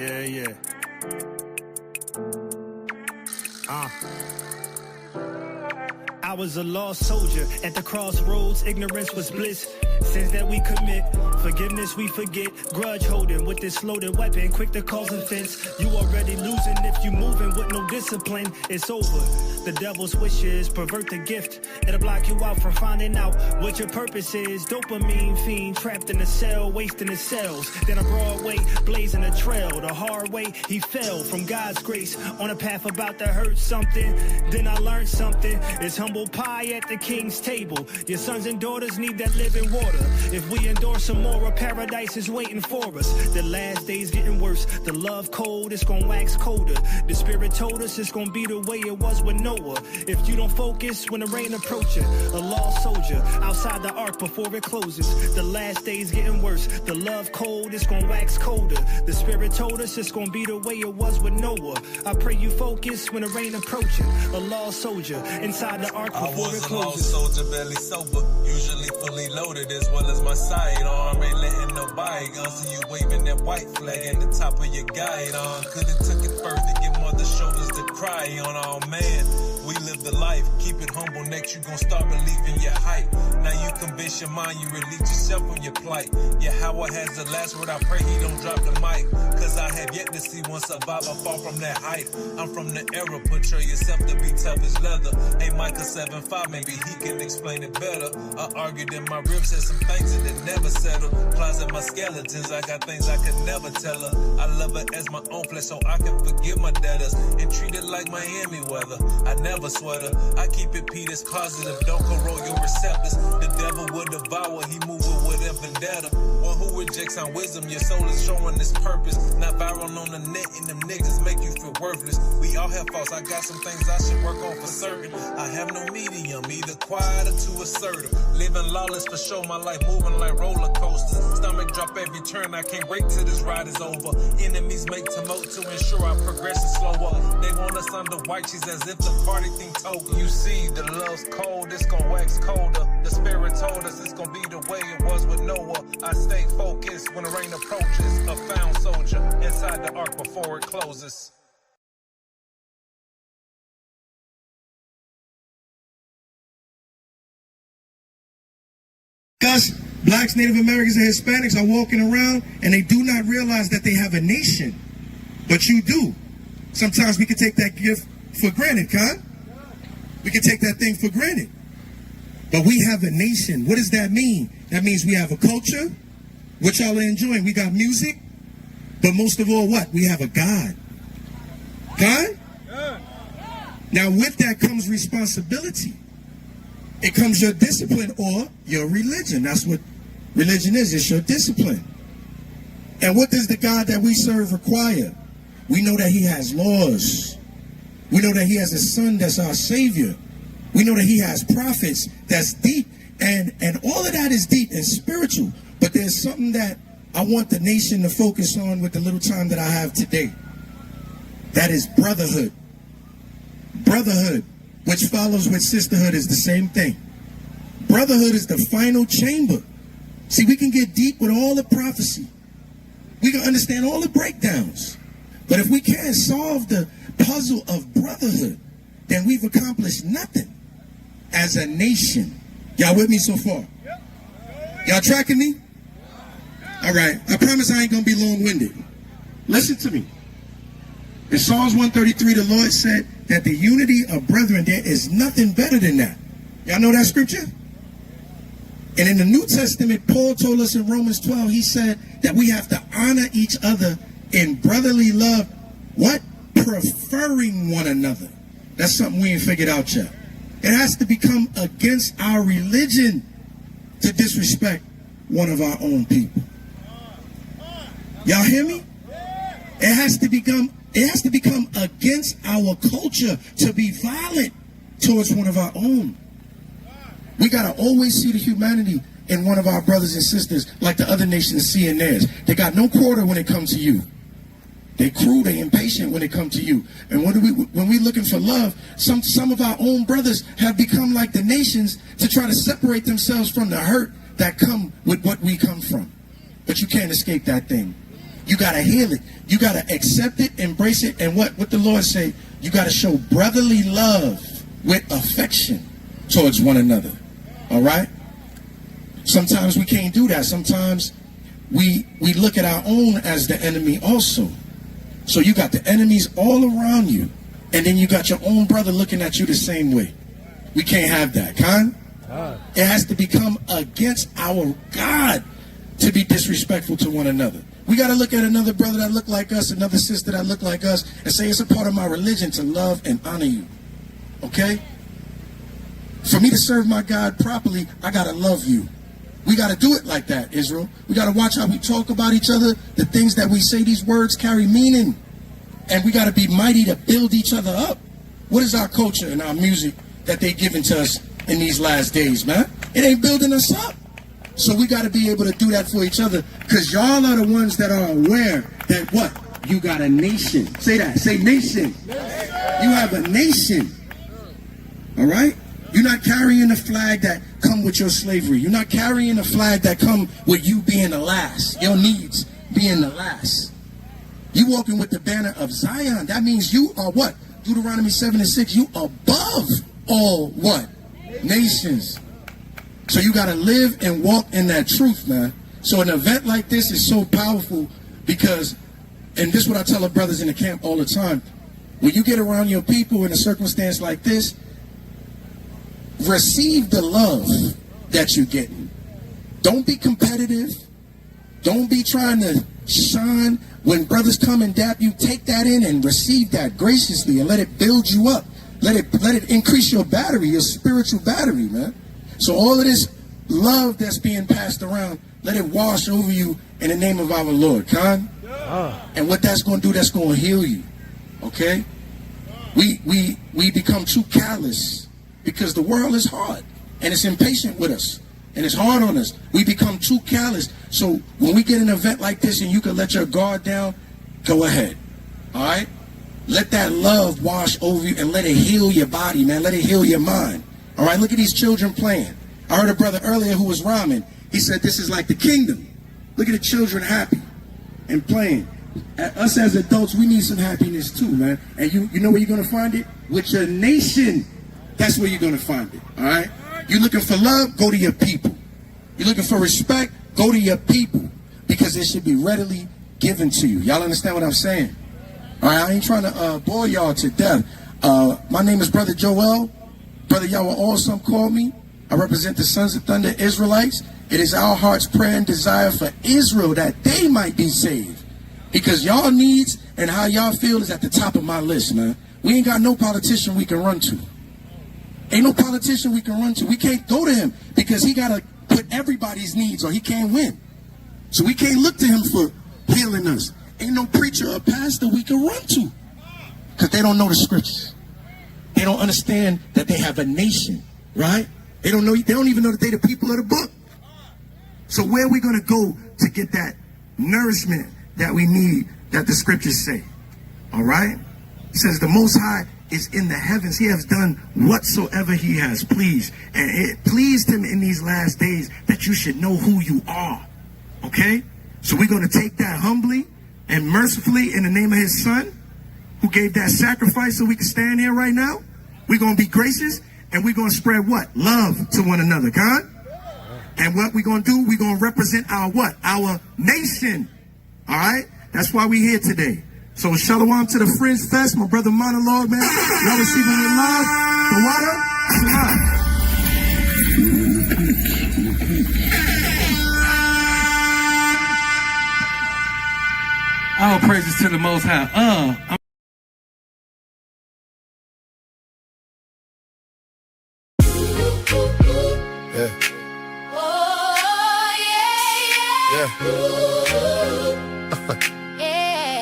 Yeah. I was a lost soldier at the crossroads, ignorance was bliss. Sins that we commit, forgiveness we forget. Grudge holding with this loaded weapon, quick to cause offense. You already losing if you moving with no discipline. It's over. The devil's wishes pervert the gift. It'll block you out from finding out what your purpose is. Dopamine fiend trapped in a cell, wasting his cells. Then a broad way, blazing a trail. The hard way, he fell from God's grace on a path about to hurt something. Then I learned something. It's humble pie at the king's table. Your sons and daughters need that living water. If we endorse some more, a paradise is waiting for us. The last days getting worse. The love cold, it's gonna wax colder. The spirit told us it's gonna be the way it was with Noah. If you don't focus when the rain approaching, a lost soldier outside the ark before it closes. The last days getting worse. The love cold, it's gonna wax colder. The spirit told us it's gonna be the way it was with Noah. I pray you focus when the rain approaching. A lost soldier inside the ark before it closes. I was a lost soldier, barely sober, usually fully loaded as well as my sidearm. Ain't letting nobody gun, so you waving that white flag at the top of your guide on. Could've took it further, get mother shoulders to cry on. Oh man, we live the life, keep it humble, next you gon' start believing your hype. Now you convince your mind, you release yourself from your plight. Yeah, Howard has the last word, I pray he don't drop the mic. Cause I have yet to see one survivor fall from that height. I'm from the era, portray yourself to be tough as leather. Hey, Micah 7'5", maybe he can explain it better. I argued in my ribs, said some things that they never settle. Closet my skeletons, I got things I could never tell her. I love her as my own flesh so I can forgive my debtors. And treat it like Miami weather, I never sweat her. I keep it Peter's positive, don't corrode your receptors. The devil will devour, he move with a vendetta. One who rejects our wisdom, your soul is showing its purpose. Not viral on the net and them niggas make you feel worthless. We all have faults, I got some things I should work on for certain. I have no medium, either quiet or too assertive. Living lawless for sure, my life moving like roller coasters. Stomach drop every turn, I can't wait till this ride is over. Enemies make tumult to ensure I progress slower. They want us under white cheese as if the party thing told. You see, the love's cold, it's gon' wax colder. The spirit told us it's gon' be the way it was with Noah. I stay focused when the rain approaches. A found soldier inside the ark before it closes. Us, blacks, Native Americans, and Hispanics are walking around and they do not realize that they have a nation. But you do. Sometimes we can take that gift for granted, Con. We can take that thing for granted. But we have a nation. What does that mean? That means we have a culture, which y'all are enjoying. We got music, but most of all, what? We have a God. God? Now with that comes responsibility. It comes your discipline or your religion. That's what religion is. It's your discipline. And what does the God that we serve require? We know that he has laws. We know that he has a son that's our savior. We know that he has prophets that's deep. And all of that is deep and spiritual. But there's something that I want the nation to focus on with the little time that I have today. That is brotherhood. Brotherhood, which follows with sisterhood, is the same thing. Brotherhood is the final chamber. See, we can get deep with all the prophecy. We can understand all the breakdowns. But if we can't solve the puzzle of brotherhood, then we've accomplished nothing as a nation. Y'all with me so far? Y'all tracking me? All right. I promise I ain't going to be long-winded. Listen to me. In Psalms 133, the Lord said that the unity of brethren, there is nothing better than that. Y'all know that scripture? And in the New Testament, Paul told us in Romans 12, he said that we have to honor each other in brotherly love. What? Preferring one another. That's something we ain't figured out yet. It has to become against our religion to disrespect one of our own people. Y'all hear me? It has to become against our culture to be violent towards one of our own. We gotta always see the humanity in one of our brothers and sisters, like the other nations see in theirs. They got no quarter when it comes to you. They cruel, they impatient when it comes to you. And when we looking for love, some of our own brothers have become like the nations to try to separate themselves from the hurt that come with what we come from. But you can't escape that thing. You got to heal it. You got to accept it, embrace it, and what the Lord say? You got to show brotherly love with affection towards one another. All right? Sometimes we can't do that. Sometimes we look at our own as the enemy also. So you got the enemies all around you, and then you got your own brother looking at you the same way. We can't have that, Con. It has to become against our God to be disrespectful to one another. We got to look at another brother that look like us, another sister that look like us, and say it's a part of my religion to love and honor you. Okay? For me to serve my God properly, I got to love you. We got to do it like that, Israel. We got to watch how we talk about each other, the things that we say. These words carry meaning. And we got to be mighty to build each other up. What is our culture and our music that they giving to us in these last days, man? It ain't building us up. So we got to be able to do that for each other, because y'all are the ones that are aware that what? You got a nation. Say that. Say nation. You have a nation. All right? You're not carrying a flag that come with your slavery. You're not carrying a flag that come with you being the last. Your needs being the last. You walking with the banner of Zion. That means you are what? Deuteronomy 7:6. You above all what? Nations. So you got to live and walk in that truth, man. So an event like this is so powerful because, and this is what I tell our brothers in the camp all the time, when you get around your people in a circumstance like this, receive the love that you're getting. Don't be competitive. Don't be trying to shine. When brothers come and dap you, take that in and receive that graciously and let it build you up. Let it increase your battery, your spiritual battery, man. So all of this love that's being passed around, let it wash over you in the name of our Lord, Con. And what that's going to do, that's going to heal you. Okay? We become too callous because the world is hard and it's impatient with us and it's hard on us. We become too callous. So when we get an event like this and you can let your guard down, go ahead. All right? Let that love wash over you and let it heal your body, man. Let it heal your mind. All right, look at these children playing. I heard a brother earlier who was rhyming. He said this is like the kingdom. Look at the children happy and playing. Us as adults, we need some happiness too, man. And you know where you're going to find it? With your nation. That's where you're going to find it, all right? You're looking for love? Go to your people. You're looking for respect? Go to your people. Because it should be readily given to you. Y'all understand what I'm saying? All right, I ain't trying to bore y'all to death. My name is Brother Joel. Brother Yahweh Awesome called me. I represent the Sons of Thunder Israelites. It is our heart's prayer and desire for Israel that they might be saved. Because y'all needs and how y'all feel is at the top of my list, man. We ain't got no politician we can run to. Ain't no politician we can run to. We can't go to him because he got to put everybody's needs or he can't win. So we can't look to him for healing us. Ain't no preacher or pastor we can run to because they don't know the scriptures. They don't understand that they have a nation, right? They don't even know that they're the people of the book. So where are we going to go to get that nourishment that we need that the scriptures say? All right? It says the Most High is in the heavens. He has done whatsoever he has pleased. And it pleased him in these last days that you should know who you are. Okay? So we're going to take that humbly and mercifully in the name of his son, who gave that sacrifice so we can stand here right now. We're going to be gracious and we're going to spread what? Love to one another, God. And what we're going to do, we're going to represent our what? Our nation. All right? That's why we're here today. So shalom to the Fringe Fest, my brother Monologue, man. Y'all receiving your love. The water. All praises to the Most High. Yeah. Oh, yeah.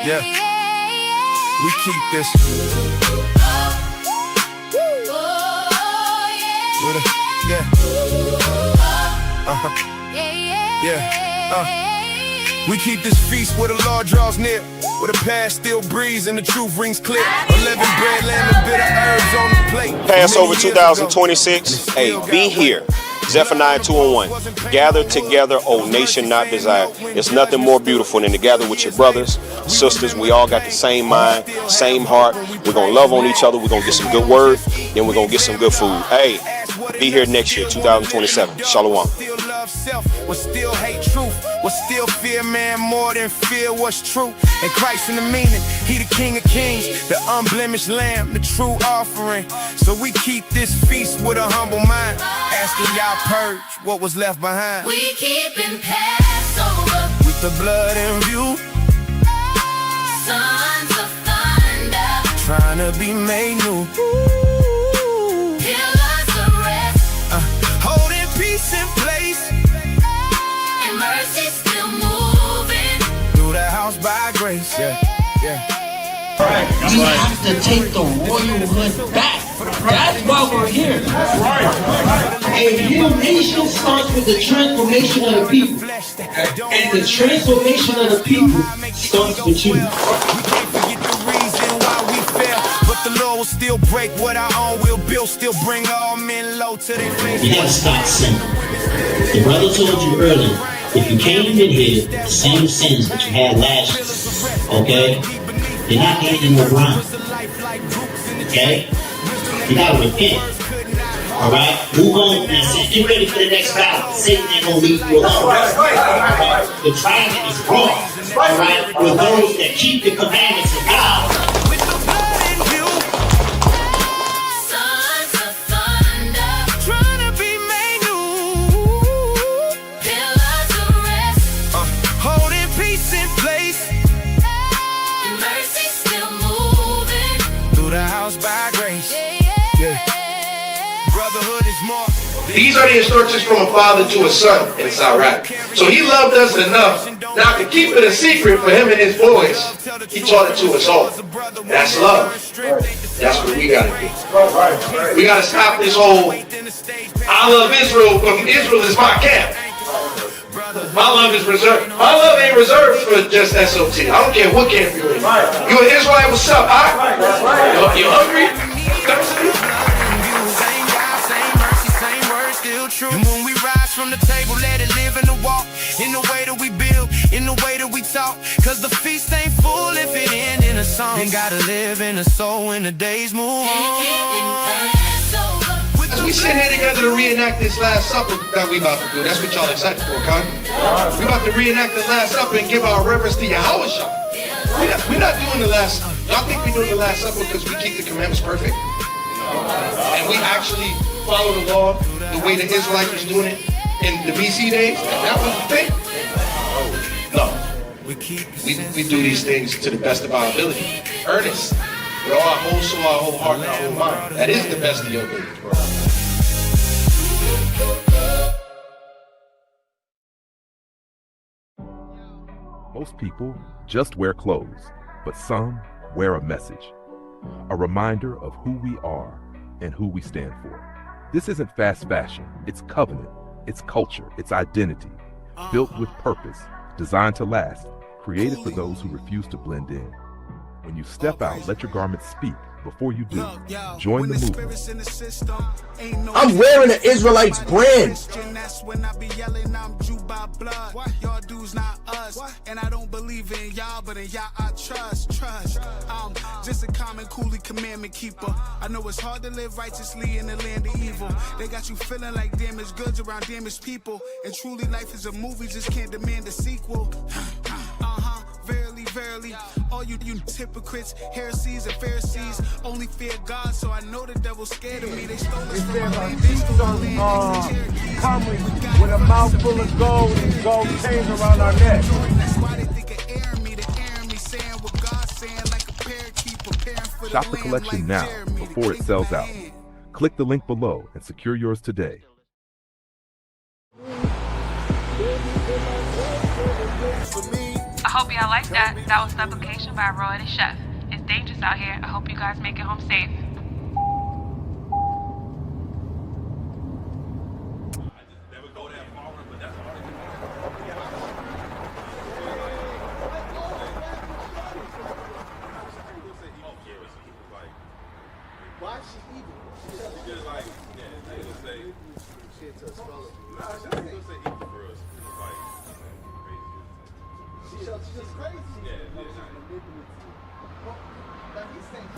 Yeah. We keep this. Yeah. Yeah. We keep this feast where the Lord draws near, where the past still breathes and the truth rings clear. 11 bread, lamb, and bitter herbs on the plate. Passover 2026. Hey, be here. Zephaniah 2:1. Gather together, O nation not desired. It's nothing more beautiful than to gather with your brothers, sisters. We all got the same mind, same heart. We're going to love on each other. We're going to get some good word. Then we're going to get some good food. Hey, be here next year, 2027. Shalom. Still love self, will still hate truth, will still fear man more than fear what's true. And Christ in the meaning, he the King of Kings, the unblemished lamb, the true offering. So we keep this feast with a humble mind, asking y'all purge what was left behind. We keepin' Passover with the blood in view, sons of thunder, trying to be made new. Holding peace in place, and mercy still moving through the house by grace. Yeah. We have to take the royalhood back. That's why we're here. A new nation starts with the transformation of the people. And the transformation of the people starts with you. We can't forget the reason why we fell, but the Lord will still break what our own will build, still bring all men low to their face. You gotta stop sinning. The brother told you earlier, if you came in here, the same sins that you had last year, okay? You're not getting no ground. Okay? You gotta repent. Alright? Move on and get ready for the next battle. Satan ain't gonna leave you alone. The dragon is wrong. Alright? For those that keep the commandments of God. These are the instructions from a father to a son, and it's all right. So he loved us enough not to keep it a secret for him and his boys. He taught it to us all. That's love. That's what we got to do. We got to stop this whole, I love Israel, but Israel is my camp. My love is reserved. My love ain't reserved for just SOT. I don't care what camp you're in. You an Israelite, what's up? You hungry? And when we rise from the table, let it live in the walk, in the way that we build, in the way that we talk. Cause the feast ain't full if it ain't in a song. And gotta live in the soul when the days move on. As we sit here together to reenact this Last Supper that we about to do, that's what y'all excited for, Con. We about to reenact the Last Supper and give our reverence to Yahweh. We're not doing the Last. Y'all think we're doing the Last Supper because we keep the commandments perfect? And we actually follow the law the way the Israelites was doing it in the BC days? That was the thing? No. We do these things to the best of our ability. Earnest. With all our whole soul, our whole heart, and our whole mind. That is the best of your ability. Most people just wear clothes, but some wear a message. A reminder of who we are and who we stand for. This isn't fast fashion, it's covenant, it's culture, it's identity, built with purpose, designed to last, created for those who refuse to blend in. When you step out, let your garments speak. Before you do, join the movement. I'm wearing an Israelites brand. That's when I be yelling, I'm Jew by blood. Y'all dudes not us. And I don't believe in y'all, but in y'all I trust. I'm just a common coolie commandment keeper. I know it's hard to live righteously in the land of evil. They got you feeling like damaged goods around damaged people. And truly life is a movie, just can't demand a sequel. Verily, verily, all you hypocrites, heresies and Pharisees only fear God, so I know the devil's scared of me. They stole us from my land, they stole my land. With a mouthful of gold and gold chains around our neck. That's why they think of airing me, saying what God's saying, like a parakeet preparing for Shop the collection now before it sells out. Click the link below and secure yours today. I hope y'all like that. That was Supplication by Roy the Chef. It's dangerous out here. I hope you guys make it home safe. Why is she evil? Because like, yeah, they just say. She into a skull. Nah, she just say evil for us. Like, she's just crazy. Yeah, manipulative. Well, now he's saying.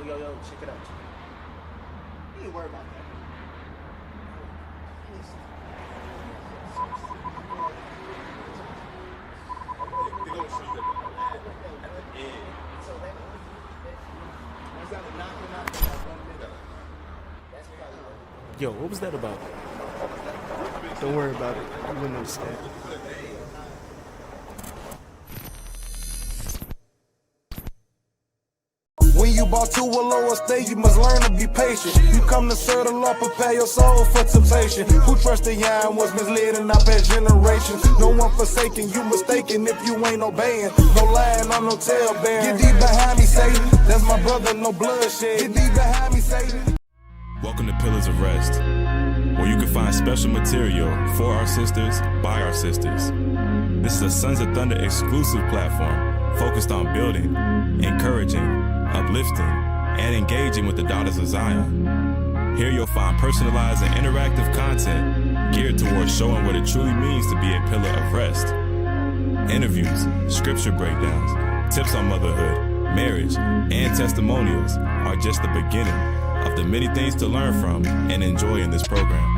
Yo, check it out. You ain't worry about that. They're gonna show you that at the end. So that was that a knocking out 1 minute. That's probably. Yo, what was that about? Don't worry about it. You wouldn't understand. When you bought to a lower stage, you must learn to be patient. You come to serve the Lord, prepare your soul for temptation. Who trusted Yah was misled in our past generations. No one forsaken, you mistaken if you ain't obeying. No lying on no tale bearing. Get thee behind me, Satan. That's my brother, no bloodshed. Get thee behind me, Satan. Welcome to Pillars of Rest, where you can find special material for our sisters, by our sisters. This is a Sons of Thunder exclusive platform focused on building, encouraging, uplifting, and engaging with the daughters of Zion. Here you'll find personalized and interactive content geared towards showing what it truly means to be a pillar of rest. Interviews, scripture breakdowns, tips on motherhood, marriage, and testimonials are just the beginning of the many things to learn from and enjoy in this program.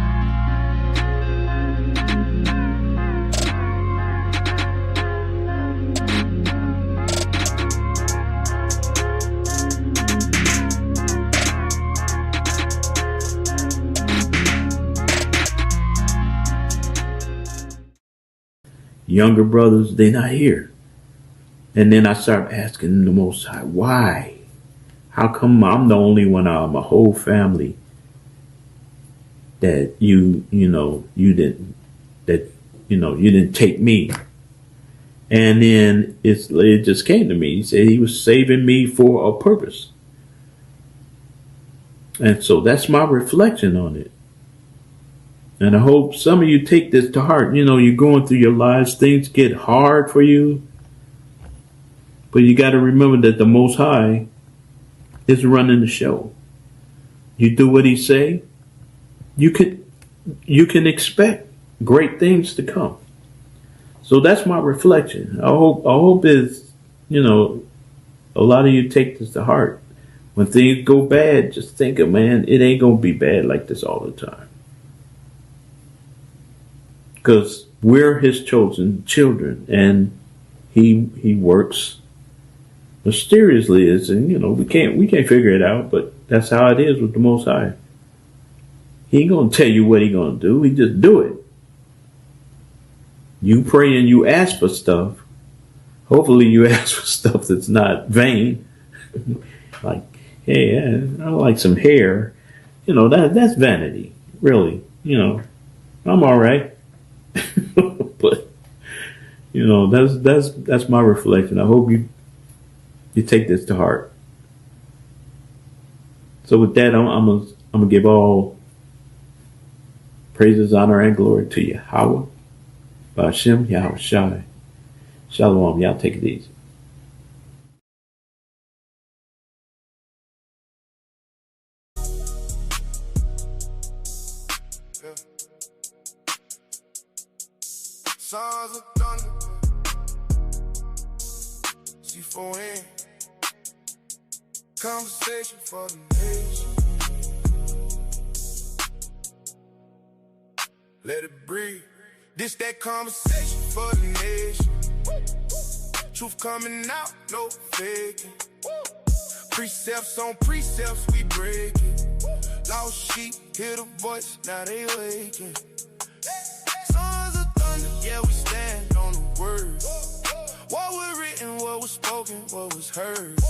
Younger brothers, they're not here. And then I start asking the Most High, why? How come I'm the only one out of my whole family that you didn't take me? And then it just came to me. He said he was saving me for a purpose. And so that's my reflection on it. And I hope some of you take this to heart. You're going through your lives. Things get hard for you. But you got to remember that the Most High is running the show. You do what he say, you can expect great things to come. So that's my reflection. I hope is, a lot of you take this to heart. When things go bad, just think of, man, it ain't going to be bad like this all the time. Because we're his chosen children, and he works mysteriously, we can't figure it out, but that's how it is with the Most High. He ain't gonna tell you what he gonna do. He just do it. You pray and you ask for stuff. Hopefully you ask for stuff that's not vain. Like, hey, I like some hair. That's vanity, really. I'm all right. But that's my reflection. I hope you take this to heart. So with that, I'm gonna give all praises, honor, and glory to Yahweh, Ba'ashem, Yahweh Shai. Shalom. Y'all take it easy. Sons of Thunder, C4N, conversation for the nation. Let it breathe. This that conversation for the nation. Truth coming out, no faking. Precepts on precepts, we breaking. Lost sheep, hear the voice, now they waking. Sons of thunder, yeah, we stand on the word. What was written, what was spoken, what was heard.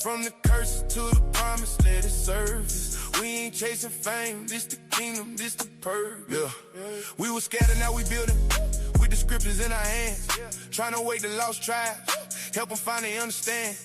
From the curses to the promise, let it surface. We ain't chasing fame, this the kingdom, this the purpose. Yeah. We was scattered, now we building. With the scriptures in our hands. Trying to wake the lost tribes. Help them find they understand.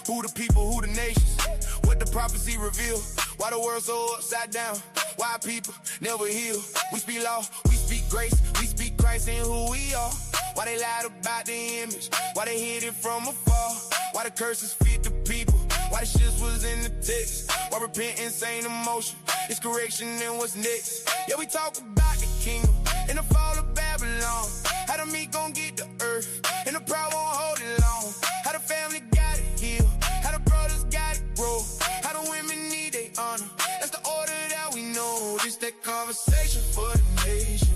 Who the people, who the nations. What what the prophecy revealed. Why the world so upside down? Why people never heal? We speak law, we speak grace, we speak Christ and who we are. Why they lied about the image? Why they hid it from afar? Why the curses fit the people? Why the shit was in the text? Why repentance ain't emotion? It's correction and what's next? Yeah, we talk about the kingdom and the fall of Babylon. How the meat gon' get the earth and the proud won't hold it long. How the family got it healed, how the brothers got it grow, how the women need their honor. That's the order that we know. This that conversation for the nation.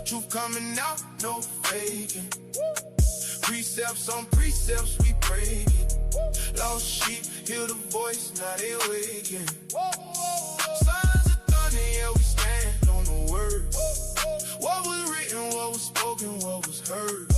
Truth coming out, no faking. Precepts on precepts, we break it. Lost sheep, hear the voice, now they waking. Sons of thunder, yeah, we stand on the word. What was written, what was spoken, what was heard.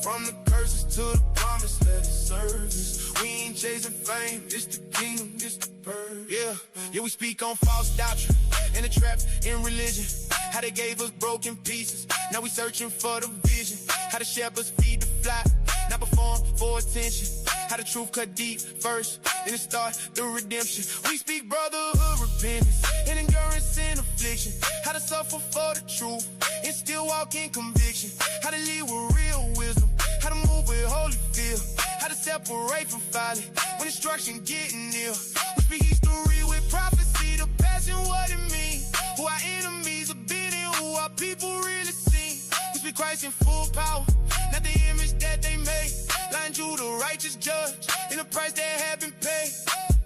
From the curses to the promise, let it service. We ain't chasing fame, it's the kingdom, it's the bird. Yeah, we speak on false doctrine and the traps in religion. How they gave us broken pieces, now we searching for the vision. How the shepherds feed the flock, not perform for attention. How the truth cut deep first, then it start the redemption. We speak brotherhood, repentance, and endurance in affliction. How to suffer for the truth, and still walk in conviction. How to live with real wisdom, how to move with holy fear. How to separate from folly, when instruction getting near. We speak history with prophecy, the past and what it means. Who our enemies have been and who our people really seen. We speak Christ in full power, not the image that they made. Lying to the righteous judge, in the price that had been paid.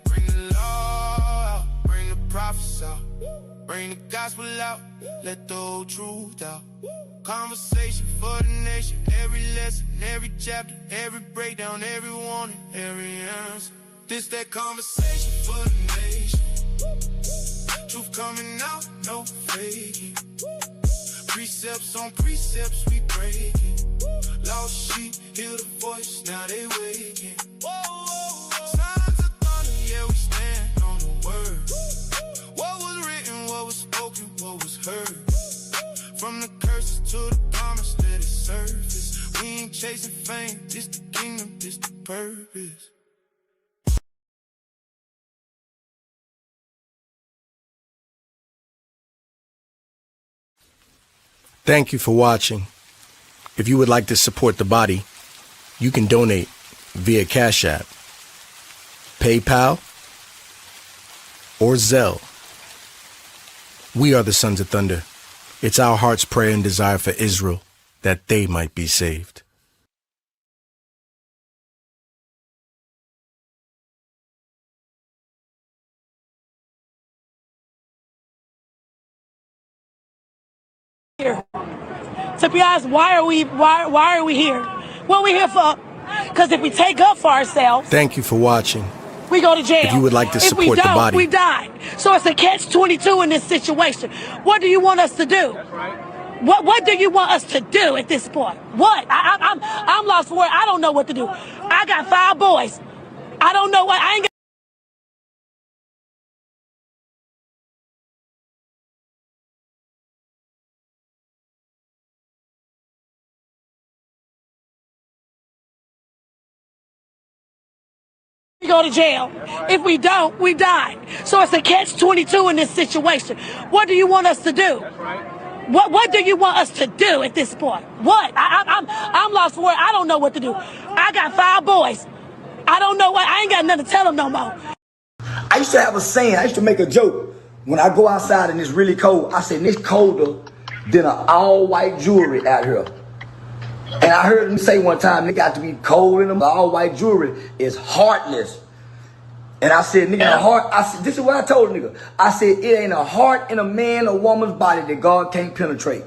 Bring the law out, bring the prophets out, bring the gospel out, let the whole truth out. Conversation for the nation, every lesson, every chapter, every breakdown, every warning, every answer. This that conversation for the nation. Truth coming out, no faking. Precepts on precepts, we breaking. Lost sheep, hear the voice, now they waking. Sons of thunder, yeah, we stand on the word. What was written, what was spoken, what was heard. From the curses to the promise, let it surface. We ain't chasing fame, this the kingdom, this the purpose. Thank you for watching. If you would like to support the body, you can donate via Cash App, PayPal, or Zelle. We are the Sons of Thunder. It's our heart's prayer and desire for Israel that they might be saved. To be honest, why are we here? What are we here for? Because if we take up for ourselves, thank you for watching. We go to jail. If you would like to support if we don't, the body, we die. So it's a catch-22 in this situation. What do you want us to do? What do you want us to do at this point? What? I'm lost for it. I don't know what to do. I got 5 boys. I don't know what. I ain't got. We go to jail. If we don't, we die. So it's a catch-22 in this situation. What do you want us to do? What do you want us to do at this point? What? I'm lost for it. I don't know what to do. I got 5 boys. I don't know what. I ain't got nothing to tell them no more. I used to have a saying. I used to make a joke. When I go outside and it's really cold, I say, it's colder than an all-white jewelry out here. And I heard them say one time, it got to be cold in them. All-white jewelry is heartless. And I said, nigga, heart. I said, this is what I told a nigga. I said, it ain't a heart in a man or woman's body that God can't penetrate.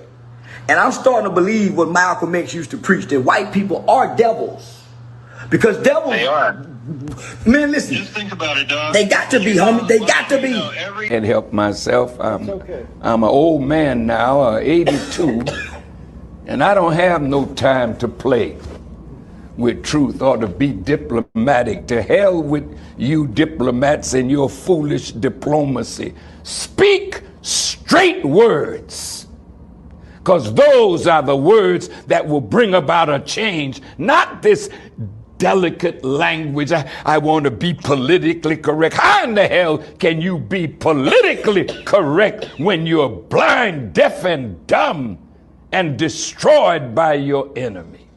And I'm starting to believe what Malcolm X used to preach, that white people are devils. Because devils, they are. Man, listen. Just think about it, dog. They got to be, homie. They got to be. Can't help myself. I'm an old man now, 82. And I don't have no time to play with truth or to be diplomatic. To hell with you diplomats and your foolish diplomacy. Speak straight words, because those are the words that will bring about a change, not this delicate language. I want to be politically correct. How in the hell can you be politically correct when you're blind, deaf, and dumb and destroyed by your enemy?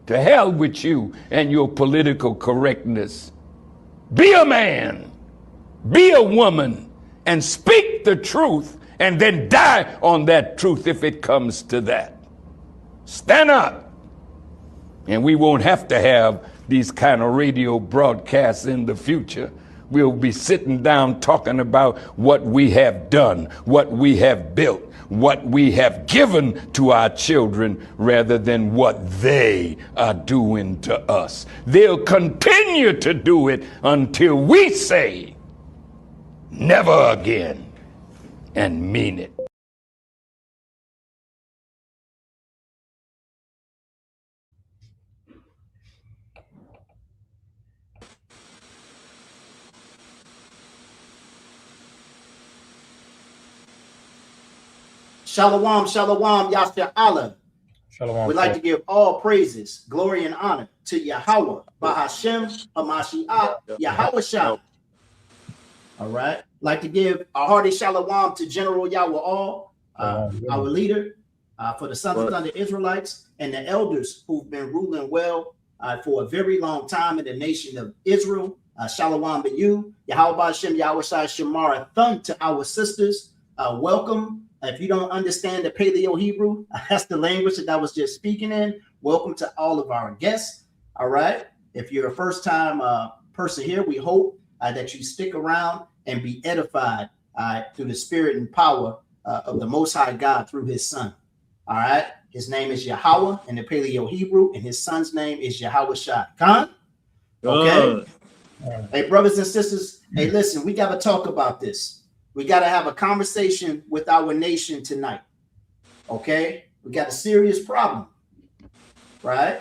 To hell with you and your political correctness. Be a man, be a woman, and speak the truth, and then die on that truth if it comes to that. Stand up. And we won't have to have these kind of radio broadcasts in the future. We'll be sitting down talking about what we have done, what we have built, what we have given to our children rather than what they are doing to us. They'll continue to do it until we say, never again, and mean it. Shalom, shalom, Yasha Allah. Shalom. We'd like to give all praises, glory, and honor to Yahweh, Bahashem, Hamashiach, Yahweh Shah. All right. Like to give a hearty shalom to General Yahweh All, our leader, for the Sons of Thunder Israelites, and the elders who've been ruling well for a very long time in the nation of Israel. Shalom to you, Yahweh Bahashem, Yahweh Shah, Shemara Thun to our sisters. Welcome. If you don't understand the Paleo Hebrew, that's the language that I was just speaking in. Welcome to all of our guests. All right. If you're a first time person here, we hope that you stick around and be edified through the spirit and power of the Most High God through his son. All right. His name is Yahweh in the Paleo Hebrew, and his son's name is Yahweh Shah. Khan? Okay. Hey, brothers and sisters. Hey, listen, we got to talk about this. We got to have a conversation with our nation tonight. Okay? We got a serious problem. Right?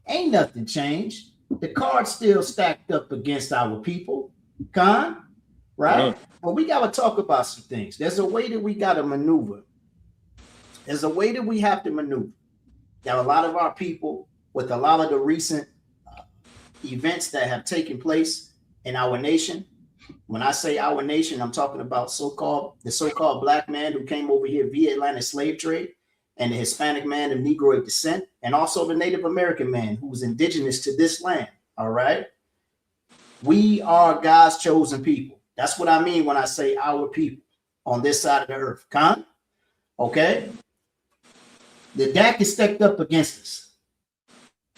Ain't nothing changed. The card's still stacked up against our people. Khan? Right? But we got to talk about some things. There's a way that we got to maneuver. There's a way that we have to maneuver. Now, a lot of our people, with a lot of the recent events that have taken place in our nation, when I say our nation, I'm talking about the so-called black man who came over here via Atlantic slave trade, and the Hispanic man of Negroid descent, and also the Native American man who was indigenous to this land. All right. We are God's chosen people. That's what I mean when I say our people on this side of the earth. Con? Okay. The deck is stacked up against us.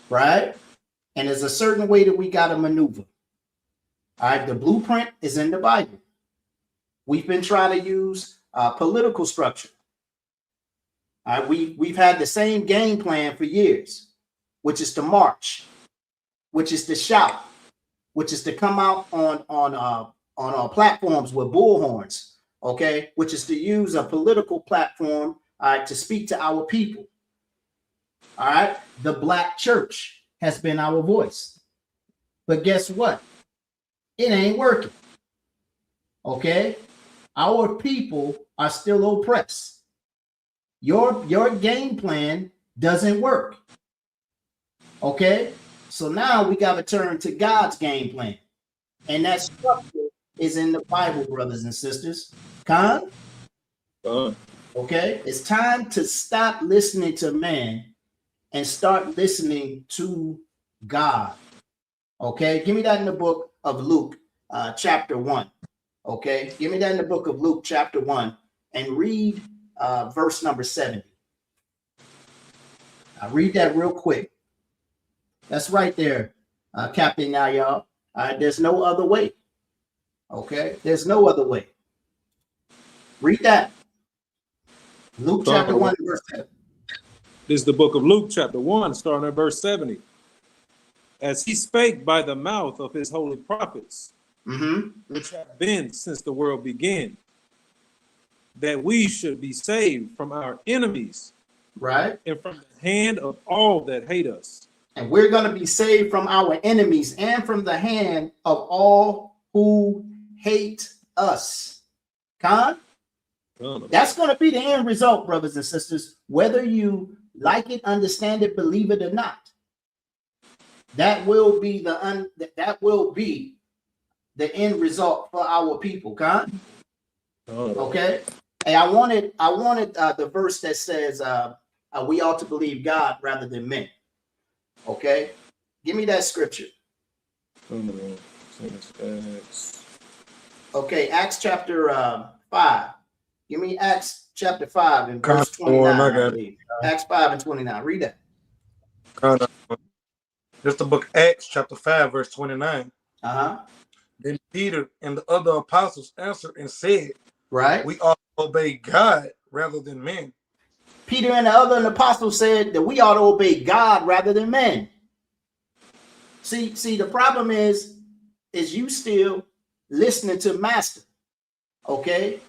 Right. And there's a certain way that we got to maneuver. All right, the blueprint is in the Bible. We've been trying to use political structure. All right, we've had the same game plan for years, which is to march, which is to shout, which is to come out on our platforms with bullhorns, okay, which is to use a political platform to speak to our people. All right, the black church has been our voice. But guess what? It ain't working. Okay? Our people are still oppressed. Your game plan doesn't work. Okay? So now we got to turn to God's game plan. And that structure is in the Bible, brothers and sisters. Con? Okay? It's time to stop listening to man and start listening to God. Okay? Give me that in the book of Luke, chapter 1. Okay, give me that in the book of Luke, chapter 1, and read verse number 70. I'll read that real quick. That's right there, Captain now, y'all. There's no other way. Okay, there's no other way. Read that. Luke chapter 1, verse 7. This is the book of Luke, chapter 1, starting at verse 70. As he spake by the mouth of his holy prophets, which have been since the world began, that we should be saved from our enemies, right, and from the hand of all that hate us. And we're going to be saved from our enemies and from the hand of all who hate us. Con? That's going to be the end result, brothers and sisters, whether you like it, understand it, believe it or not. That will be that will be the end result for our people, Con. Okay. Hey, I wanted the verse that says we ought to believe God rather than men. Okay, give me that scripture. Okay, Acts chapter 5. Give me Acts chapter 5 and verse 29. I believe. Acts 5 and 29. Read that. This is the book Acts chapter 5 verse 29. Uh-huh. Then Peter and the other apostles answered and said, right, we ought to obey God rather than men. Peter and the other apostles said that we ought to obey God rather than men. See, the problem is you still listening to Master. Okay?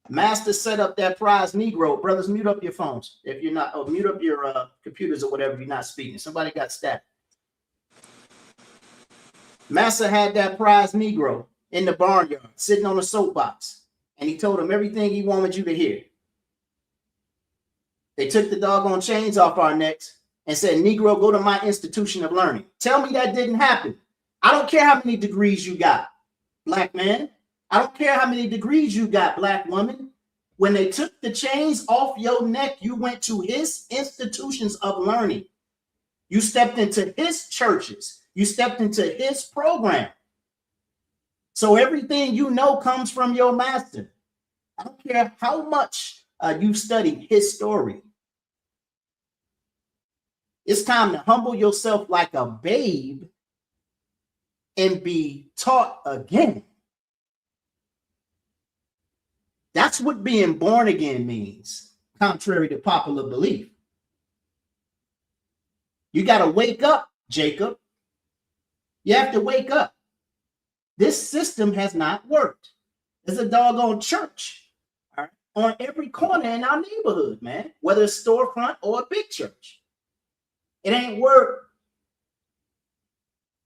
Master set up that prize Negro. Brothers, mute up your phones if you're not, or mute up your computers or whatever if you're not speaking. Somebody got static. Master had that prize Negro in the barnyard sitting on a soapbox, and he told him everything he wanted you to hear. They took the doggone chains off our necks and said, Negro, go to my institution of learning. Tell me that didn't happen. I don't care how many degrees you got, black man. I don't care how many degrees you got, black woman. When they took the chains off your neck, you went to his institutions of learning. You stepped into his churches. You stepped into his program. So everything you know comes from your master. I don't care how much you studied his story. It's time to humble yourself like a babe and be taught again. That's what being born again means, contrary to popular belief. You got to wake up, Jacob. You have to wake up. This system has not worked. There's a doggone church on every corner in our neighborhood, man, whether it's storefront or a big church. It ain't work.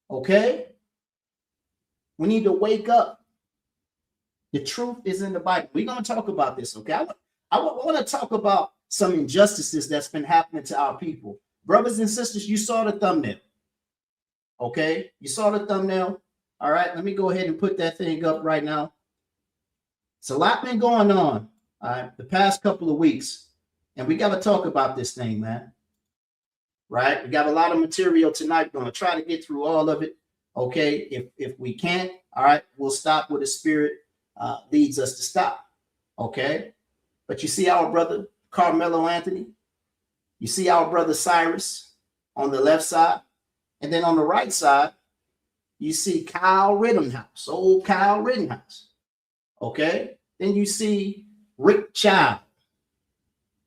Okay? We need to wake up. The truth is in the Bible. We're going to talk about this, okay? I want to talk about some injustices that's been happening to our people. Brothers and sisters, you saw the thumbnail. Okay? You saw the thumbnail. All right, let me go ahead and put that thing up right now. It's a lot been going on, all right, the past couple of weeks. And we got to talk about this thing, man. Right? We got a lot of material tonight. We're going to try to get through all of it. Okay? If we can't, all right, we'll stop where the Spirit leads us to stop. Okay? But you see our brother Carmelo Anthony. You see our brother Cyrus on the left side. And then on the right side, you see Kyle Rittenhouse, old Kyle Rittenhouse. Okay? Then you see Rick Child.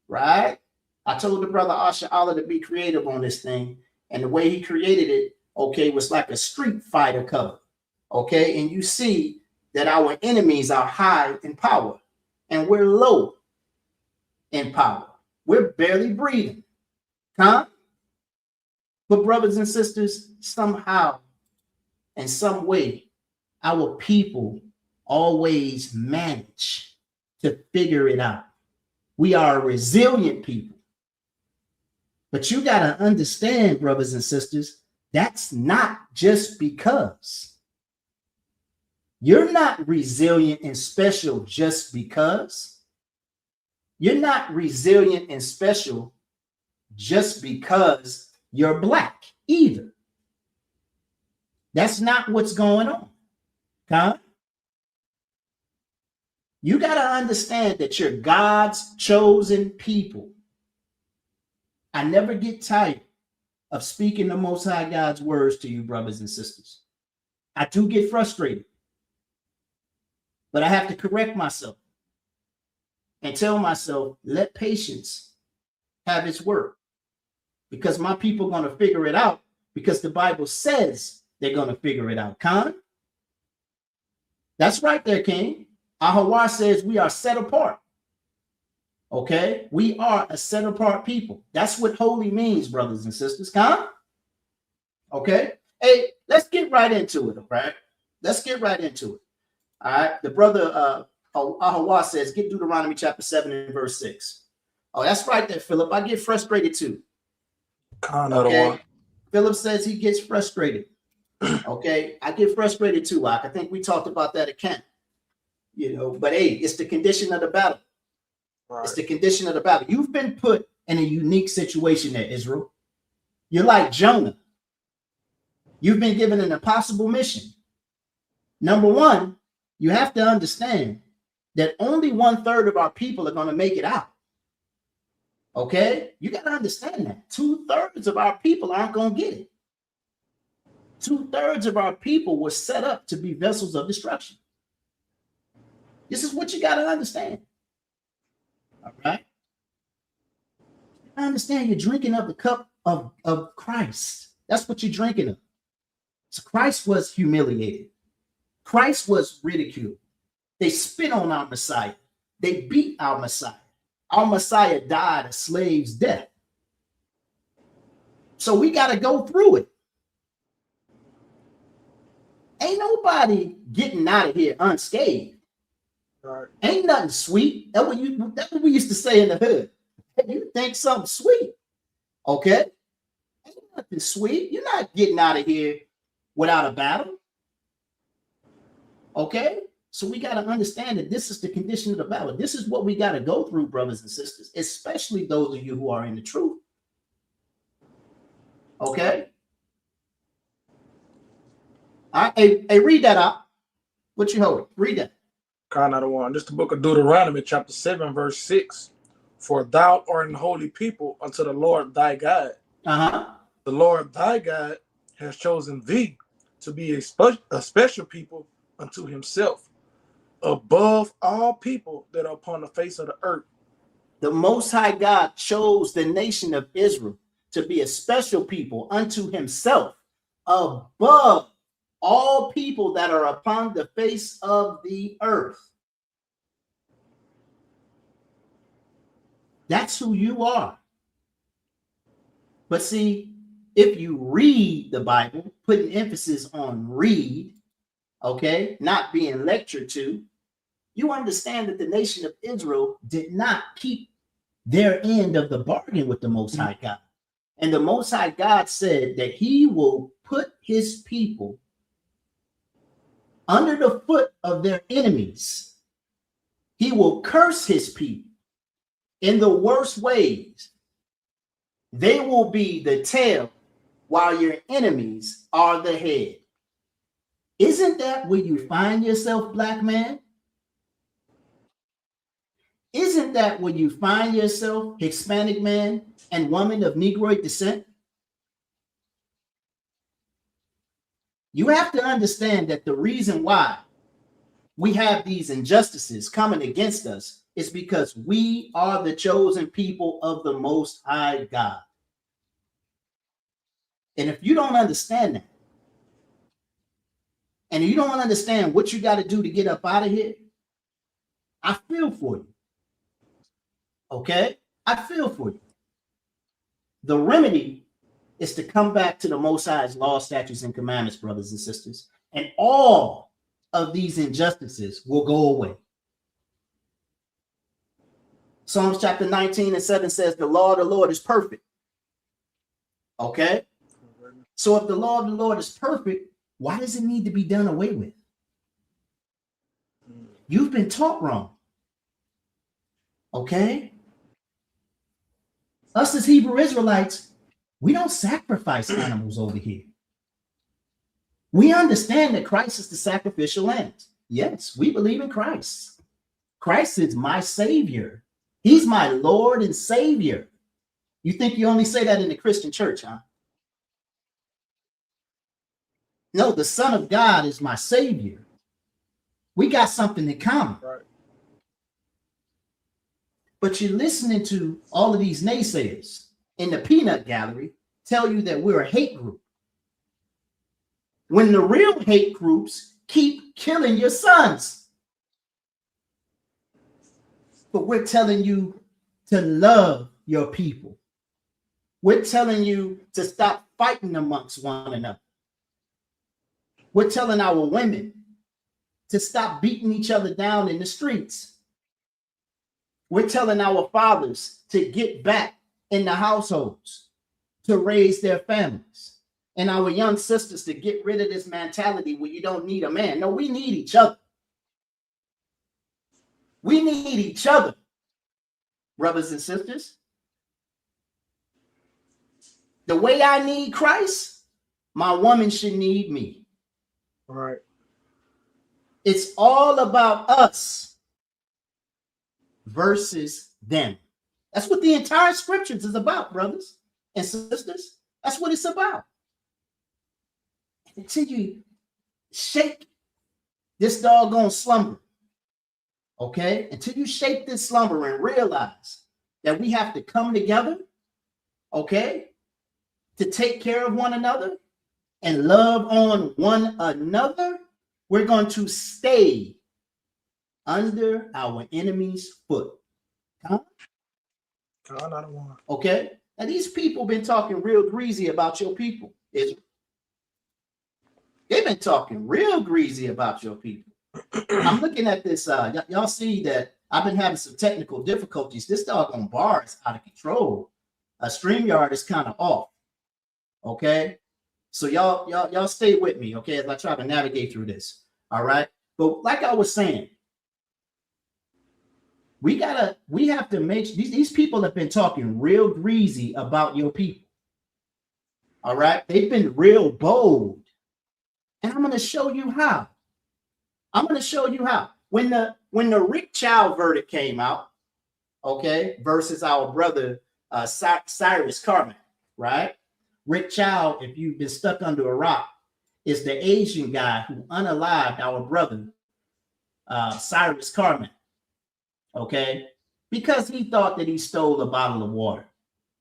Right? I told the brother Asha Allah to be creative on this thing. And the way he created it, okay, was like a Street Fighter cover. Okay? And you see that our enemies are high in power. And we're low in power. We're barely breathing. Huh? But brothers and sisters, somehow, in some way, our people always manage to figure it out. We are a resilient people. But you got to understand, brothers and sisters, that's not just because. You're not resilient and special just because. You're not resilient and special just because you're black either. That's not what's going on. Huh? You got to understand that you're God's chosen people. I never get tired of speaking the Most High God's words to you, brothers and sisters. I do get frustrated, but I have to correct myself and tell myself, let patience have its work, because my people are going to figure it out, because the Bible says they're going to figure it out. Khan? That's right there, King. Ahawar says we are set apart. Okay? We are a set apart people. That's what holy means, brothers and sisters. Khan? Okay? Hey, let's get right into it, all right? Let's get right into it. All right? The brother Ahawar says, get Deuteronomy chapter 7 and verse 6. Oh, that's right there, Philip. I get frustrated too. Okay? Philip says he gets frustrated. Okay, I get frustrated too, Ak. I think we talked about that at camp. You know, but hey, it's the condition of the battle. Right. It's the condition of the battle. You've been put in a unique situation there, Israel. You're like Jonah. You've been given an impossible mission. Number one, you have to understand that only 1/3 of our people are going to make it out. Okay? You got to understand that. 2/3 of our people aren't going to get it. 2/3 of our people were set up to be vessels of destruction. This is what you got to understand. All right? I understand you're drinking of the cup of Christ. That's what you're drinking of. So Christ was humiliated. Christ was ridiculed. They spit on our Messiah. They beat our Messiah. Our Messiah died a slave's death. So we got to go through it. Ain't nobody getting out of here unscathed. Right. Ain't nothing sweet. That's what we used to say in the hood. Hey, you think something sweet. Okay? Ain't nothing sweet. You're not getting out of here without a battle. Okay? So we got to understand that this is the condition of the battle. This is what we got to go through, brothers and sisters, especially those of you who are in the truth. Okay? All right. Hey, read that out. What you hold? Read that. Kind of the one. This is the book of Deuteronomy, chapter 7, verse 6. For thou art an holy people unto the Lord thy God. Uh-huh. The Lord thy God has chosen thee to be a special people unto himself, above all people that are upon the face of the earth. The Most High God chose the nation of Israel to be a special people unto himself, above all people that are upon the face of the earth. That's who you are. But see, if you read the Bible, putting emphasis on read, okay, not being lectured to, you understand that the nation of Israel did not keep their end of the bargain with the Most High God. And the Most High God said that he will put his people under the foot of their enemies. He will curse his people in the worst ways. They will be the tail while your enemies are the head. Isn't that where you find yourself, black man? Isn't that where you find yourself, Hispanic man and woman of Negroid descent? You have to understand that the reason why we have these injustices coming against us is because we are the chosen people of the Most High God. And if you don't understand that, and you don't understand what you got to do to get up out of here, I feel for you. Okay? I feel for you. The remedy is to come back to the Most High's law, statutes, and commandments, brothers and sisters. And all of these injustices will go away. Psalms chapter 19:7 says, the law of the Lord is perfect. Okay? So if the law of the Lord is perfect, why does it need to be done away with? You've been taught wrong. Okay? Us as Hebrew Israelites, we don't sacrifice animals over here. We understand that Christ is the sacrificial lamb. Yes, we believe in Christ. Christ is my Savior. He's my Lord and Savior. You think you only say that in the Christian church, huh? No, the Son of God is my Savior. We got something in common. Right. But you're listening to all of these naysayers in the peanut gallery tell you that we're a hate group, when the real hate groups keep killing your sons. But we're telling you to love your people. We're telling you to stop fighting amongst one another. We're telling our women to stop beating each other down in the streets. We're telling our fathers to get back in the households to raise their families. and our young sisters to get rid of this mentality where you don't need a man. No, we need each other. We need each other, brothers and sisters. The way I need Christ, my woman should need me. All right. It's all about us versus them. That's what the entire scriptures is about, brothers and sisters. That's what it's about. Until you shake this doggone slumber, okay? Until you shake this slumber and realize that we have to come together, okay, to take care of one another and love on one another, we're going to stay under our enemy's foot. Huh? God, I don't want. Okay? Now, these people been talking real greasy about your people, Israel. They've been talking real greasy about your people. I'm looking at this. Y'all see that I've been having some technical difficulties. This doggone bar is out of control. StreamYard is kind of off. Okay? So y'all stay with me, okay, as I try to navigate through this. All right. But like I was saying, we have to make these people have been talking real greasy about your people. All right. They've been real bold. And I'm going to show you how. I'm going to show you how. When the Rick Chow verdict came out, okay, versus our brother Cyrus Carman, right? Rick Chow, if you've been stuck under a rock, is the Asian guy who unalived our brother Cyrus Carman, okay, because he thought that he stole a bottle of water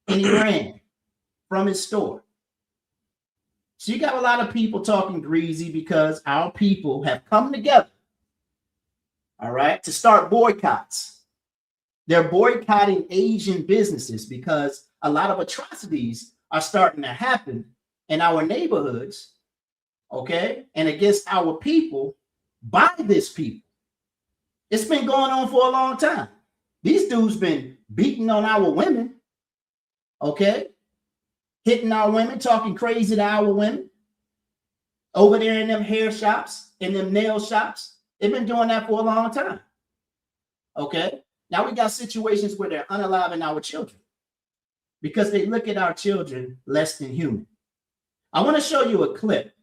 and he ran from his store. So you got a lot of people talking greasy because our people have come together, all right, to start boycotts. They're boycotting Asian businesses because a lot of atrocities are starting to happen in our neighborhoods, okay, and against our people by this people. It's been going on for a long time. These dudes been beating on our women, okay, hitting our women, talking crazy to our women over there in them hair shops, in them nail shops. They've been doing that for a long time, okay? Now we got situations where they're unaliving our children because they look at our children less than human. I want to show you a clip,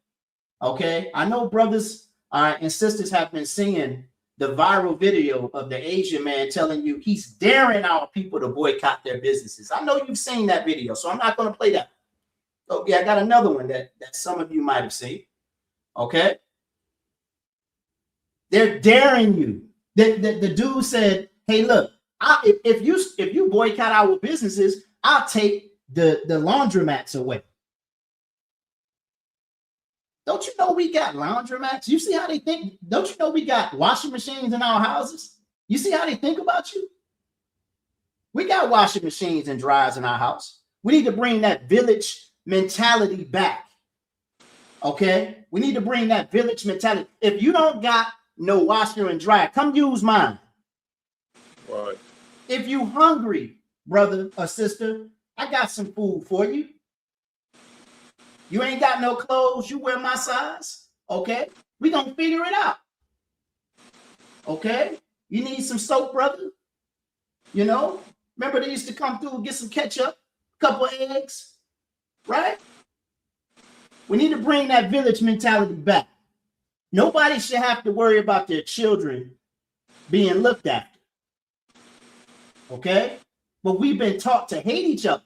okay? I know brothers and sisters have been seeing the viral video of the Asian man telling you he's daring our people to boycott their businesses. I know you've seen that video, so I'm not going to play that. Okay, I got another one that some of you might have seen, okay? They're daring you. The dude said, hey, look, if you boycott our businesses, I'll take the laundromats away. Don't you know we got laundromats? You see how they think? Don't you know we got washing machines in our houses? You see how they think about you? We got washing machines and dryers in our house. We need to bring that village mentality back. Okay? We need to bring that village mentality. If you don't got no washer and dryer, come use mine. Right. If you hungry, brother or sister, I got some food for you. You ain't got no clothes, you wear my size, okay? We gonna figure it out, okay? You need some soap, brother? You know? Remember they used to come through and get some ketchup, a couple of eggs, right? We need to bring that village mentality back. Nobody should have to worry about their children being looked after, okay? But we've been taught to hate each other.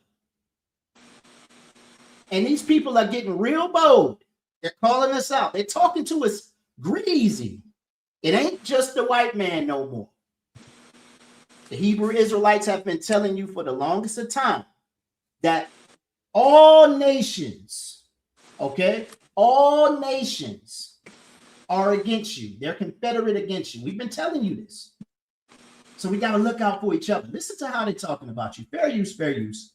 And these people are getting real bold. They're calling us out. They're talking to us greasy. It ain't just the white man no more. The Hebrew Israelites have been telling you for the longest of time that all nations, okay, all nations are against you. They're confederate against you. We've been telling you this. So we got to look out for each other. Listen to how they're talking about you. Fair use, fair use.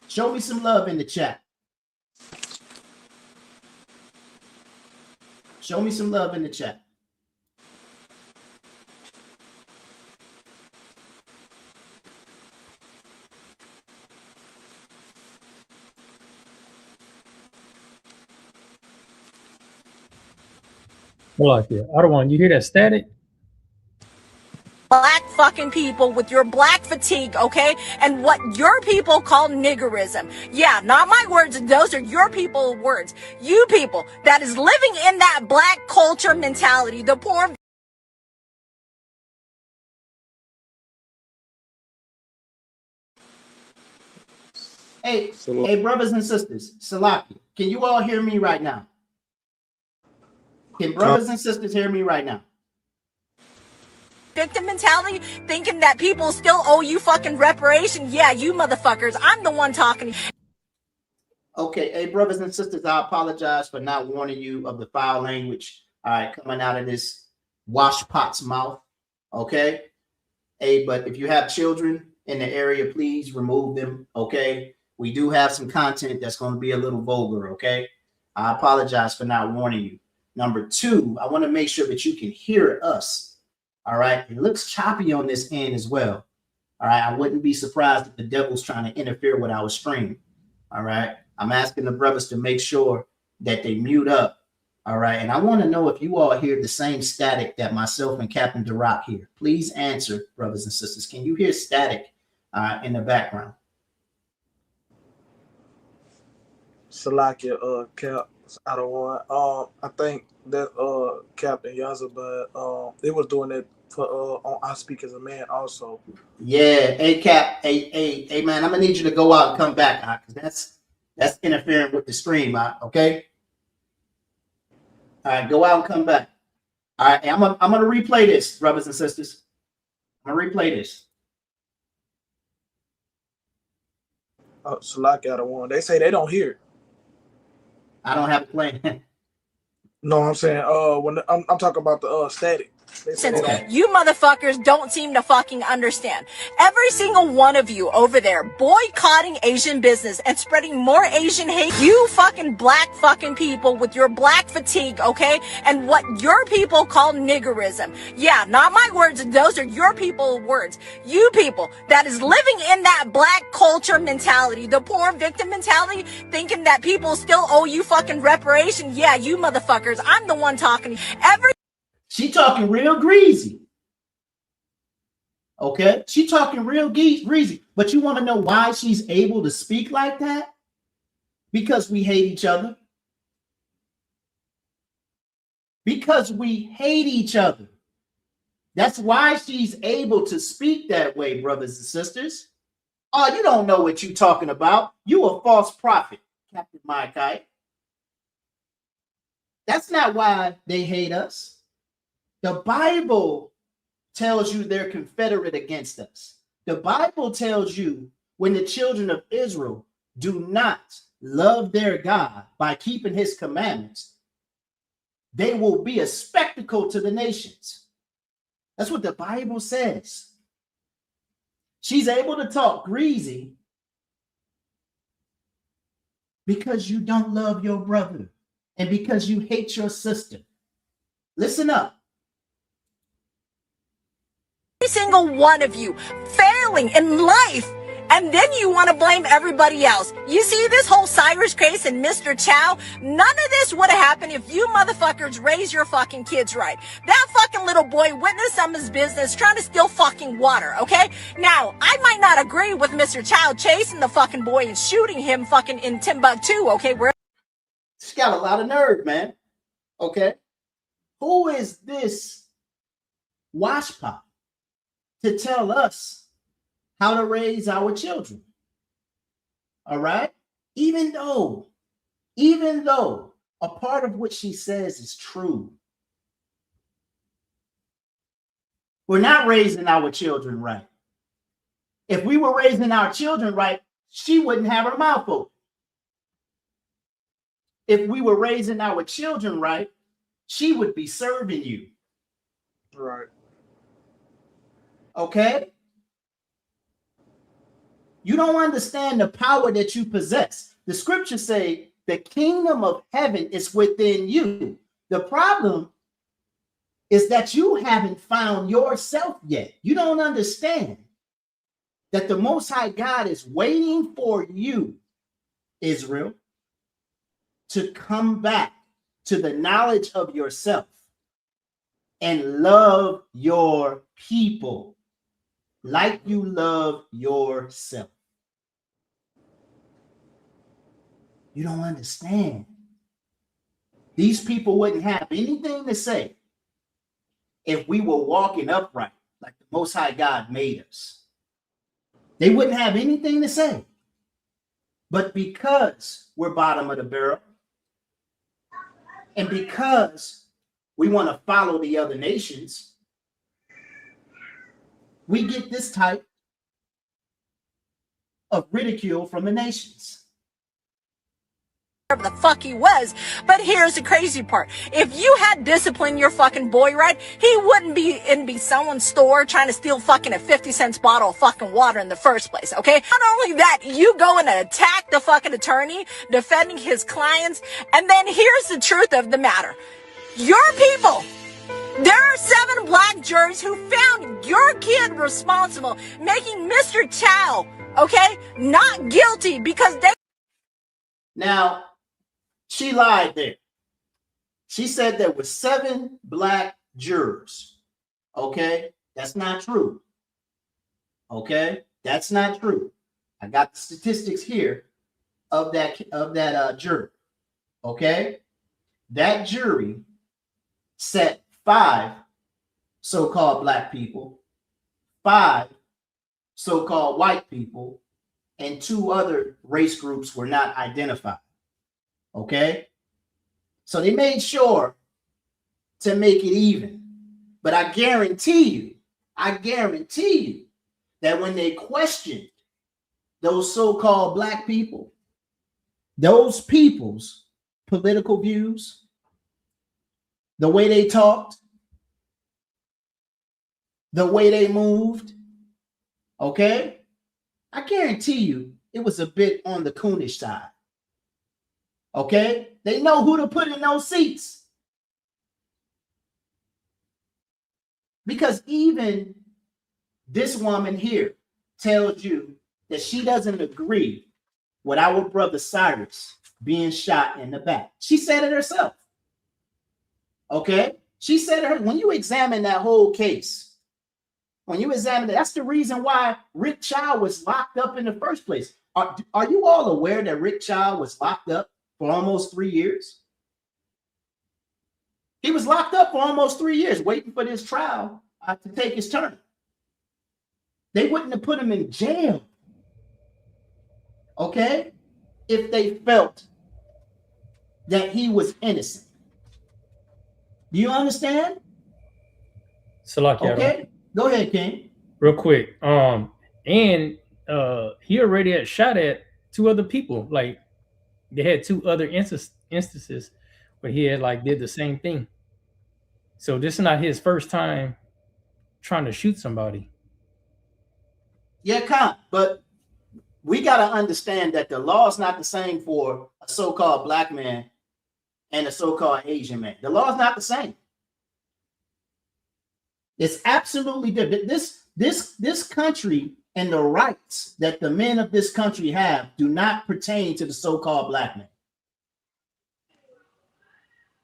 Show me some love in the chat. Show me some love in the chat. Like that. I don't want you hear that static. Black fucking people with your black fatigue, okay? And what your people call niggerism. Yeah, not my words. Those are your people words. You people that is living in that black culture mentality, the poor. Hey, brothers and sisters, Salaki, can you all hear me right now? Can brothers and sisters hear me right now? Victim mentality, thinking that people still owe you fucking reparation. Yeah, you motherfuckers. I'm the one talking. Okay, hey, brothers and sisters, I apologize for not warning you of the foul language, all right, coming out of this washpot's mouth, okay? Hey, but if you have children in the area, please remove them, okay? We do have some content that's going to be a little vulgar, okay? I apologize for not warning you. Number two, I want to make sure that you can hear us. All right. It looks choppy on this end as well. All right. I wouldn't be surprised if the devil's trying to interfere with our stream. All right. I'm asking the brothers to make sure that they mute up. All right. And I want to know if you all hear the same static that myself and Captain Durock hear. Please answer, brothers and sisters. Can you hear static in the background? Salakia, Cap, I don't want. I think that Captain Yazoo, but it was doing it for on I Speak as a Man also. Yeah, hey Cap, hey man, I'm gonna need you to go out and come back, because that's interfering with the stream, okay? All right, go out and come back. All right, I'm gonna replay this, brothers and sisters. I'm gonna replay this. Salakia, I don't want. They say they don't hear it. I don't have it playing. No, I'm saying when I'm talking about the static. You motherfuckers don't seem to fucking understand. Every single one of you over there boycotting Asian business and spreading more Asian hate. You fucking black fucking people with your black fatigue, okay? And what your people call niggerism. Yeah, not my words. Those are your people words. You people that is living in that black culture mentality, the poor victim mentality, thinking that people still owe you fucking reparation. Yeah, you motherfuckers. I'm the one talking. She talking real greasy. Okay? She talking real greasy. But you want to know why she's able to speak like that? Because we hate each other. Because we hate each other. That's why she's able to speak that way, brothers and sisters. Oh, you don't know what you're talking about. You a false prophet, Captain Maikai. That's not why they hate us. The Bible tells you they're confederate against us. The Bible tells you when the children of Israel do not love their God by keeping his commandments, they will be a spectacle to the nations. That's what the Bible says. She's able to talk greasy because you don't love your brother and because you hate your sister. Listen up. Every single one of you failing in life, and then you want to blame everybody else. You see this whole Cyrus case and Mr. Chow? None of this would have happened if you motherfuckers raised your fucking kids right. That fucking little boy witnessed some of his business trying to steal fucking water, okay? Now, I might not agree with Mr. Chow chasing the fucking boy and shooting him fucking in Timbuktu, okay? She's got a lot of nerve, man. Okay? Who is this washpot to tell us how to raise our children? All right? Even though a part of what she says is true, we're not raising our children right. If we were raising our children right, she wouldn't have her mouth open. If we were raising our children right, she would be serving you. Right. Okay? You don't understand the power that you possess. The scriptures say the kingdom of heaven is within you. The problem is that you haven't found yourself yet. You don't understand that the Most High God is waiting for you, Israel, to come back to the knowledge of yourself. and love your people like you love yourself. You don't understand. These people wouldn't have anything to say if we were walking upright like the Most High God made us. They wouldn't have anything to say. But because we're bottom of the barrel, and because we want to follow the other nations, we get this type of ridicule from the nations. The fuck he was. But here's the crazy part. If you had disciplined your fucking boy right, he wouldn't be in someone's store trying to steal fucking a 50-cent bottle of fucking water in the first place, okay? Not only that, you go and attack the fucking attorney defending his clients, and then here's the truth of the matter. Your people, there are 7 black juries who found your kid responsible, making Mr. Chow, okay, not guilty because they... Now, she lied there. She said there were 7 black jurors. Okay, that's not true. Okay, that's not true. I got the statistics here of that jury. Okay, that jury set 5 so-called black people, 5 so-called white people, and 2 other race groups were not identified. Okay, so they made sure to make it even. But I guarantee you that when they questioned those so-called black people, those people's political views, the way they talked, the way they moved, okay, I guarantee you it was a bit on the coonish side. Okay, they know who to put in those seats. Because even this woman here tells you that she doesn't agree with our brother Cyrus being shot in the back. She said it herself. Okay, she said it. When you examine that whole case, that's the reason why Rick Child was locked up in the first place. Are you all aware that Rick Child was locked up for almost 3 years? He was locked up for almost 3 years, waiting for this trial to take his turn. They wouldn't have put him in jail, okay, if they felt that he was innocent. Do you understand? Salakia. Okay, go ahead, King. Real quick. And he already had shot at 2 other people. Like, they had 2 other instances where he had did the same thing. So this is not his first time trying to shoot somebody. Yeah, but we got to understand that the law is not the same for a so-called black man and a so-called Asian man. The law is not the same. It's absolutely different. This country and the rights that the men of this country have do not pertain to the so-called black man.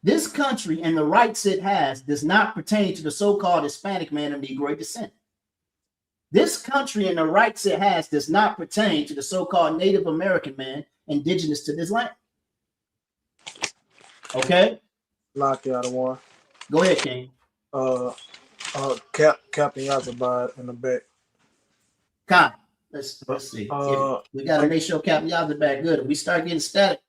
This country and the rights it has does not pertain to the so-called Hispanic man of Negroid descent. This country and the rights it has does not pertain to the so-called Native American man indigenous to this land. Okay? Lock you out of one. Go ahead, King. Captain Yazabad in the back. Let's see. We got to make sure Captain Yazabad good. If we start getting static.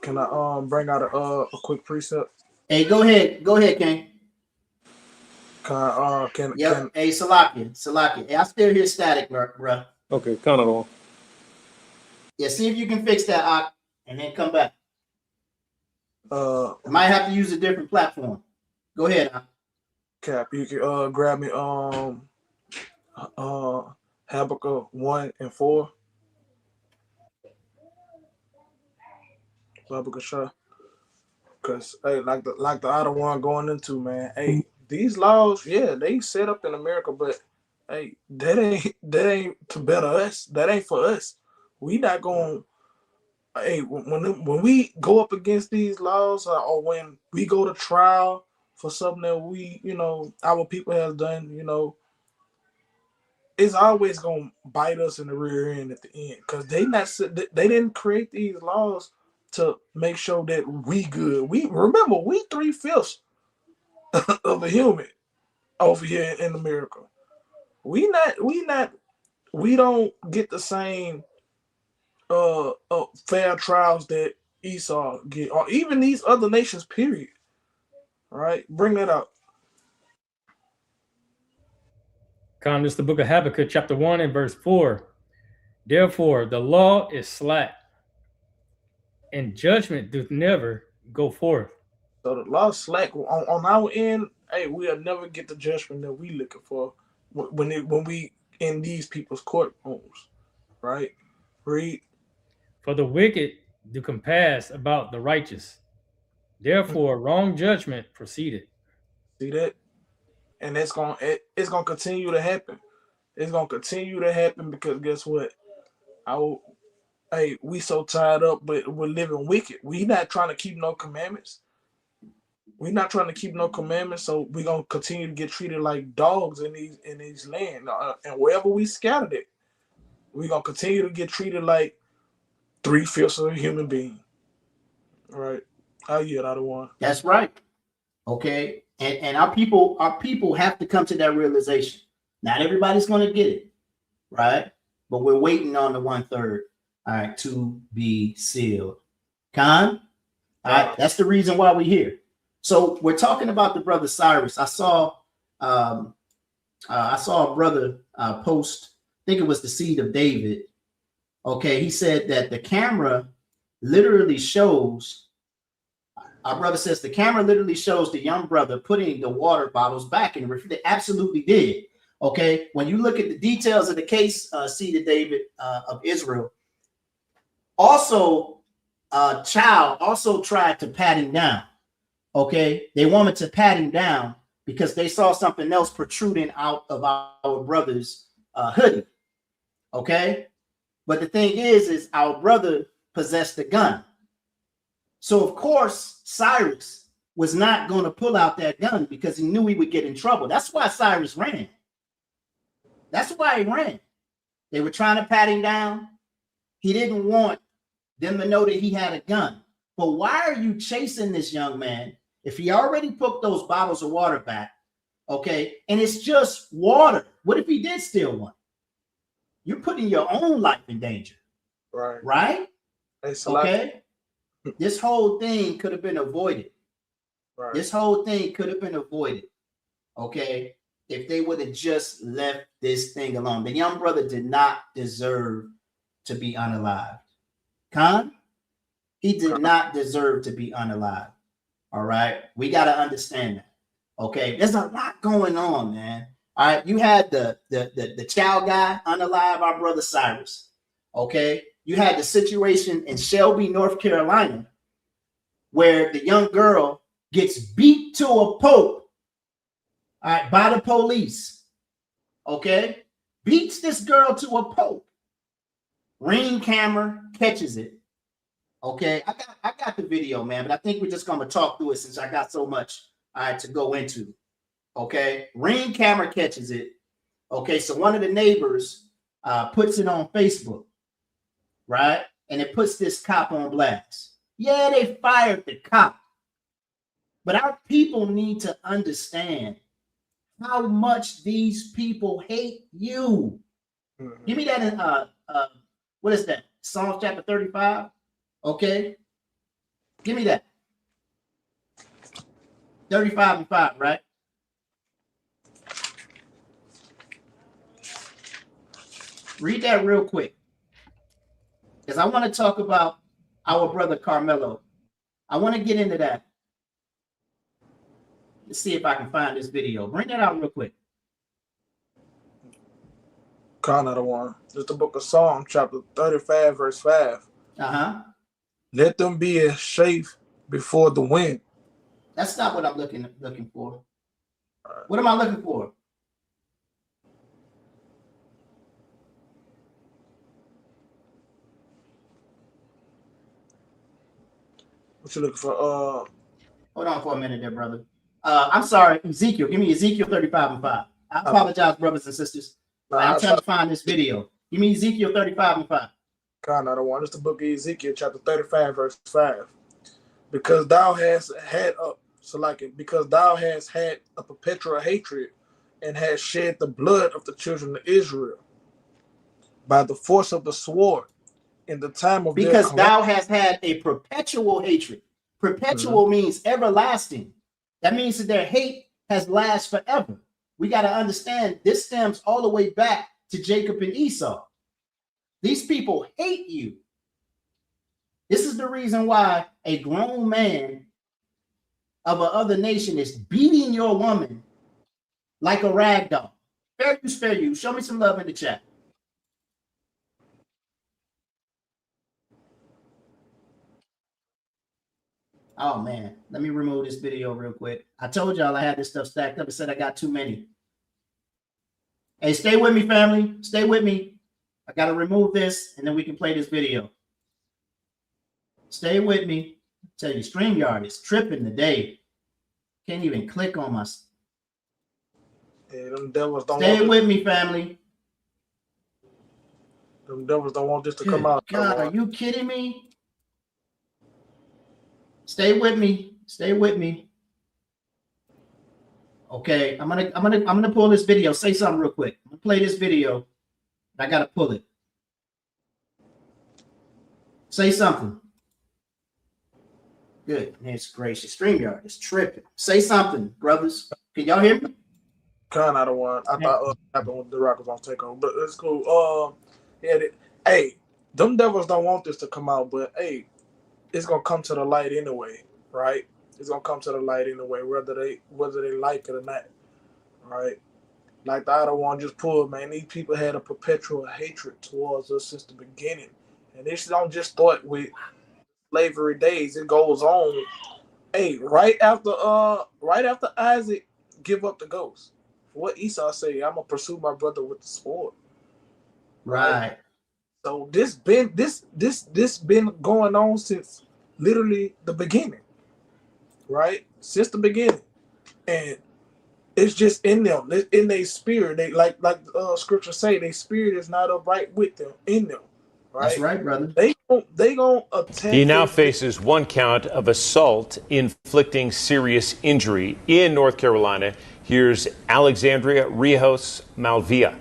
Can I bring out a quick precept? Hey, go ahead, King. Can Hey, Salakia. Hey, I still hear static, bro. Okay, count it on. Yeah, see if you can fix that, Ak, and then come back. I might have to use a different platform. Go ahead, Ak. Cap, you can grab me Habakkuk 1 and 4. Habakkuk Shah. Cause hey, like the other one going into, man, hey, these laws, yeah, they set up in America, but hey, that ain't to better us. That ain't for us. We not going. Hey, when we go up against these laws, or when we go to trial, for something that we, our people has done, it's always gonna bite us in the rear end at the end, because they didn't create these laws to make sure that we good. We 3/5 of a human over here in America. We don't get the same fair trials that Esau get, or even these other nations. Period. Right? Bring that up. This is the book of Habakkuk, chapter 1 and verse 4. Therefore, the law is slack, and judgment doth never go forth. So the law slack on our end. Hey, we'll never get the judgment that we looking for when we in these people's courtrooms, right? Read. For the wicked do compass about the righteous. Therefore, wrong judgment proceeded. See that? And it's gonna continue to happen. It's gonna continue to happen because guess what? We so tied up, but we're living wicked. We not trying to keep no commandments. We're not trying to keep no commandments, so we're gonna continue to get treated like dogs in these land, and wherever we scattered it, we're gonna continue to get treated like 3/5 of a human being. All right, I get out of one. That's right. Okay, and our people have to come to that realization. Not everybody's going to get it, right? But we're waiting on the 1/3, all right, to be sealed. All right, that's the reason why we're here. So we're talking about the brother Cyrus. I saw a brother post, I think it was the Seed of David. Okay, he said that the camera literally shows, our brother says the camera literally shows the young brother putting the water bottles back in the refrigerator. They absolutely did. Okay, when you look at the details of the case, Seed of David of Israel, also child also tried to pat him down. Okay, they wanted to pat him down because they saw something else protruding out of our brother's hoodie. Okay, but the thing is our brother possessed a gun. So of course Cyrus was not going to pull out that gun because he knew he would get in trouble. That's why Cyrus ran. That's why he ran. They were trying to pat him down. He didn't want them to know that he had a gun. But why are you chasing this young man if he already put those bottles of water back? Okay, and it's just water. What if he did steal one? You're putting your own life in danger. Right. Right? Okay. This whole thing could have been avoided. Right. This whole thing could have been avoided. Okay. If they would have just left this thing alone. The young brother did not deserve to be unalived. He did not deserve to be unalived. All right. We got to understand that. Okay. There's a lot going on, man. All right. You had the child guy unalive, our brother Cyrus. Okay. You had the situation in Shelby, North Carolina, where the young girl gets beat to a pulp, all right, by the police. Okay. Beats this girl to a pulp. Ring camera catches it. Okay. I got the video, man, but I think we're just going to talk through it since I got so much to go into. Okay. Ring camera catches it. Okay. So one of the neighbors puts it on Facebook. Right? And it puts this cop on blast. Yeah, they fired the cop. But our people need to understand how much these people hate you. Give me that in what is that? Psalms chapter 35. Okay. Give me that. 35 and 5, right? Read that real quick. Because I want to talk about our brother Carmelo. I want to get into that. Let's see if I can find this video. Bring that out real quick. Another one. It's the book of Psalms, chapter 35, verse 5. Let them be as chaff before the wind. That's not what I'm looking for. What am I looking for? What you looking for? Hold on for a minute there, brother. I'm sorry, Ezekiel. Give me Ezekiel 35:5. I apologize, brothers and sisters. I'm trying to find this video. Give me Ezekiel 35:5. God, I don't want. It's the book of Ezekiel, chapter 35, verse 5. Because thou hast had because thou hast had a perpetual hatred and hast shed the blood of the children of Israel by the force of the sword in the time of because thou hast had a perpetual hatred. Perpetual means everlasting. That means that their hate has lasted forever. We got to understand this stems all the way back to Jacob and Esau. These people hate you. This is the reason why a grown man of another nation is beating your woman like a rag doll. Fair use, fair use. Show me some love in the chat. Oh man, let me remove this video real quick. I told y'all I had this stuff stacked up and said I got too many. Hey, stay with me, family. Stay with me. I got to remove this and then we can play this video. Stay with me. I tell you, StreamYard is tripping today. Can't even click on my. Yeah, them devils don't Stay with me, family. Them devils don't want this to come out. God, are you kidding me? Stay with me. Stay with me. Okay, I'm gonna pull this video. Say something real quick. I'm gonna play this video. I gotta pull it. Say something. Goodness gracious. StreamYard is tripping. Say something, brothers. Can y'all hear me? Kind of the one. I thought happened with the Rockets on takeover, but it's cool. Hey, them devils don't want this to come out, but hey, it's gonna come to the light anyway, right? It's gonna come to the light anyway, whether they like it or not, right? Like the other one just pulled, man. These people had a perpetual hatred towards us since the beginning, and this don't just start with slavery days. It goes on. Hey, right after Isaac give up the ghost, what Esau say? I'm gonna pursue my brother with the sword. Right. So this been going on since literally the beginning, right? Since the beginning, and it's just in them, it's in their spirit. They like scripture say, their spirit is not upright with them, in them. Right? That's right, brother. They gonna attack. He now faces one count of assault inflicting serious injury in North Carolina. Here's Alexandria Rios Malvia.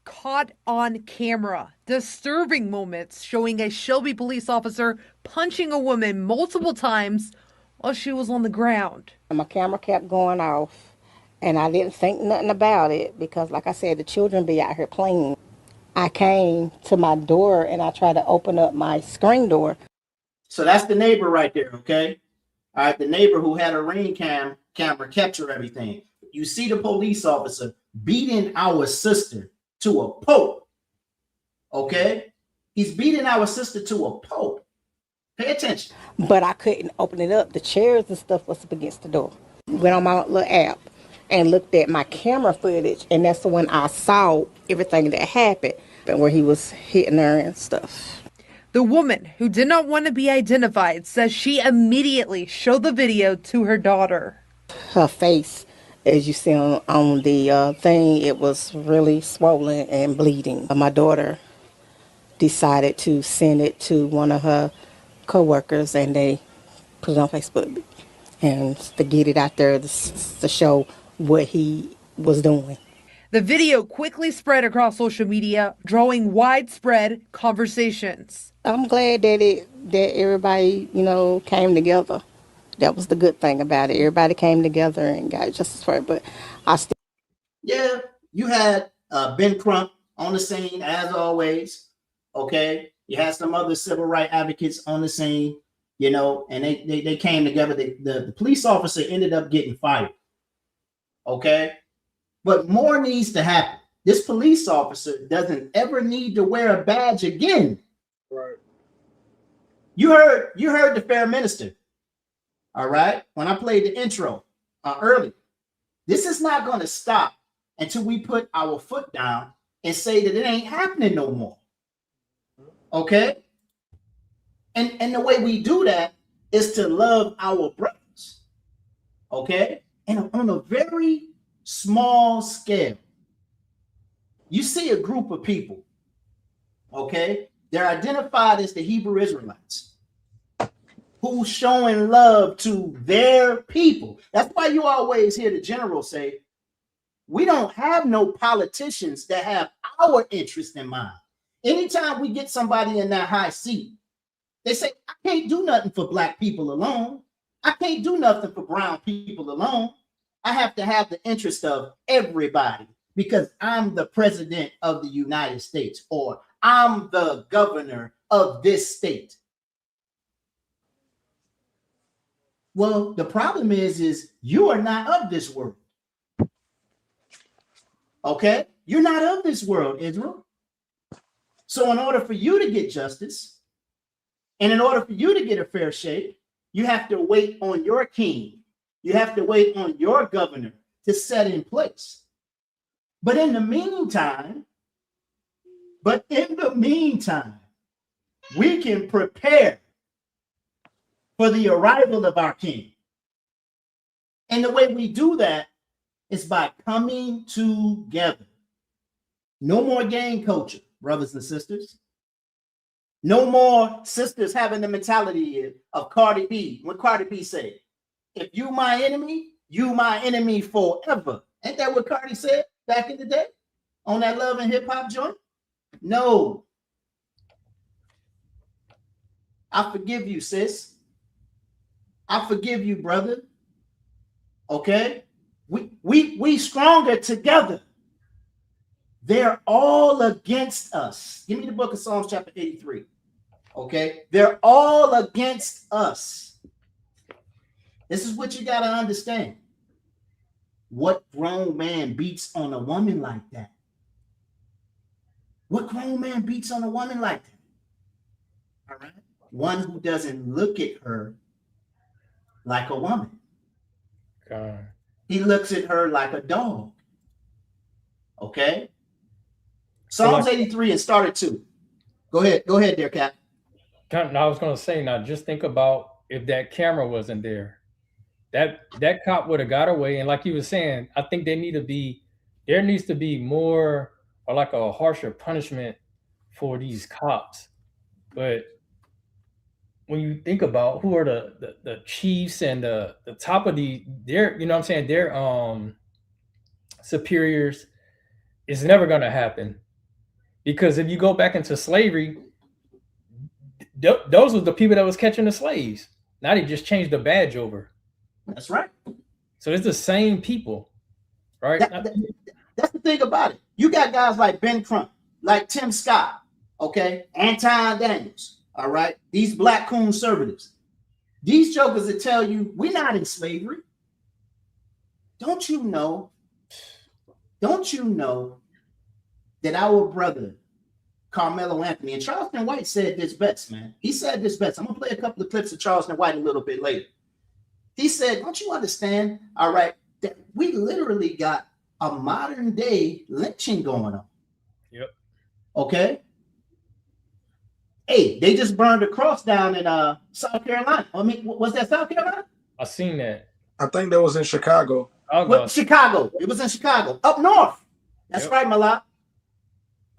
Caught on camera. Disturbing moments showing a Shelby police officer punching a woman multiple times while she was on the ground. My camera kept going off, and I didn't think nothing about it because, like I said, the children be out here playing. I came to my door and I tried to open up my screen door. So that's the neighbor right there, okay? All right, the neighbor who had a ring camera capture everything. You see the police officer beating our sister to a pulp, okay? He's beating our sister to a pulp. Pay attention. But I couldn't open it up. The chairs and stuff was up against the door. Went on my little app and looked at my camera footage, and that's when I saw everything that happened and where he was hitting her and stuff. The woman, who did not want to be identified, says she immediately showed the video to her daughter. Her face, as you see on the thing, it was really swollen and bleeding. My daughter decided to send it to one of her co-workers, and they put it on Facebook and to get it out there to show what he was doing. The video quickly spread across social media, drawing widespread conversations. I'm glad that everybody, came together. That was the good thing about it. Everybody came together and got justice for it. But I still. Yeah, you had Ben Crump on the scene as always. Okay, you had some other civil rights advocates on the scene, and they came together. The police officer ended up getting fired. Okay, but more needs to happen. This police officer doesn't ever need to wear a badge again. Right. You heard the fair minister. All right. When I played the intro early, this is not going to stop until we put our foot down and say that it ain't happening no more. Okay. And the way we do that is to love our brothers. okay? And on a very small scale, you see a group of people, okay? They're identified as the Hebrew Israelites who's showing love to their people. That's why you always hear the general say, we don't have no politicians that have our interest in mind. Anytime we get somebody in that high seat, they say, I can't do nothing for black people alone. I can't do nothing for brown people alone. I have to have the interest of everybody because I'm the president of the United States, or I'm the governor of this state. Well, the problem is you are not of this world. Okay? You're not of this world, Israel. So in order for you to get justice, and in order for you to get a fair shake, you have to wait on your king. You have to wait on your governor to set in place. But in the meantime, we can prepare for the arrival of our king. And the way we do that is by coming together. No more gang culture, brothers and sisters. No more sisters having the mentality of Cardi B. When Cardi B said, if you my enemy forever. Ain't that what Cardi said back in the day on that Love and Hip Hop joint? No. I forgive you, sis. I forgive you, brother. Okay? We stronger together. They're all against us. Give me the book of Psalms chapter 83. Okay? They're all against us. This is what you got to understand. What grown man beats on a woman like that? What grown man beats on a woman like that? All right? One who doesn't look at her like a woman. God. He looks at her like a dog. Okay? Psalms 83 and start at 2. Go ahead there, Cap. I was going to say, now just think about if that camera wasn't there. That cop would have got away. And like you were saying, I think there needs to be more, or like a harsher punishment for these cops. But when you think about who are the chiefs and the top of their, you know what I'm saying, their superiors, it's never going to happen. Because if you go back into slavery, those were the people that was catching the slaves. Now they just changed the badge over. That's right. So it's the same people, right? That's the thing about it. You got guys like Ben Crump, like Tim Scott, okay, Anton Daniels, all right? These black conservatives. These jokers that tell you we're not in slavery. Don't you know that our brother Carmelo Anthony, and Charleston White said this best, man. He said this best. I'm gonna play a couple of clips of Charleston White a little bit later. He said, don't you understand, all right, that we literally got a modern day lynching going on. Yep. Okay. Hey, they just burned a cross down in South Carolina. I mean, was that South Carolina? I seen that. I think that was in Chicago. Chicago. It was in Chicago. Up north. That's right, Malak.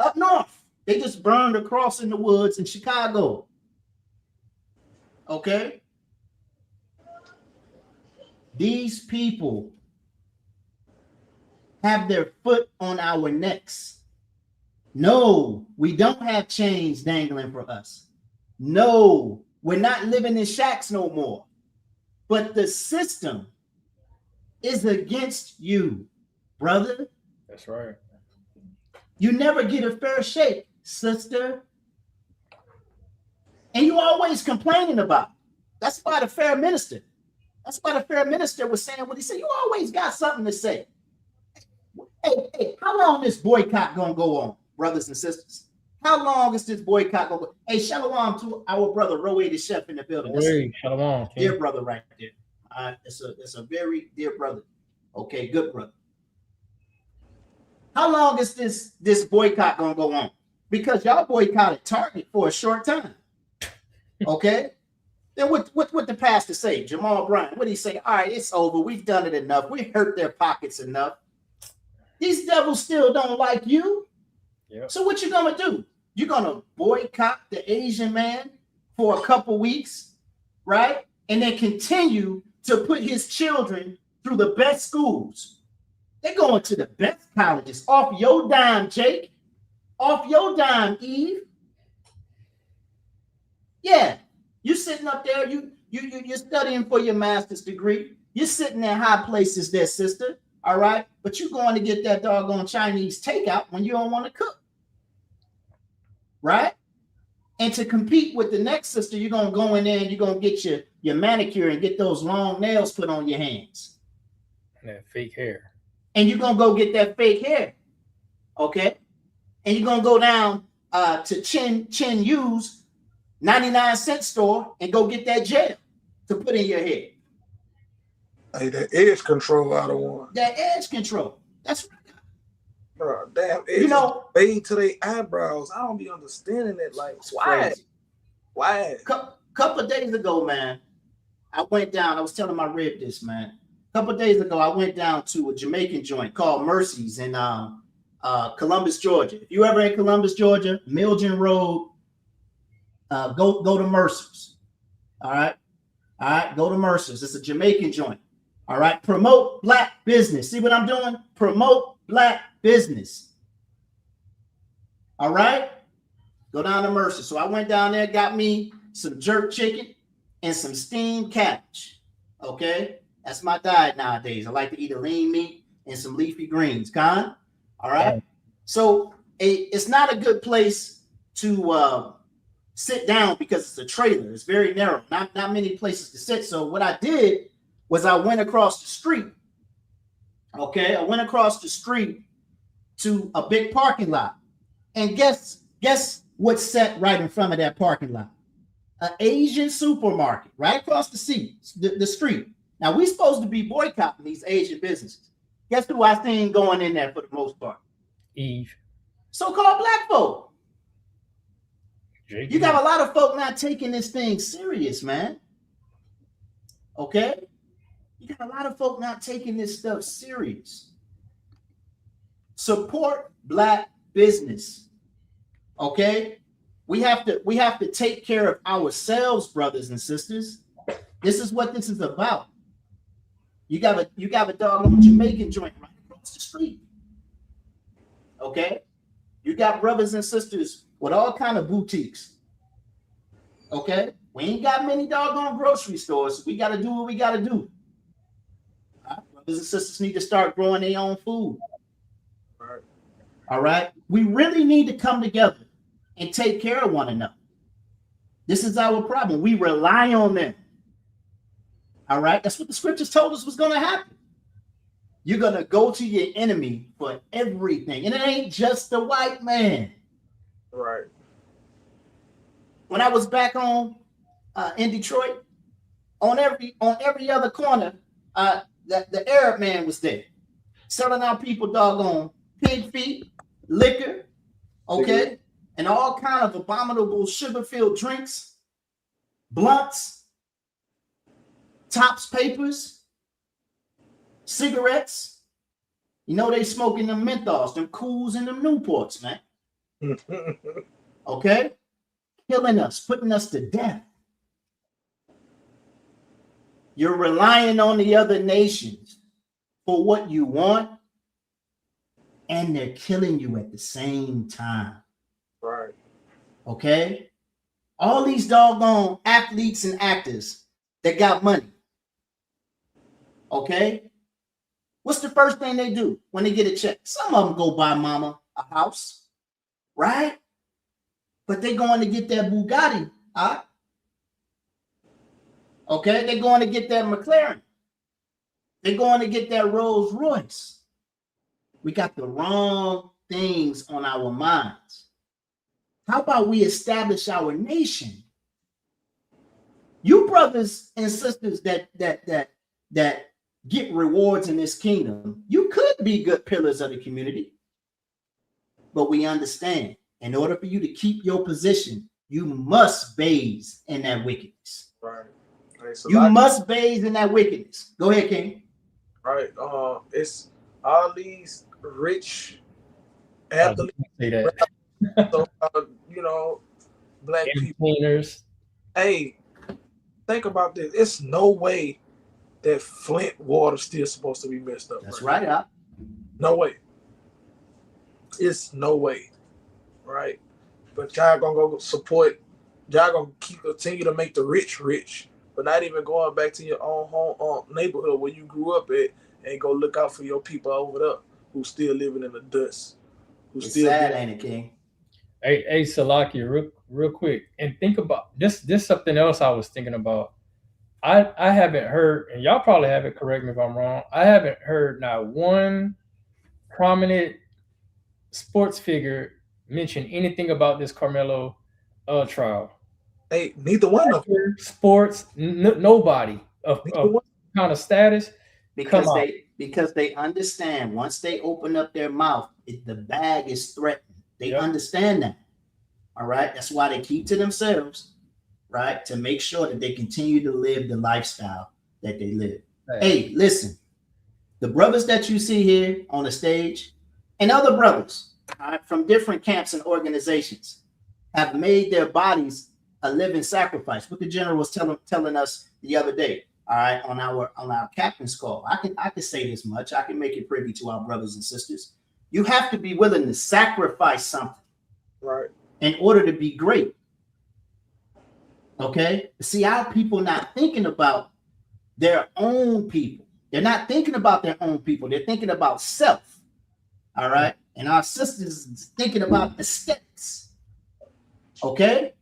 Up north. They just burned a cross in the woods in Chicago. Okay. These people have their foot on our necks. No, we don't have chains dangling for us. No, we're not living in shacks no more. But the system is against you, brother. That's right. You never get a fair shake, sister. And you always complaining about it. That's why the fair minister was saying what he said. You always got something to say. Hey, how long this boycott gonna go on, brothers and sisters? How long is this boycott gonna go? Hey, shalom to our brother Roe the Chef in the building. Hey, shalom, dear brother right there. It's a very dear brother. Okay, good brother. How long is this boycott gonna go on? Because y'all boycotted Target for a short time. Okay? Then what the pastor say? Jamal Bryant, what did he say? All right, it's over. We've done it enough. We hurt their pockets enough. These devils still don't like you. Yep. So what you gonna do? You're gonna boycott the Asian man for a couple weeks, right? And then continue to put his children through the best schools. They're going to the best colleges. Off your dime, Jake. Off your dime, Eve. Yeah. You're sitting up there, you're studying for your master's degree. You're sitting in high places there, sister. All right. But you're going to get that doggone Chinese takeout when you don't want to cook. Right? And to compete with the next sister, you're gonna go in there and you're gonna get your manicure and get those long nails put on your hands. And that fake hair. And you're gonna go get that fake hair. Okay. And you're gonna go down to Chin Yu's 99-cent store and go get that gel to put in your hair. Hey, that edge control out of one. That edge control. That's right. Bro, damn, You know, fade to their eyebrows. I don't be understanding it. Like, why? Crazy. Why? Couple of days ago, man, I went down. I was telling my rib this, man. A couple of days ago, I went down to a Jamaican joint called Mercy's in Columbus, Georgia. If you ever in Columbus, Georgia, Milton Road, go to Mercy's. All right, go to Mercy's. It's a Jamaican joint. All right, promote black business. See what I'm doing? Promote black business. All right, go down to Mercy. So I went down there, got me some jerk chicken and some steamed cabbage. Okay, that's my diet nowadays. I like to eat a lean meat and some leafy greens. All right. So it's not a good place to sit down because it's a trailer. It's very narrow. Not many places to sit. So what I did was I went across the street. Okay, I went across the street to a big parking lot. And guess what's set right in front of that parking lot? An Asian supermarket right across the street. Now, we're supposed to be boycotting these Asian businesses. Guess who I seen going in there for the most part? Eve. So-called black folk. Jake. You got a lot of folk not taking this thing serious, man. Okay? You got a lot of folk not taking this stuff serious. Support black business. Okay? We have to take care of ourselves, brothers and sisters. This is what this is about. You got a doggone Jamaican joint right across the street. Okay? You got brothers and sisters with all kind of boutiques. Okay? We ain't got many doggone grocery stores, so we got to do what we got to do. Brothers and sisters need to start growing their own food. All right? We really need to come together and take care of one another. This is our problem. We rely on them. All right? That's what the scriptures told us was going to happen. You're going to go to your enemy for everything. And it ain't just the white man. Right. When I was back home in Detroit, on every other corner, the Arab man was there, selling our people doggone pig feet, liquor, okay, and all kind of abominable sugar-filled drinks, blunts, Tops papers, cigarettes. You know they smoking them menthols, them Cools and them Newports, man. Okay? Killing us, putting us to death. You're relying on the other nations for what you want, and they're killing you at the same time. Right. Okay? All these doggone athletes and actors that got money. Okay? What's the first thing they do when they get a check? Some of them go buy mama a house, right? But they're going to get that Bugatti, huh? Okay? They're going to get that McLaren. They're going to get that Rolls Royce. We got the wrong things on our minds. How about we establish our nation? You brothers and sisters that get rewards in this kingdom, you could be good pillars of the community. But we understand, in order for you to keep your position, you must bathe in that wickedness. Right. Hey, so You must bathe in that wickedness. Go ahead, King. Right. It's all these rich athletes, say that. so, black people. Entertainers. Hey, think about this. It's no way that Flint water's still supposed to be messed up. That's right, Al. No way. It's no way. Right. But y'all gonna go support. Y'all gonna continue to make the rich rich, but not even going back to your own home neighborhood where you grew up at, and go look out for your people over there who still living in the dust. It's sad, ain't it, King? Hey, Salaki, real quick, and think about this. This something else I was thinking about. I haven't heard, and y'all probably haven't. Correct me if I'm wrong. I haven't heard not one prominent sports figure mention anything about this Carmelo trial. Hey, neither one of them. Sports, nobody of kind of status. Because they understand once they open up their mouth, the bag is threatened. They understand that. All right. That's why they keep to themselves, right? To make sure that they continue to live the lifestyle that they live. Right. Hey, listen, the brothers that you see here on the stage and other brothers, all right, from different camps and organizations have made their bodies a living sacrifice. What the general was telling us the other day. All right, on our captain's call. I can say this much. I can make it privy to our brothers and sisters. You have to be willing to sacrifice something, right, in order to be great. Okay? See, our people not thinking about their own people. They're not thinking about their own people. They're thinking about self. All right? And our sisters thinking about aesthetics. Okay?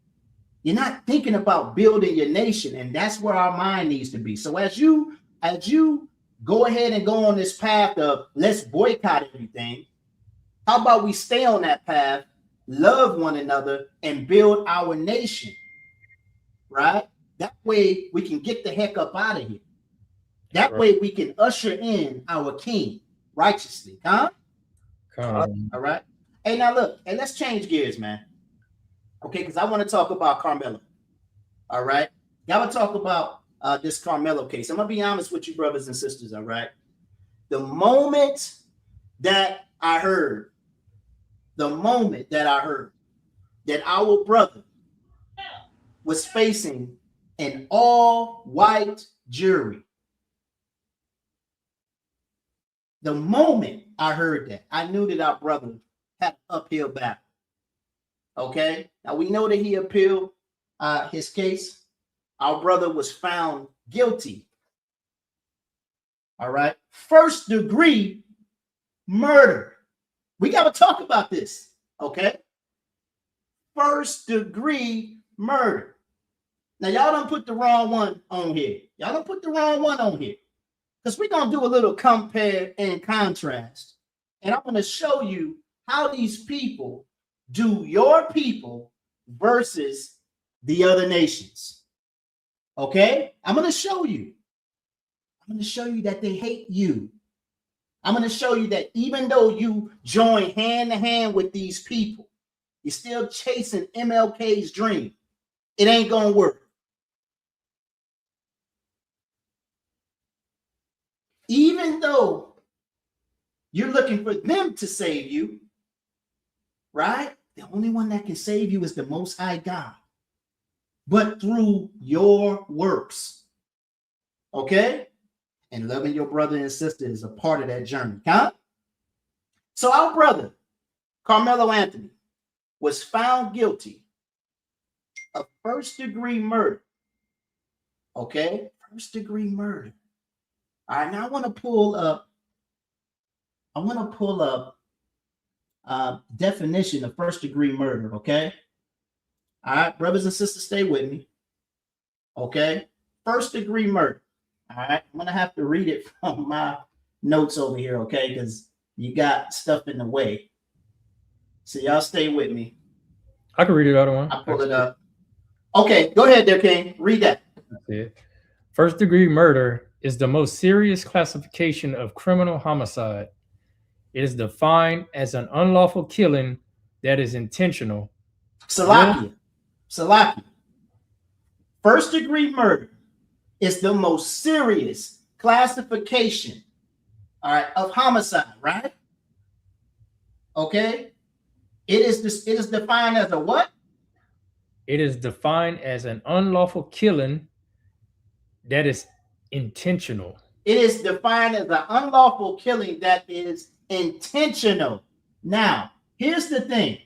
You're not thinking about building your nation, and that's where our mind needs to be. So as you go ahead and go on this path of let's boycott everything, how about we stay on that path, love one another, and build our nation, right? That way we can get the heck up out of here. That way we can usher in our king righteously, huh? All right. Hey, now look, and let's change gears, man. Okay, because I want to talk about Carmelo. All right. I want to talk about this Carmelo case. I'm going to be honest with you, brothers and sisters. All right. The moment that I heard that our brother was facing an all-white jury, the moment I heard that, I knew that our brother had an uphill battle. Okay, now we know that he appealed his case. Our brother was found guilty. All right, first degree murder. We got to talk about this. Okay, first degree murder. Now y'all don't put the wrong one on here. Y'all don't put the wrong one on here, because we're gonna do a little compare and contrast, and I'm gonna show you how these people do your people versus the other nations. Okay? I'm going to show you. I'm going to show you that they hate you. I'm going to show you that even though you join hand to hand with these people, you're still chasing MLK's dream. It ain't going to work. Even though you're looking for them to save you, right? The only one that can save you is the Most High God, but through your works. Okay? And loving your brother and sister is a part of that journey. Huh? So our brother, Carmelo Anthony, was found guilty of first-degree murder. Okay? First-degree murder. All right, now I want to pull up definition of first-degree murder, okay? All right, brothers and sisters, stay with me. Okay, first-degree murder. All right, I'm gonna have to read it from my notes over here, okay? Because you got stuff in the way. So y'all stay with me. I can read it out of one. I pull it up. Okay, go ahead there, King. Read that. That's it. First-degree murder is the most serious classification of criminal homicide. It is defined as an unlawful killing that is intentional. Salakia. First degree murder is the most serious classification, all right, of homicide, right? Okay. It is defined as a what? It is defined as an unlawful killing that is intentional. It is defined as an unlawful killing that is intentional. Now, here's the thing.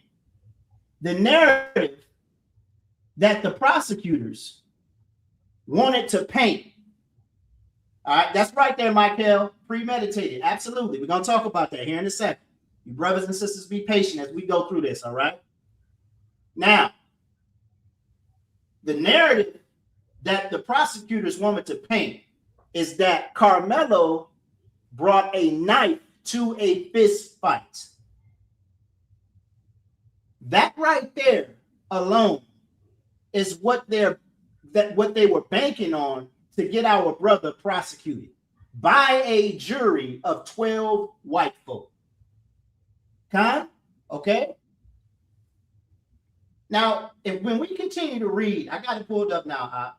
The narrative that the prosecutors wanted to paint, all right, that's right there, Michael, premeditated. Absolutely. We're going to talk about that here in a second. You brothers and sisters, be patient as we go through this, all right? Now, the narrative that the prosecutors wanted to paint is that Carmelo brought a knife to a fist fight. That right there alone is what they were banking on to get our brother prosecuted by a jury of 12 white folk. Okay? Now, when we continue to read, I got it pulled up now,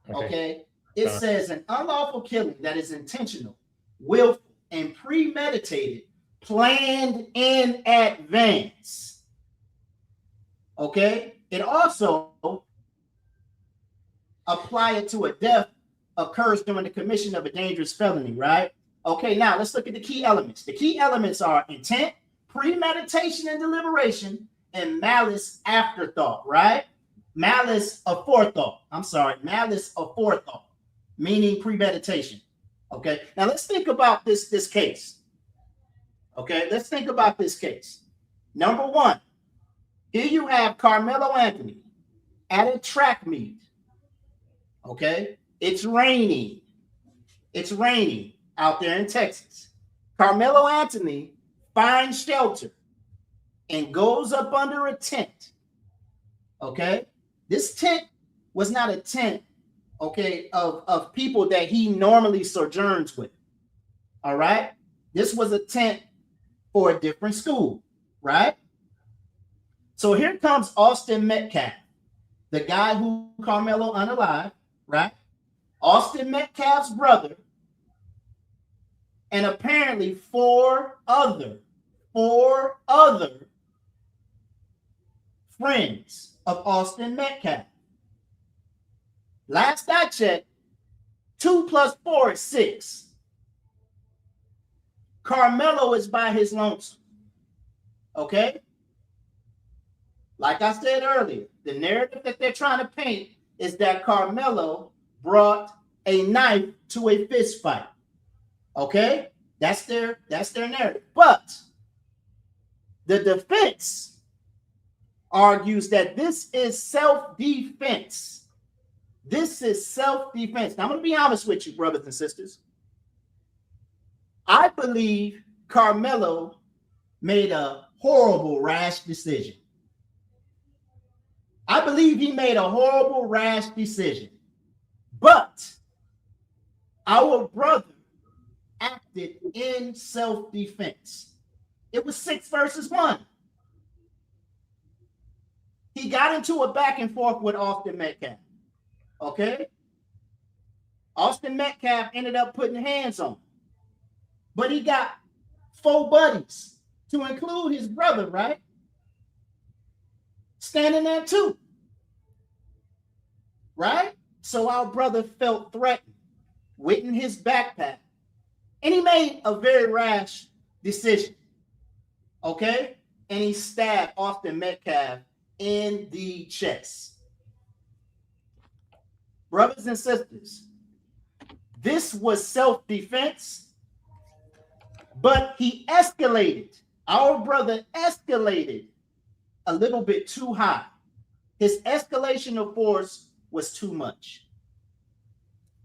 okay? It says an unlawful killing that is intentional, willful, and premeditated, planned in advance. Okay? It also apply it to a death occurs during the commission of a dangerous felony, right? Okay, now let's look at the key elements. The key elements are intent, premeditation and deliberation, and malice afterthought, right? Malice aforethought. Malice aforethought, meaning premeditation. Okay, now let's think about this case. Okay, let's think about this case. Number one, here you have Carmelo Anthony at a track meet. Okay, it's raining. It's raining out there in Texas. Carmelo Anthony finds shelter and goes up under a tent. Okay, this tent was not a tent, okay, of people that he normally sojourns with. All right, this was a tent for a different school, right? So here comes Austin Metcalf, the guy who Carmelo unalived, right? Austin Metcalf's brother, and apparently four other friends of Austin Metcalf. Last I checked, 2 + 4 is 6. Carmelo is by his lonesome. Okay? Like I said earlier, the narrative that they're trying to paint is that Carmelo brought a knife to a fist fight. Okay? That's their narrative. But the defense argues that this is self-defense. This is self-defense. Now, I'm going to be honest with you, brothers and sisters. I believe Carmelo made a horrible, rash decision. I believe he made a horrible, rash decision. But our brother acted in self-defense. It was 6 versus 1. He got into a back and forth with Austin Metcalf. Okay? Austin Metcalf ended up putting hands on him. But he got 4 buddies, to include his brother, right? Standing there too. Right? So our brother felt threatened, went in his backpack, and he made a very rash decision. Okay? And he stabbed Austin Metcalf in the chest. Brothers and sisters, this was self-defense, but he escalated. Our brother escalated a little bit too high. His escalation of force was too much.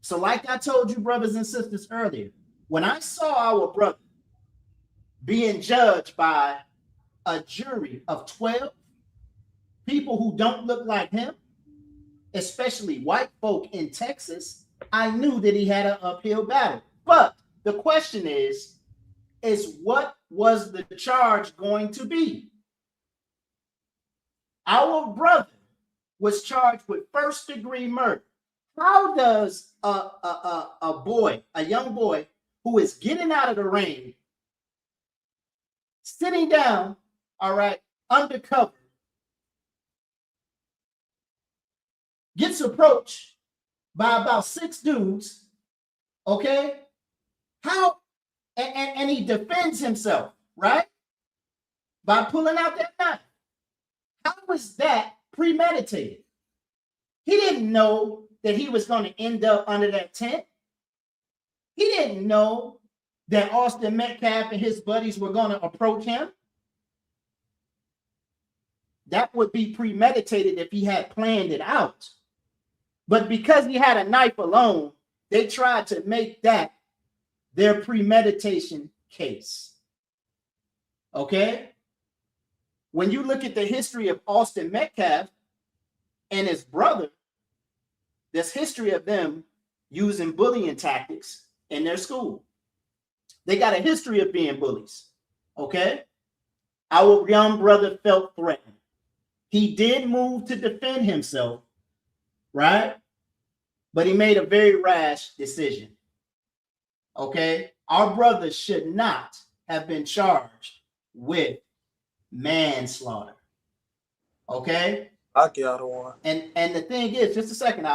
So like I told you, brothers and sisters, earlier, when I saw our brother being judged by a jury of 12 people who don't look like him, especially white folk in Texas, I knew that he had an uphill battle. But the question is what was the charge going to be? Our brother was charged with first-degree murder. How does a boy, a young boy who is getting out of the rain, sitting down, all right, undercover, gets approached by about 6 dudes, okay? How, and he defends himself, right? By pulling out that knife. How was that premeditated? He didn't know that he was going to end up under that tent. He didn't know that Austin Metcalf and his buddies were going to approach him. That would be premeditated if he had planned it out. But because he had a knife alone, they tried to make that their premeditation case. Okay? When you look at the history of Austin Metcalf and his brother, there's history of them using bullying tactics in their school. They got a history of being bullies. Okay? Our young brother felt threatened. He did move to defend himself, right? But he made a very rash decision. Okay? Our brother should not have been charged with manslaughter. Okay? Like y'all the one. And the thing is, just a second,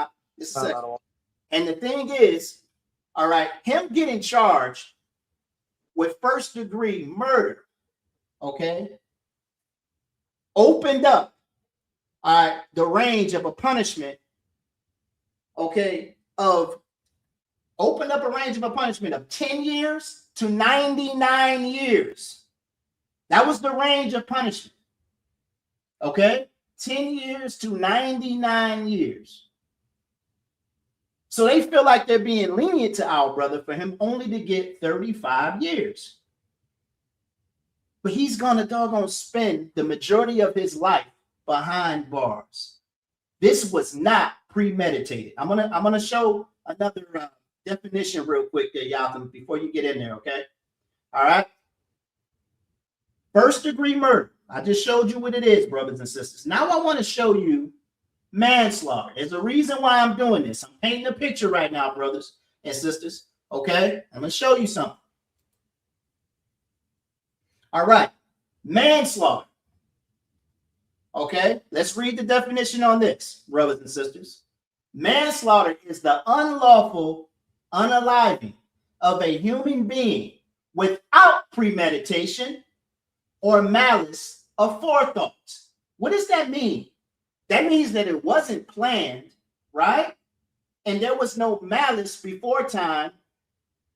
and the thing is, all right, him getting charged with first-degree murder, okay, opened up, all right, the range of a punishment, okay, opened up a range of a punishment of 10 years to 99 years. That was the range of punishment, okay, 10 years to 99 years. So they feel like they're being lenient to our brother for him only to get 35 years. But he's gonna doggone spend the majority of his life behind bars. This was not premeditated. I'm gonna show another definition real quick there, y'all, before you get in there, okay? All right. First degree murder. I just showed you what it is, brothers and sisters. Now I want to show you manslaughter. There's a reason why I'm doing this. I'm painting a picture right now, brothers and sisters. Okay? I'm going to show you something. All right. Manslaughter. Okay? Let's read the definition on this, brothers and sisters. Manslaughter is the unlawful unaliving of a human being without premeditation or malice aforethought. What does that mean? That means that it wasn't planned, right? And there was no malice before time,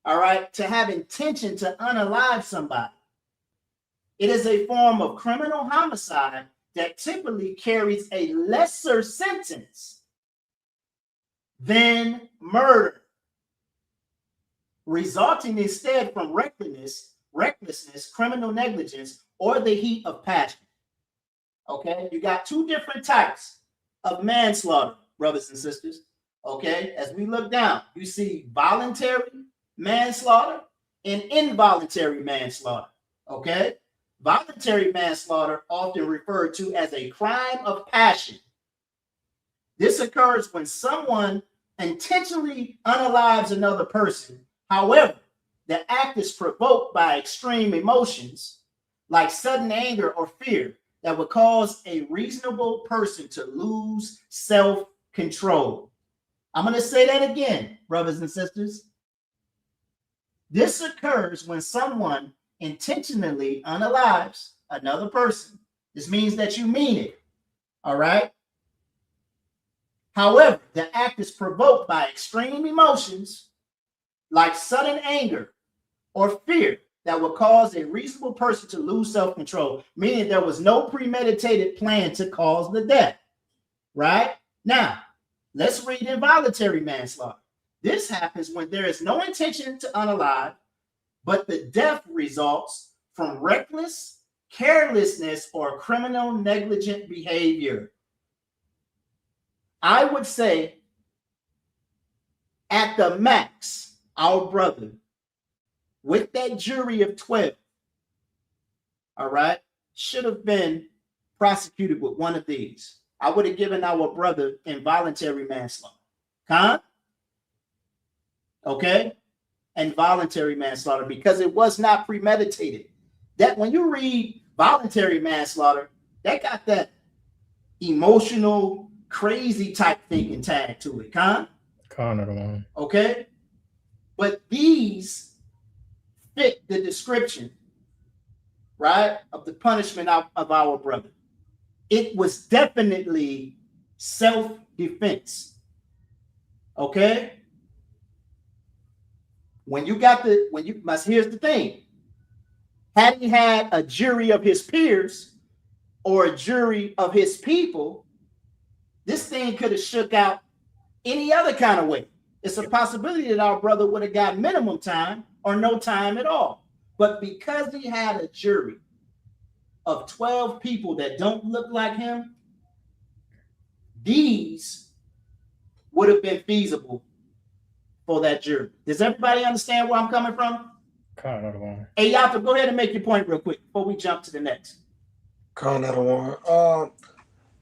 all right, to have intention to unalive somebody. It is a form of criminal homicide that typically carries a lesser sentence than murder, resulting instead from recklessness, criminal negligence, or the heat of passion. Okay, you got 2 different types of manslaughter, brothers and sisters. Okay, as we look down, you see voluntary manslaughter and involuntary manslaughter. Okay, voluntary manslaughter, often referred to as a crime of passion. This occurs when someone intentionally unalives another person. However, the act is provoked by extreme emotions like sudden anger or fear that would cause a reasonable person to lose self-control. I'm going to say that again, brothers and sisters. This occurs when someone intentionally unalives another person. This means that you mean it, all right? However, the act is provoked by extreme emotions like sudden anger or fear that would cause a reasonable person to lose self-control, meaning there was no premeditated plan to cause the death, right? Now, let's read involuntary manslaughter. This happens when there is no intention to unalive, but the death results from reckless, carelessness, or criminal negligent behavior. I would say at the max, our brother, with that jury of 12, all right, should have been prosecuted with one of these. I would have given our brother involuntary manslaughter. Con? Okay? And voluntary manslaughter, because it was not premeditated. That when you read voluntary manslaughter, that got that emotional, crazy type thinking tag to it. Con? Con of the one. Okay? But these fit the description, right, of the punishment of our brother. It was definitely self-defense. Okay? Here's the thing. Had he had a jury of his peers or a jury of his people, this thing could have shook out any other kind of way. It's a possibility that our brother would have got minimum time or no time at all. But because he had a jury of 12 people that don't look like him, these would have been feasible for that jury. Does everybody understand where I'm coming from? Con of the one. Hey, Yafa, go ahead and make your point real quick before we jump to the next. Con of the one.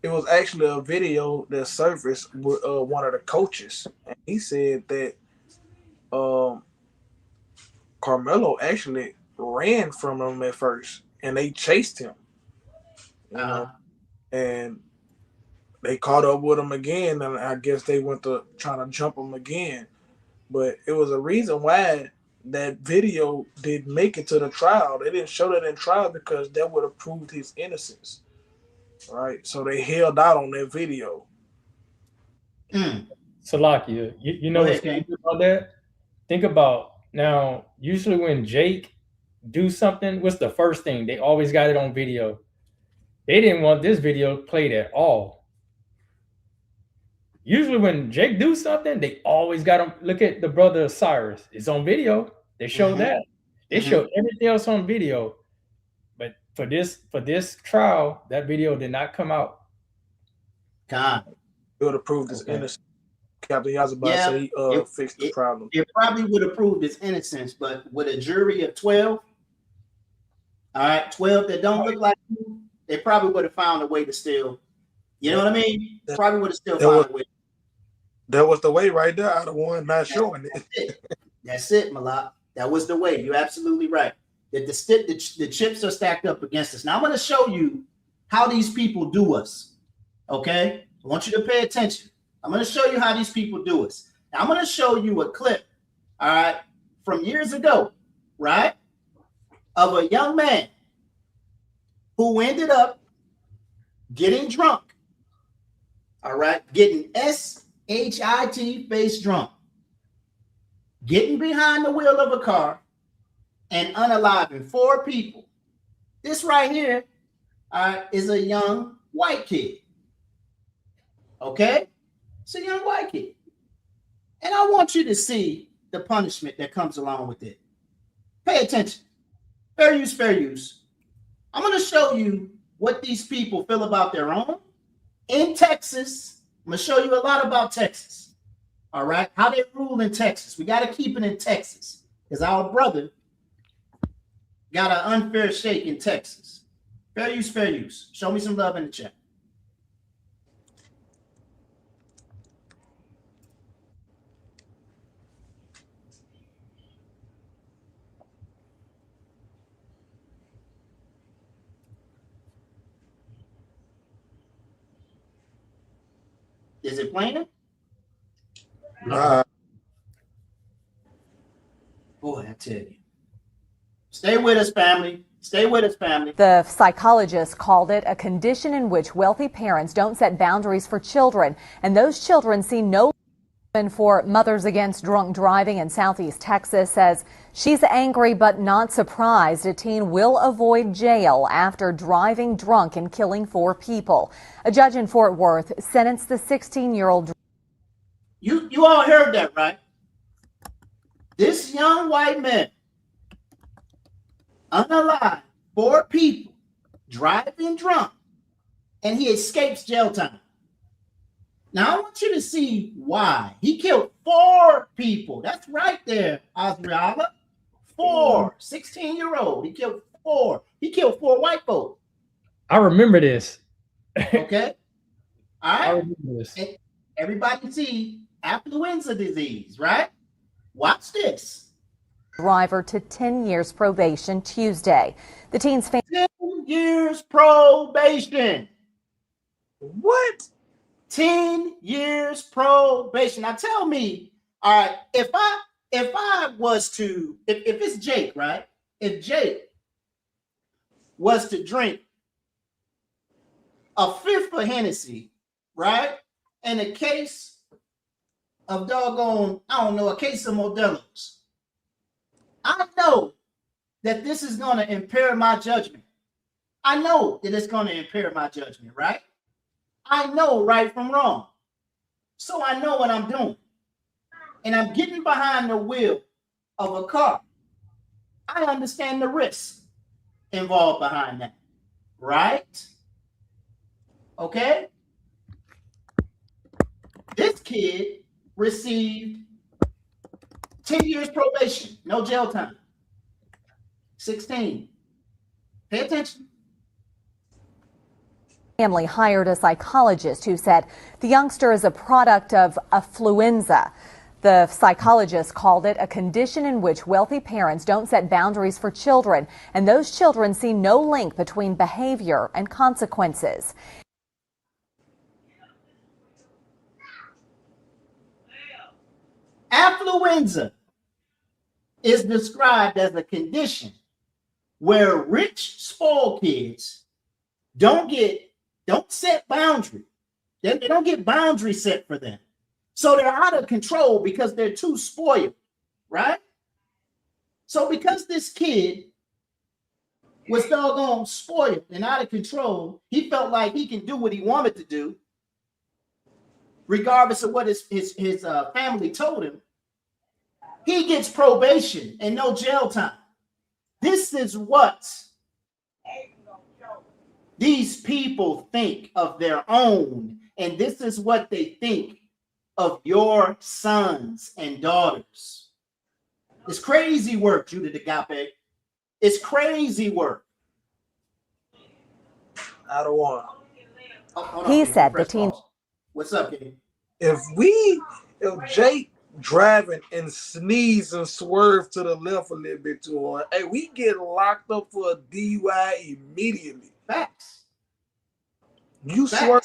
It was actually a video that surfaced with one of the coaches, and he said that Carmelo actually ran from him at first, and they chased him, you know, and they caught up with him again, and I guess they went to trying to jump him again. But it was a reason why that video didn't make it to the trial. They didn't show that in trial because that would have proved his innocence, right? So they held out on that video. Salakia, you know what's crazy about that? Think about now, usually when Jake do something, what's the first thing? They always got it on video. They didn't want this video played at all. Usually when Jake do something, they always got him. Look at the brother Cyrus. It's on video. They showed that. They showed everything else on video. But for this trial, that video did not come out. God. It would have proved his innocence. Captain Yazabah said he fixed the problem. It probably would have proved his innocence, but with a jury of 12, all right, 12 that don't look like you, they probably would have found a way to still, you know what I mean? Probably would have still found a way. That was the way right there. I the one not showing it. That's it, Malak. That was the way. You're absolutely right. That the chips are stacked up against us. Now I'm going to show you how these people do us. Okay? I want you to pay attention. I'm going to show you how these people do us. Now I'm going to show you a clip, all right, from years ago, right, of a young man who ended up getting drunk, all right, getting SHIT face drunk, getting behind the wheel of a car and unaliving 4 people. This right here is a young white kid. Okay? It's a young white kid. And I want you to see the punishment that comes along with it. Pay attention. Fair use, fair use. I'm going to show you what these people feel about their own in Texas. I'm going to show you a lot about Texas. All right? How they rule in Texas. We got to keep it in Texas because our brother got an unfair shake in Texas. Fair use, fair use. Show me some love in the chat. Is it playing? Boy, I tell you. Stay with us, family. Stay with us, family. The psychologist called it a condition in which wealthy parents don't set boundaries for children, and those children see no for Mothers Against Drunk Driving in Southeast Texas says she's angry but not surprised a teen will avoid jail after driving drunk and killing 4 people. A judge in Fort Worth sentenced the 16-year-old. You all heard that, right? This young white man unalived 4 people driving drunk, and he escapes jail time. Now, I want you to see why. He killed 4 people. That's right there, Azriala. 4. 16-year-old. He killed 4. He killed 4 white folks. I remember this. Okay? All right? I remember this. And everybody see Affluenza disease, right? Watch this. Driver to 10 years probation Tuesday. The teen's 10 years probation. What? 10 years probation. Now tell me, all right, if I was to, if it's Jake, right? If Jake was to drink a fifth of Hennessy, right? And a case of doggone, I don't know, a case of Modelo's. I know that this is going to impair my judgment. I know that it's going to impair my judgment, right? I know right from wrong. So I know what I'm doing. And I'm getting behind the wheel of a car. I understand the risks involved behind that, right? Okay? This kid received 10 years probation, no jail time. 16. Pay attention. family hired a psychologist who said the youngster is a product of affluenza. The psychologist called it a condition in which wealthy parents don't set boundaries for children, and those children see no link between behavior and consequences. Affluenza is described as a condition where rich, spoiled kids don't set boundaries. They don't get boundaries set for them. So they're out of control because they're too spoiled, right? So because this kid was doggone spoiled and out of control, he felt like he can do what he wanted to do, regardless of what his family told him. He gets probation and no jail time. This is what these people think of their own, and this is what they think of your sons and daughters. It's crazy work, Judith Agape. It's crazy work. I don't want. He said the teen. What's up, King? If Jake driving and sneeze and swerve to the left a little bit too hard, hey, we get locked up for a DUI immediately. Facts. You swerve,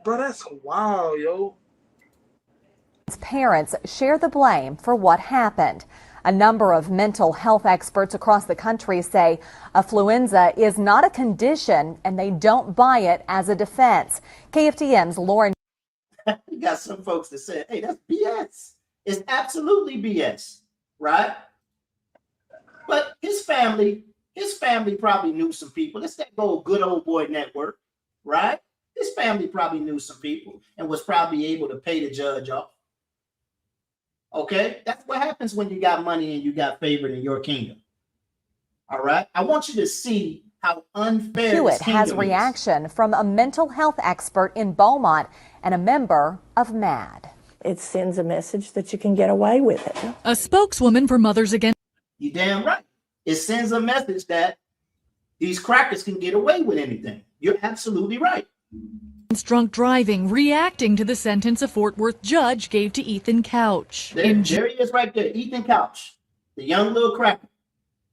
bro. That's wild, yo. Parents share the blame for what happened. A number of mental health experts across the country say affluenza is not a condition and they don't buy it as a defense. KFTM's Lauren. You got some folks that say, hey, that's BS. It's absolutely BS, right? But his family probably knew some people. It's that old good old boy network, right? His family probably knew some people and was probably able to pay the judge off. Okay? That's what happens when you got money and you got favor in your kingdom. All right? I want you to see how unfair Hewitt has reaction from a mental health expert in Beaumont and a member of MAD. It sends a message that you can get away with it. A spokeswoman for Mothers Against. You damn right. It sends a message that these crackers can get away with anything. You're absolutely right. Drunk driving, reacting to the sentence a Fort Worth judge gave to Ethan Couch. There he is right there, Ethan Couch, the young little cracker,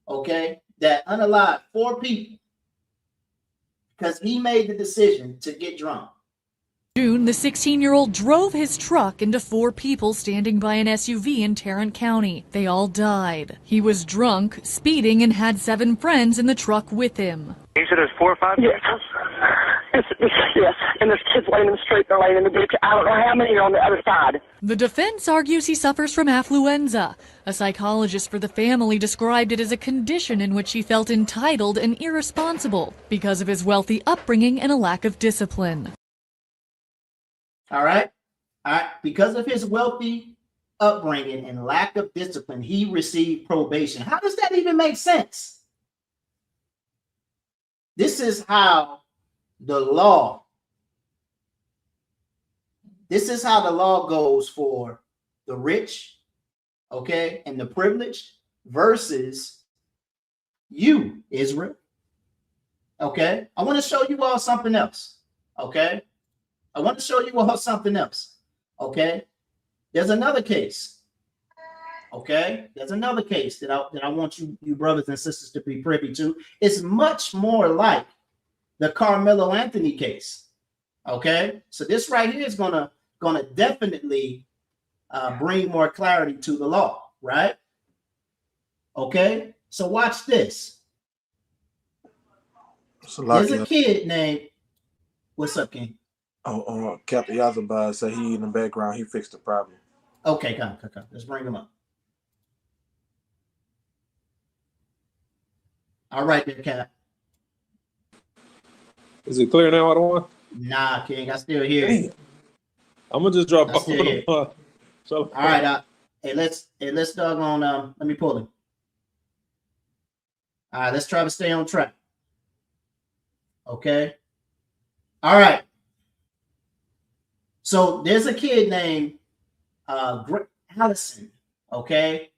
okay, that unalived 4 people because he made the decision to get drunk. June, the 16-year-old drove his truck into 4 people standing by an SUV in Tarrant County. They all died. He was drunk, speeding, and had 7 friends in the truck with him. You said there's 4 or 5 Yes. Yes, and there's kids laying in the street, they're laying in the ditch. I don't know how many are on the other side. The defense argues he suffers from affluenza. A psychologist for the family described it as a condition in which he felt entitled and irresponsible because of his wealthy upbringing and a lack of discipline. All right. Because of his wealthy upbringing and lack of discipline, he received probation. How does that even make sense? This is how the law goes for the rich, okay, and the privileged versus you, Israel. Okay, I want to show you all something else. Okay, I want to show you all something else. Okay, there's another case. Okay, there's another case that I want you brothers and sisters to be privy to. It's much more like the Carmelo Anthony case. Okay, so this right here is gonna definitely bring more clarity to the law, right? Okay, so watch this. There's a kid named, what's up, King? Captain Yazabah said he in the background. He fixed the problem. Okay, come. Let's bring him up. All right, there, Cap. Is it clear now? I don't want. Nah, King, I still hear you. I'm gonna just drop off. All right, hey, let's doggone. Let me pull him. All right, let's try to stay on track. Okay. All right. So there's a kid named Allison. Okay.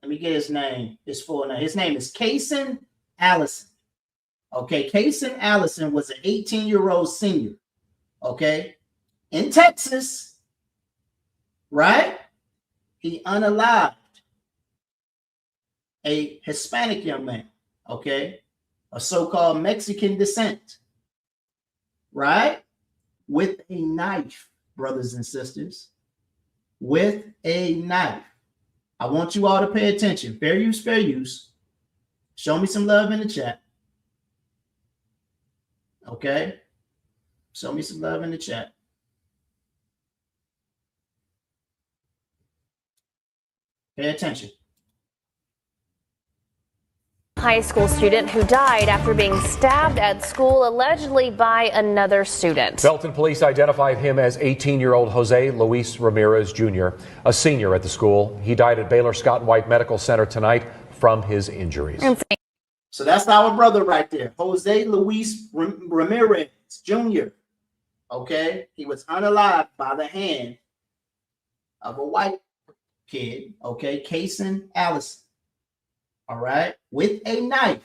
Let me get his name. His full name. His name is Kaysen Allison. Okay. Kaysen Allison was an 18-year-old senior. Okay. In Texas. Right? He unalived a Hispanic young man. Okay. A so-called Mexican descent. Right? With a knife, brothers and sisters. With a knife. I want you all to pay attention. Fair use, fair use. Show me some love in the chat. Okay? Show me some love in the chat. Pay attention. High school student who died after being stabbed at school, allegedly by another student. Belton police identified him as 18-year-old Jose Luis Ramirez Jr., a senior at the school. He died at Baylor Scott and White Medical Center tonight from his injuries. So that's our brother right there, Jose Luis Ramirez Jr. Okay, he was unalived by the hand of a white kid. Okay, Kaysen Allison. All right, with a knife.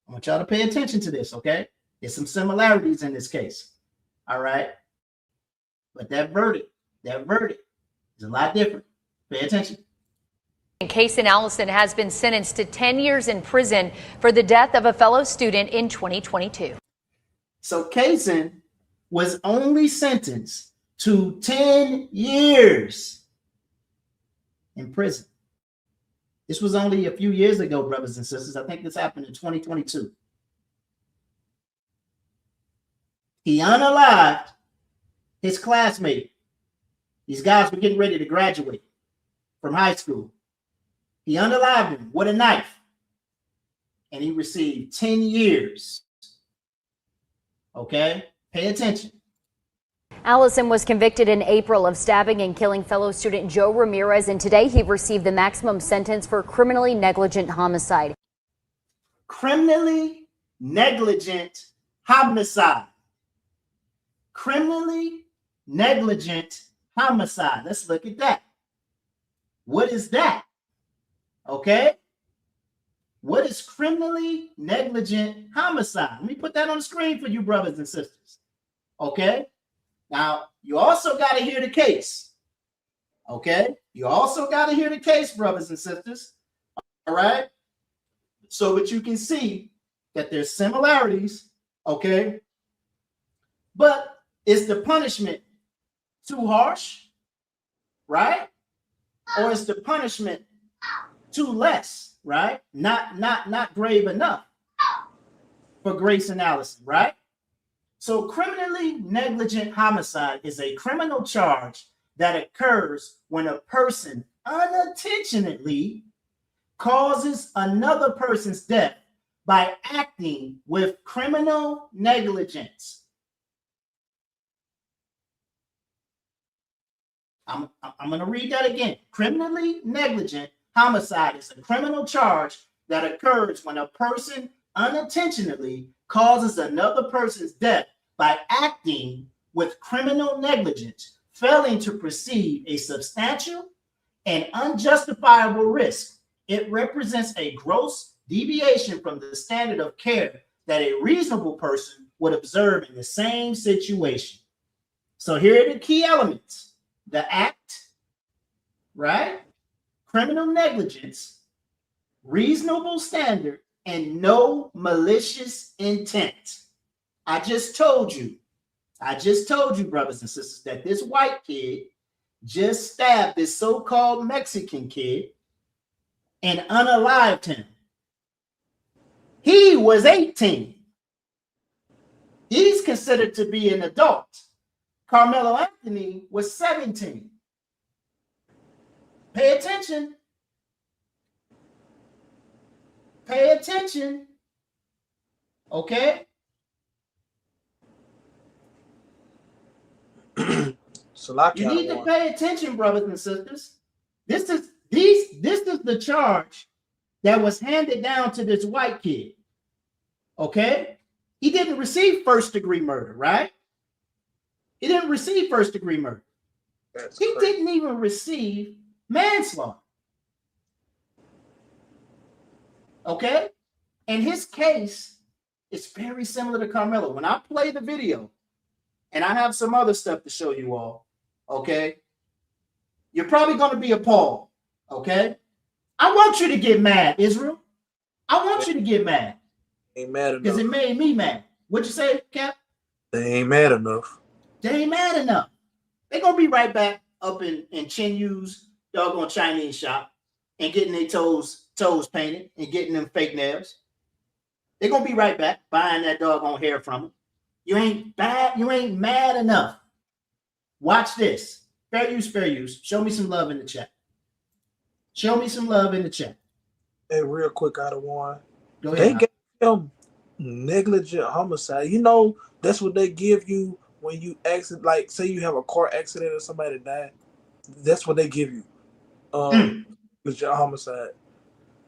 I want y'all to pay attention to this, okay? There's some similarities in this case. All right. But that verdict is a lot different. Pay attention. Kaysen Allison has been sentenced to 10 years in prison for the death of a fellow student in 2022. So Kaysen was only sentenced to 10 years in prison. This was only a few years ago, brothers and sisters. I think this happened in 2022. He unalived his classmate. These guys were getting ready to graduate from high school. He unalived him with a knife, and he received 10 years. Okay? Pay attention. Allison was convicted in April of stabbing and killing fellow student Joe Ramirez, and today he received the maximum sentence for criminally negligent homicide. Criminally negligent homicide. Criminally negligent homicide. Let's look at that. What is that? Okay? What is criminally negligent homicide? Let me put that on the screen for you, brothers and sisters. Okay? Now, you also got to hear the case. Okay? You also got to hear the case, brothers and sisters. All right? So that you can see that there's similarities. Okay? But is the punishment too harsh? Right? Or is the punishment too less? Right? Not grave enough for grace and Allison, right? So criminally negligent homicide is a criminal charge that occurs when a person unintentionally causes another person's death by acting with criminal negligence. I'm going to read that again. Criminally negligent homicide is a criminal charge that occurs when a person unintentionally causes another person's death by acting with criminal negligence, failing to perceive a substantial and unjustifiable risk. It represents a gross deviation from the standard of care that a reasonable person would observe in the same situation. So here are the key elements: the act, right? Criminal negligence, reasonable standard, and no malicious intent. I just told you, brothers and sisters, that this white kid just stabbed this so-called Mexican kid and unalived him. He was 18. He's considered to be an adult. Carmelo Anthony was 17. Pay attention. Pay attention. Okay? You need to pay attention, brothers and sisters. This is the charge that was handed down to this white kid. Okay? He didn't receive first-degree murder, right? He didn't receive first-degree murder. He didn't even receive manslaughter. Okay? And his case is very similar to Carmelo. When I play the video, and I have some other stuff to show you all, okay? You're probably going to be appalled, okay? I want you to get mad, Israel. I want you to get mad. Ain't mad enough. Because it made me mad. What'd you say, Cap? They ain't mad enough. They ain't mad enough. They're going to be right back up in Chen Yu's doggone Chinese shop and getting their toes painted and getting them fake nails. They're going to be right back buying that doggone hair from them. You ain't mad enough. Watch this. Fair use. Show me some love in the chat. Show me some love in the chat. Hey, real quick, out of one. Go ahead. They gave him negligent homicide. You know, that's what they give you when you exit. Like, say you have a car accident or somebody died. That's what they give you. Negligent homicide.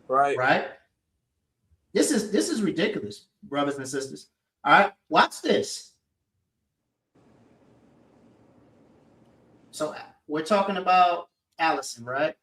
Right? Right. This is ridiculous, brothers and sisters. All right, watch this. So we're talking about Allison, right?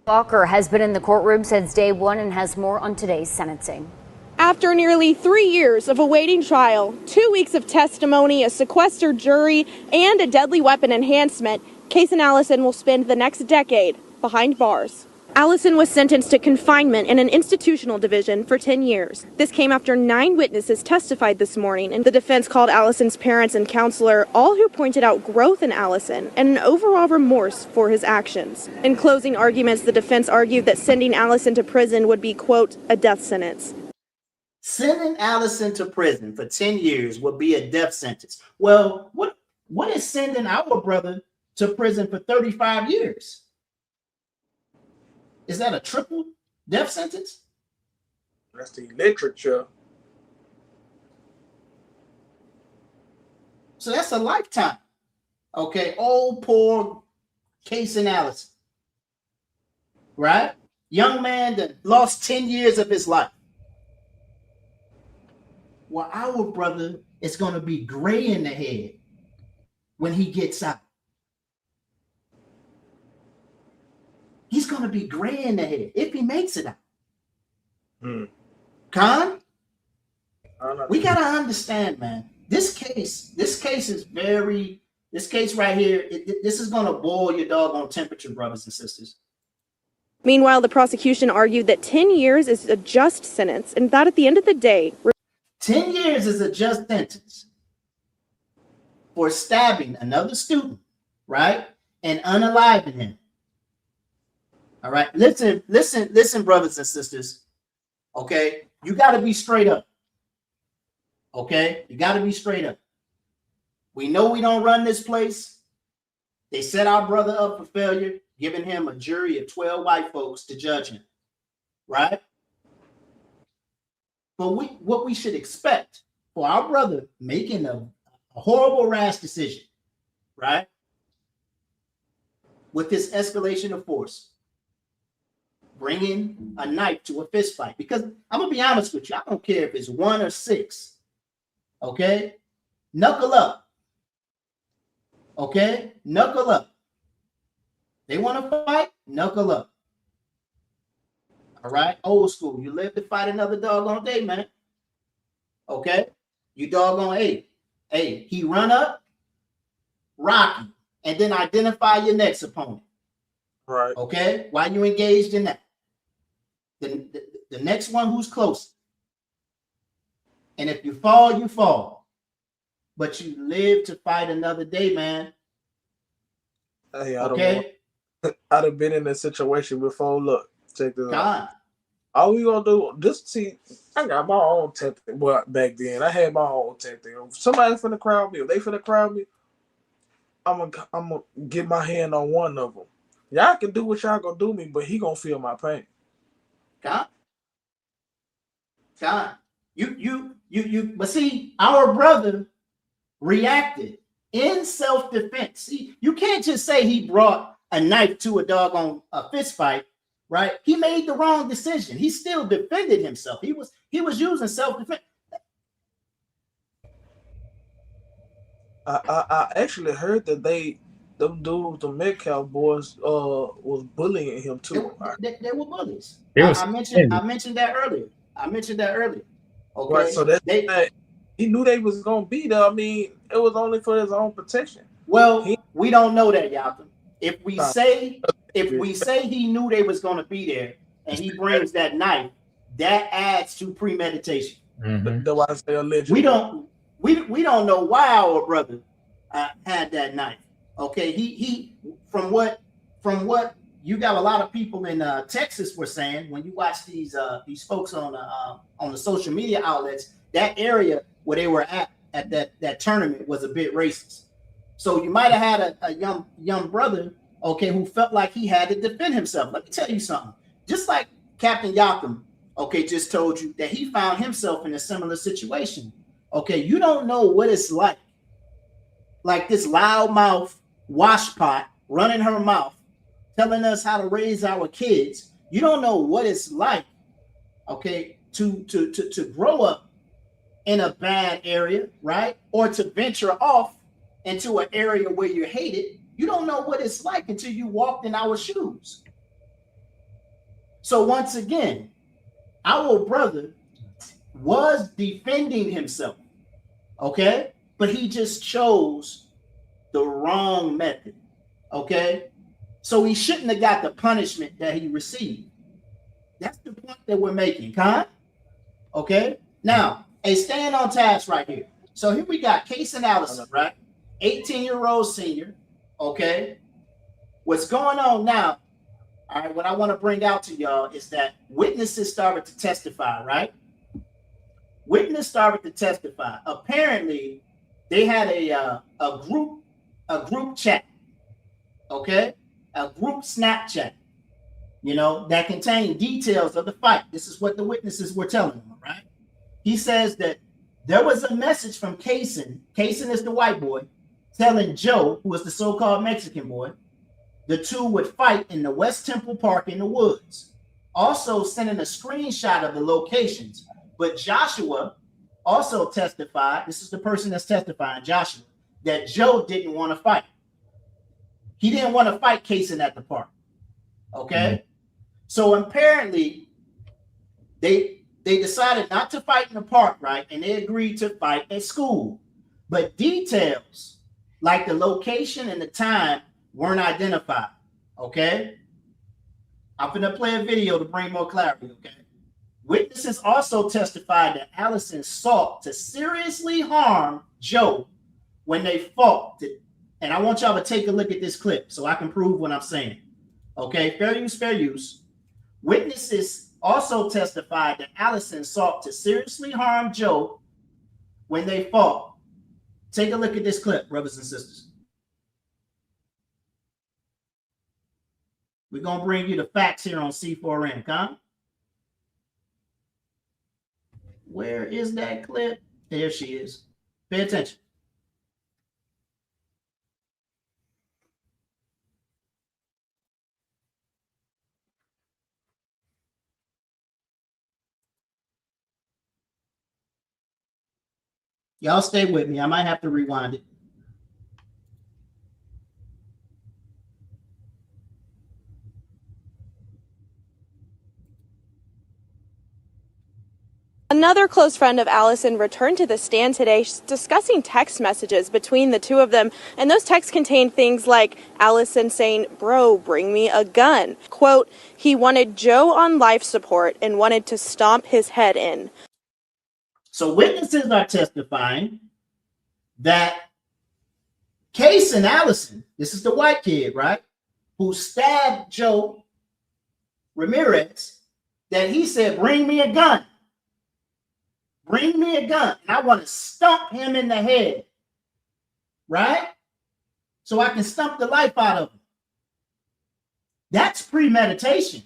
Walker has been in the courtroom since day one and has more on today's sentencing. After nearly 3 years of awaiting trial, 2 weeks of testimony, a sequestered jury, and a deadly weapon enhancement, Case and Allison will spend the next decade behind bars. Allison was sentenced to confinement in an institutional division for 10 years. This came after 9 witnesses testified this morning, and the defense called Allison's parents and counselor, all who pointed out growth in Allison and an overall remorse for his actions. In closing arguments, the defense argued that sending Allison to prison would be, quote, a death sentence. Sending Allison to prison for 10 years would be a death sentence. Well, what is sending our brother to prison for 35 years? Is that a triple death sentence? That's the literature. So that's a lifetime. Okay, old poor Case and Allison. Right? Young man that lost 10 years of his life. Well, our brother is going to be gray in the head when he gets out. He's going to be gray in the head if he makes it out. Khan, we got to understand, man. This case right here, this is going to boil your doggone temperature, brothers and sisters. Meanwhile, the prosecution argued that 10 years is a just sentence and that at the end of the day, 10 years is a just sentence for stabbing another student, right? And unaliving him. All right. Listen, brothers and sisters. Okay. You got to be straight up. Okay. You got to be straight up. We know we don't run this place. They set our brother up for failure, giving him a jury of 12 white folks to judge him. Right. But what we should expect for our brother making a horrible, rash decision, right? With this escalation of force, bringing a knife to a fist fight. Because I'm going to be honest with you, I don't care if it's 1 or 6, okay? Knuckle up, okay? Knuckle up. They want to fight? Knuckle up. All right, old school. You live to fight another doggone day, man. Okay, you doggone hey, he run up, rock you, and then identify your next opponent. Right. Okay, why you engaged in that? The next one who's close. And if you fall, you fall. But you live to fight another day, man. Hey, Okay. I'd have been in that situation before. Look, check this out. God. All we gonna do, just see, I got my own tactic. Well, back then, I had my own tactic. If somebody finna crowd me, if they finna crowd me, I'm gonna get my hand on one of them. Y'all can do what y'all gonna do me, but he gonna feel my pain. God. But see, our brother reacted in self-defense. See, you can't just say he brought a knife to a doggone fist fight, right? He made the wrong decision. He still defended himself. He was using self-defense. I actually heard that them dudes, the Metcalf boys, was bullying him too. They were bullies. They I was mentioned that earlier. Okay. Right, so he knew they was gonna be there. I mean, it was only for his own protection. Well, we don't know that, Yatham. If we say he knew they was gonna be there and he brings that knife, that adds to premeditation. That's why I say allegedly. We don't know why our brother had that knife. Okay, he from what you got a lot of people in Texas were saying when you watch these folks on the social media outlets, that area where they were at that tournament was a bit racist. So you might have had a young brother, okay, who felt like he had to defend himself. Let me tell you something. Just like Captain Yatham, okay, just told you that he found himself in a similar situation. Okay, you don't know what it's like this loudmouth washpot running her mouth, telling us how to raise our kids. You don't know what it's like, okay, to grow up in a bad area, right? Or to venture off into an area where you're hated. You don't know what it's like until you walked in our shoes. So once again, our brother was defending himself, okay? But he just chose the wrong method, okay? So he shouldn't have got the punishment that he received. That's the point that we're making, Con. Okay? Now, staying on task right here. So here we got Case and Allison, right? 18-year-old senior, okay? What's going on now, all right, what I want to bring out to y'all is that witnesses started to testify, right? Witness started to testify. Apparently, they had a group chat, okay? A group Snapchat, that contained details of the fight. This is what the witnesses were telling them, right? He says that there was a message from Kaysen. Kaysen is the white boy, telling Joe, who is the so-called Mexican boy, the two would fight in the West Temple Park in the woods. Also sending a screenshot of the locations. But Joshua also testified, this is the person that's testifying, Joshua, that Joe didn't want to fight. He didn't want to fight Kaysen at the park. Okay? So apparently, they decided not to fight in the park, right? And they agreed to fight at school. But details, like the location and the time, weren't identified. Okay? I'm going to play a video to bring more clarity, okay? Witnesses also testified that Allison sought to seriously harm Joe when they fought. And I want y'all to take a look at this clip so I can prove what I'm saying. Okay, fair use, fair use. Witnesses also testified that Allison sought to seriously harm Joe when they fought. Take a look at this clip, brothers and sisters. We're going to bring you the facts here on C4N, huh? Where is that clip? There she is. Pay attention. Y'all stay with me. I might have to rewind it. Another close friend of Allison returned to the stand today discussing text messages between the two of them, and those texts contained things like Allison saying, "Bro, bring me a gun." Quote, he wanted Joe on life support and wanted to stomp his head in. So witnesses are testifying that Case and Allison, this is the white kid, right, who stabbed Joe Ramirez, that he said, "Bring me a gun. Bring me a gun. And I want to stump him in the head," right? So I can stump the life out of him. That's premeditation.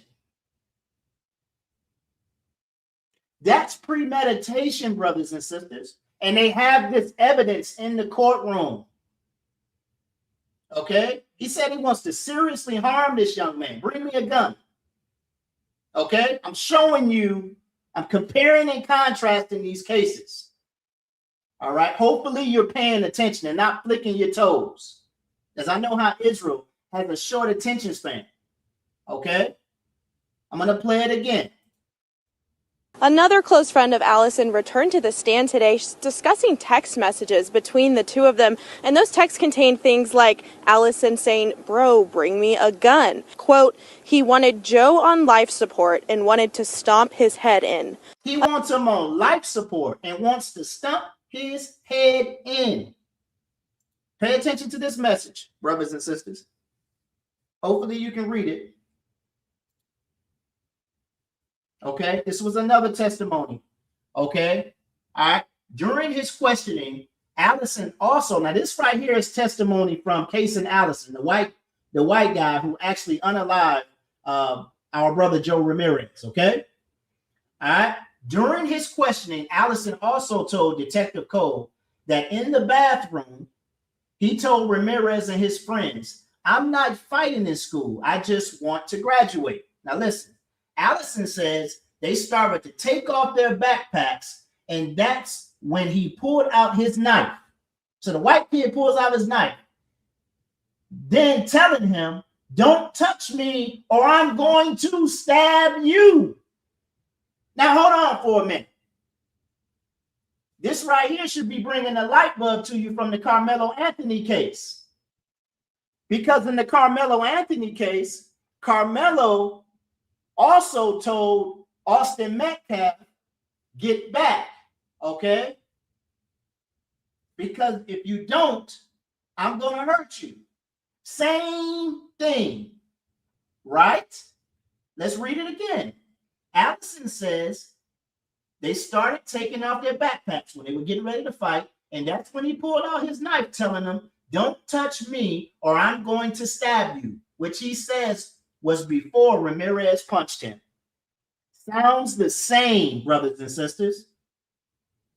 That's premeditation, brothers and sisters. And they have this evidence in the courtroom. Okay? He said he wants to seriously harm this young man. Bring me a gun. Okay? I'm showing you, I'm comparing and contrasting these cases. All right? Hopefully you're paying attention and not flicking your toes. Because I know how Israel has a short attention span. Okay? I'm going to play it again. Another close friend of Allison returned to the stand today discussing text messages between the two of them, and those texts contained things like Allison saying, "Bro, bring me a gun." Quote, he wanted Joe on life support and wanted to stomp his head in. He wants him on life support and wants to stomp his head in. Pay attention to this message, brothers and sisters. Hopefully you can read it. Okay, this was another testimony. Okay, all right. During his questioning, Allison also, now this right here is testimony from Case and Allison, the white guy who actually unalived our brother Joe Ramirez. Okay, all right. During his questioning, Allison also told Detective Cole that in the bathroom, he told Ramirez and his friends, "I'm not fighting in school. I just want to graduate." Now listen. Allison says they started to take off their backpacks, and that's when he pulled out his knife. So the white kid pulls out his knife, then telling him, "Don't touch me or I'm going to stab you." Now hold on for a minute. This right here should be bringing a light bulb to you from the Carmelo Anthony case. Because in the Carmelo Anthony case, Carmelo also told Austin Metcalf, "Get back," okay? Because if you don't, I'm going to hurt you. Same thing, right? Let's read it again. Allison says they started taking off their backpacks when they were getting ready to fight, and that's when he pulled out his knife, telling them, "Don't touch me or I'm going to stab you," which he says was before Ramirez punched him. Sounds the same, brothers and sisters.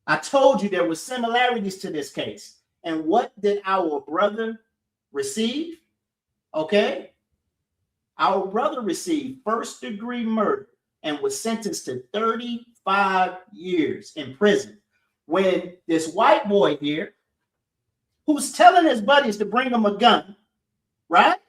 I told you there were similarities to this case. And what did our brother receive? Okay. Our brother received first-degree murder and was sentenced to 35 years in prison. When this white boy here, who's telling his buddies to bring him a gun, right?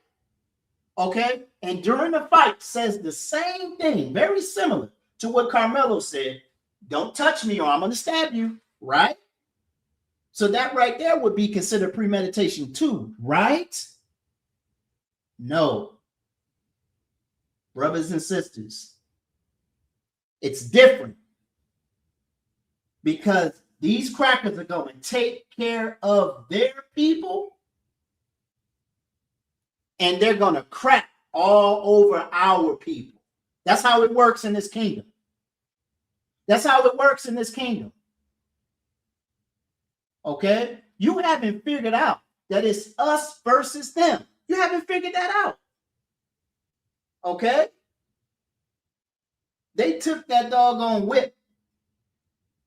Okay, and during the fight says the same thing, very similar to what Carmelo said, "Don't touch me or I'm going to stab you," right? So that right there would be considered premeditation too, right? No. Brothers and sisters, it's different because these crackers are going to take care of their people, and they're going to crack all over our people. That's how it works in this kingdom. That's how it works in this kingdom. Okay? You haven't figured out that it's us versus them. You haven't figured that out. Okay? They took that doggone whip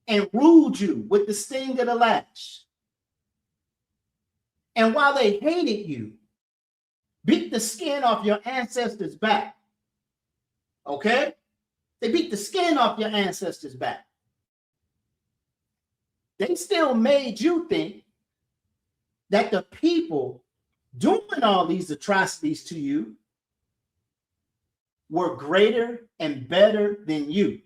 and ruled you with the sting of the lash. And while they hated you, beat the skin off your ancestors' back. Okay? They beat the skin off your ancestors' back. They still made you think that the people doing all these atrocities to you were greater and better than you.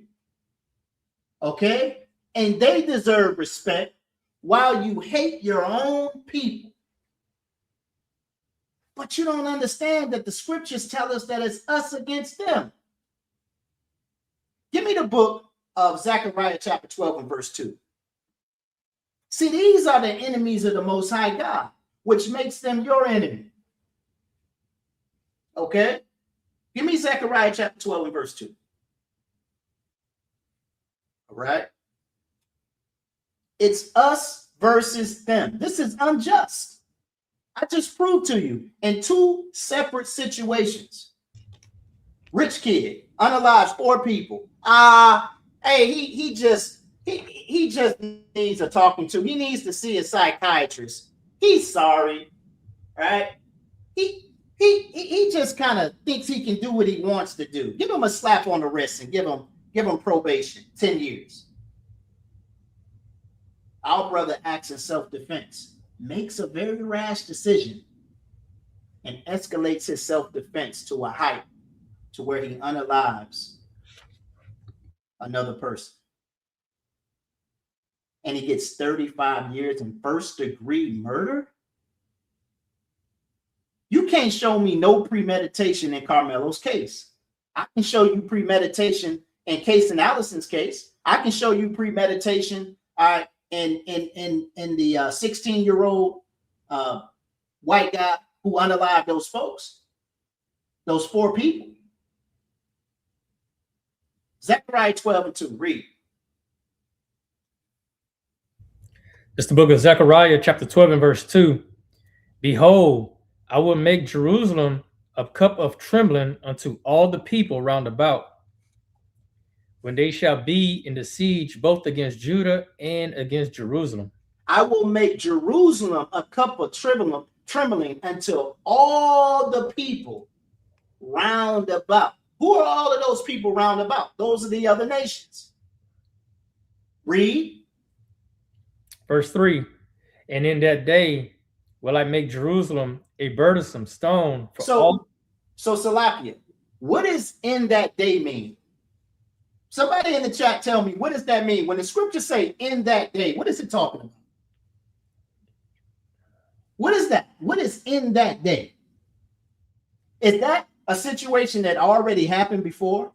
Okay? and they deserve respect while you hate your own people. But you don't understand that the scriptures tell us that it's us against them. Give me the book of Zechariah chapter 12 and verse 2. See, these are the enemies of the Most High God, which makes them your enemy. Okay? Give me Zechariah chapter 12 and verse 2. All right? It's us versus them. This is unjust. I just proved to you in two separate situations. Rich kid, unalived, poor people. Hey, he just needs a talking to. He needs to see a psychiatrist. He's sorry, right? He just kind of thinks he can do what he wants to do. Give him a slap on the wrist and give him probation, 10 years. Our brother acts in self-defense, makes a very rash decision, and escalates his self-defense to a height to where he unalives another person. And he gets 35 years in first-degree murder? You can't show me no premeditation in Carmelo's case. I can show you premeditation in Casey Allison's case. I can show you premeditation in the 16-year-old white guy who unalived those folks, those 4 people. Zechariah 12 and 2, read. It's the book of Zechariah, chapter 12 and verse 2. Behold, I will make Jerusalem a cup of trembling unto all the people round about, when they shall be in the siege both against Judah and against Jerusalem. I will make Jerusalem a cup of trembling until all the people round about. Who are all of those people round about? Those are the other nations. Read. Verse 3. And in that day will I make Jerusalem a burdensome stone for all. So Salakia, what does in that day mean? Somebody in the chat tell me, what does that mean? When the scriptures say in that day, what is it talking about? What is that? What is in that day? Is that a situation that already happened before?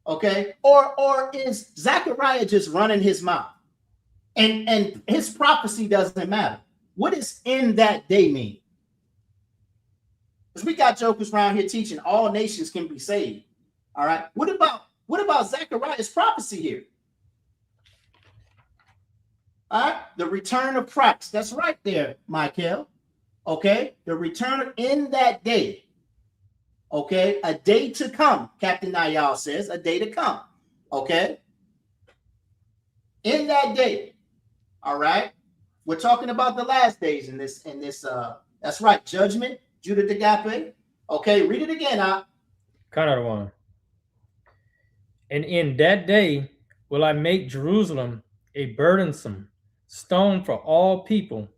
Okay. Or is Zechariah just running his mouth? And his prophecy doesn't matter. What does in that day mean? Because we got jokers around here teaching all nations can be saved. All right. What about Zechariah's prophecy here? All right. The return of Christ. That's right there, Michael. Okay. The return in that day. Okay. A day to come. Captain Nayal says a day to come. Okay. In that day. All right. We're talking about the last days in this. That's right. Judgment. Judah Agape. Okay. Read it again. Kind of one. And in that day will I make Jerusalem a burdensome stone for all people.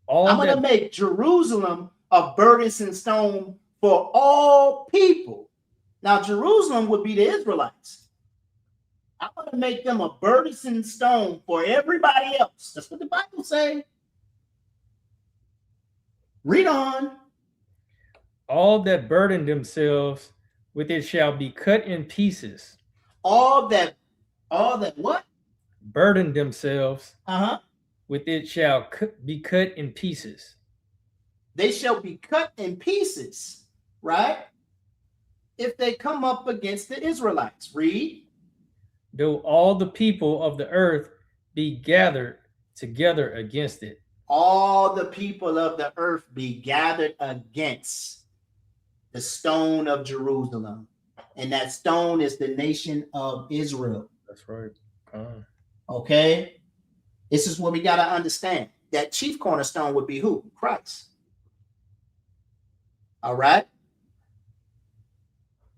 I'm going to make Jerusalem a burdensome stone for all people. Now, Jerusalem would be the Israelites. I'm going to make them a burdensome stone for everybody else. That's what the Bible says. Read on. All that burden themselves with it shall be cut in pieces. All that what? Burden themselves. With it shall be cut in pieces. They shall be cut in pieces, right? If they come up against the Israelites. Read. Though all the people of the earth be gathered together against it. All the people of the earth be gathered against the stone of Jerusalem. And that stone is the nation of Israel. That's right. Okay. This is what we got to understand. That chief cornerstone would be who? Christ. All right.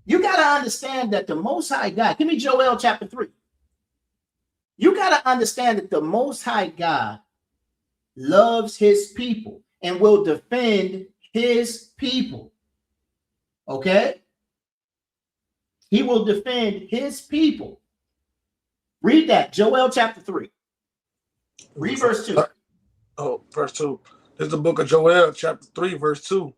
You got to understand that the Most High God, give me Joel chapter 3. You got to understand that the Most High God loves his people and will defend his people. Okay? He will defend his people Read that. Joel chapter 3. Read verse 2. Oh, verse 2. This is the book of Joel, chapter 3, verse 2.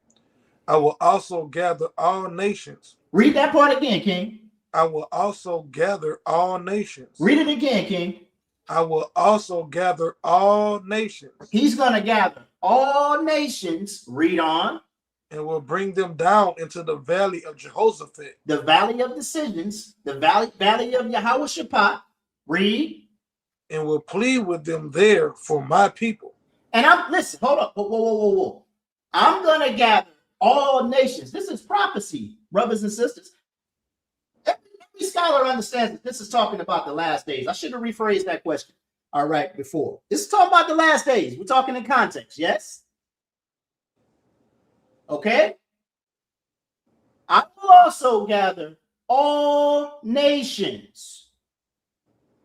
I will also gather all nations. Read that part again, King. I will also gather all nations. Read it again, King. I will also gather all nations. He's going to gather all nations. Read on. And will bring them down into the valley of Jehoshaphat. The valley of decisions. The valley of Yehoshaphat. Read. And will plead with them there for my people. And listen, hold up. Whoa. I'm going to gather all nations. This is prophecy, brothers and sisters. Every scholar understands that this is talking about the last days. I should have rephrased that question. All right, before. This is talking about the last days. We're talking in context, yes? Okay? I will also gather all nations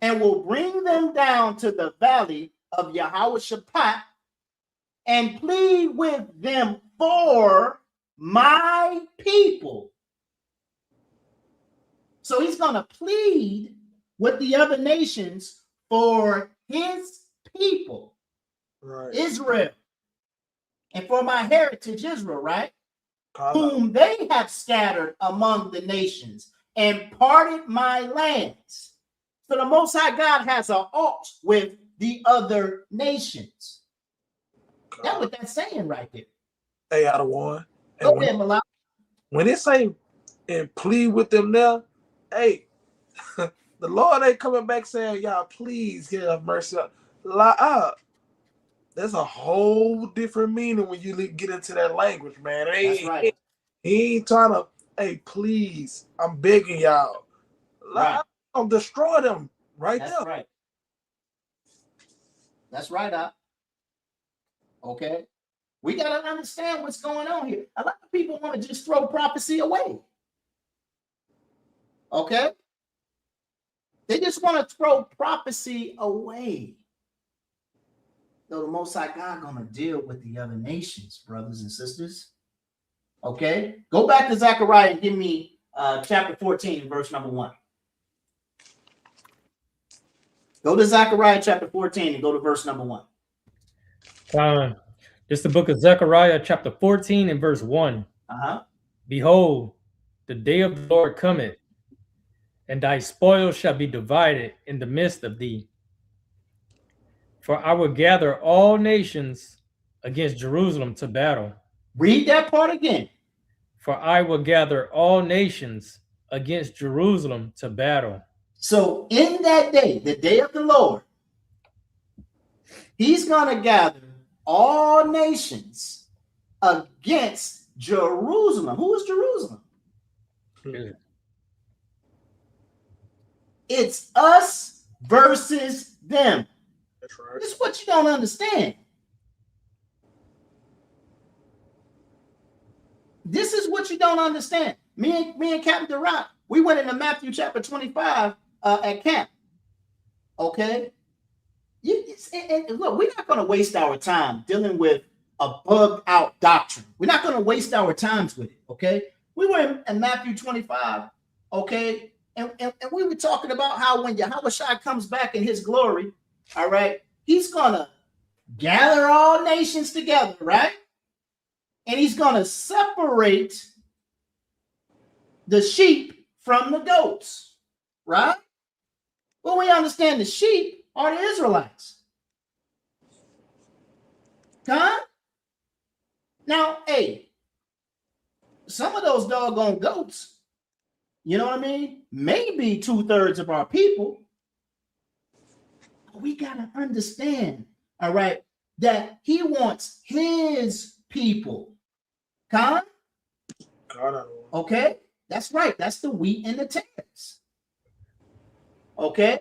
and will bring them down to the valley of Yehoshaphat and plead with them for my people. So he's going to plead with the other nations for his people, right. Israel, and for my heritage, Israel, right? Whom they have scattered among the nations and parted my lands. So the Most High God has an ought with the other nations. That's what that's saying right there. Hey, out of one. Go ahead, Malak. When it say and plead with them now, hey, the Lord ain't coming back saying, y'all, please have mercy. There's a whole different meaning when you get into that language, man. That's right. He ain't trying to, hey, please, I'm begging y'all. Right. I'll destroy them right That's there. Right. That's right, Okay? We got to understand what's going on here. A lot of people want to just throw prophecy away. Okay? They just want to throw prophecy away. Though the Most High God going to deal with the other nations, brothers and sisters. Okay? Go back to Zechariah and give me chapter 14, verse number 1. Go to Zechariah chapter 14 and go to verse number 1. This is the book of Zechariah chapter 14 and verse 1. Behold, the day of the Lord cometh, and thy spoil shall be divided in the midst of thee. For I will gather all nations against Jerusalem to battle. Read that part again. For I will gather all nations against Jerusalem to battle. So in that day, the day of the Lord, he's going to gather all nations against Jerusalem. Who is Jerusalem? It's us versus them. That's right. This is what you don't understand. This is what you don't understand. Me and Captain Durant, we went into Matthew chapter 25 at camp. Okay? And look, we're not going to waste our time dealing with a bugged out doctrine. We're not going to waste our times with it. Okay? We were in Matthew 25. Okay? And we were talking about how when Yahushua comes back in his glory, all right, he's going to gather all nations together, right? And he's going to separate the sheep from the goats, right? Well, we understand the sheep are the Israelites. Huh? Now, hey, some of those doggone goats, you know what I mean? Maybe 2/3 of our people. We got to understand, all right, that he wants his people. Huh? Okay? That's right. That's the wheat and the tares. Okay?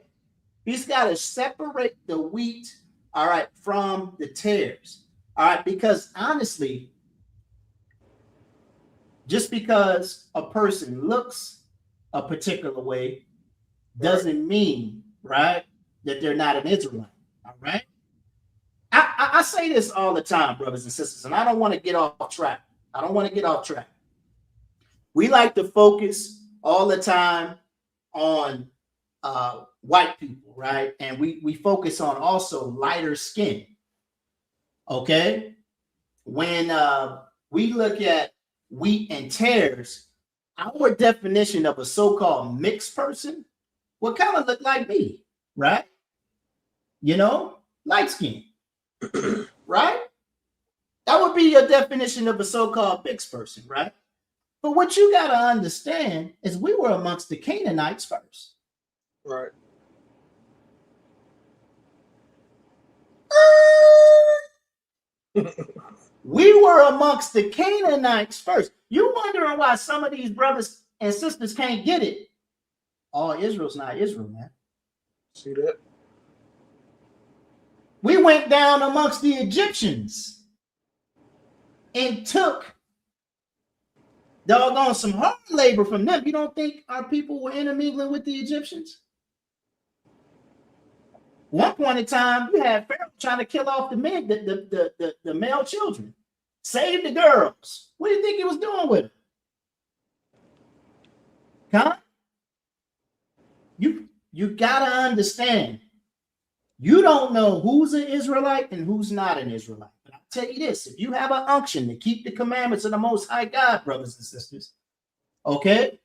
He's got to separate the wheat, all right, from the tares. All right? Because honestly, just because a person looks a particular way doesn't mean, right, that they're not an Israelite. All right? I say this all the time, brothers and sisters, and I don't want to get off track. We like to focus all the time on white people, right? And we focus on also lighter skin. Okay, when we look at wheat and tares, our definition of a so-called mixed person would kind of look like me, right? You know, light skin, right? That would be your definition of a so-called mixed person, right? But what you got to understand is we were amongst the Canaanites first. Right. We were amongst the Canaanites first. You wondering why some of these brothers and sisters can't get it? All Israel's not Israel, man. See that? We went down amongst the Egyptians and took doggone some hard labor from them. You don't think our people were intermingling with the Egyptians? One point in time, you had Pharaoh trying to kill off the men, the male children, save the girls. What do you think he was doing with it? Huh? You gotta understand. You don't know who's an Israelite and who's not an Israelite. But I'll tell you this: if you have an unction to keep the commandments of the Most High God, brothers and sisters, okay?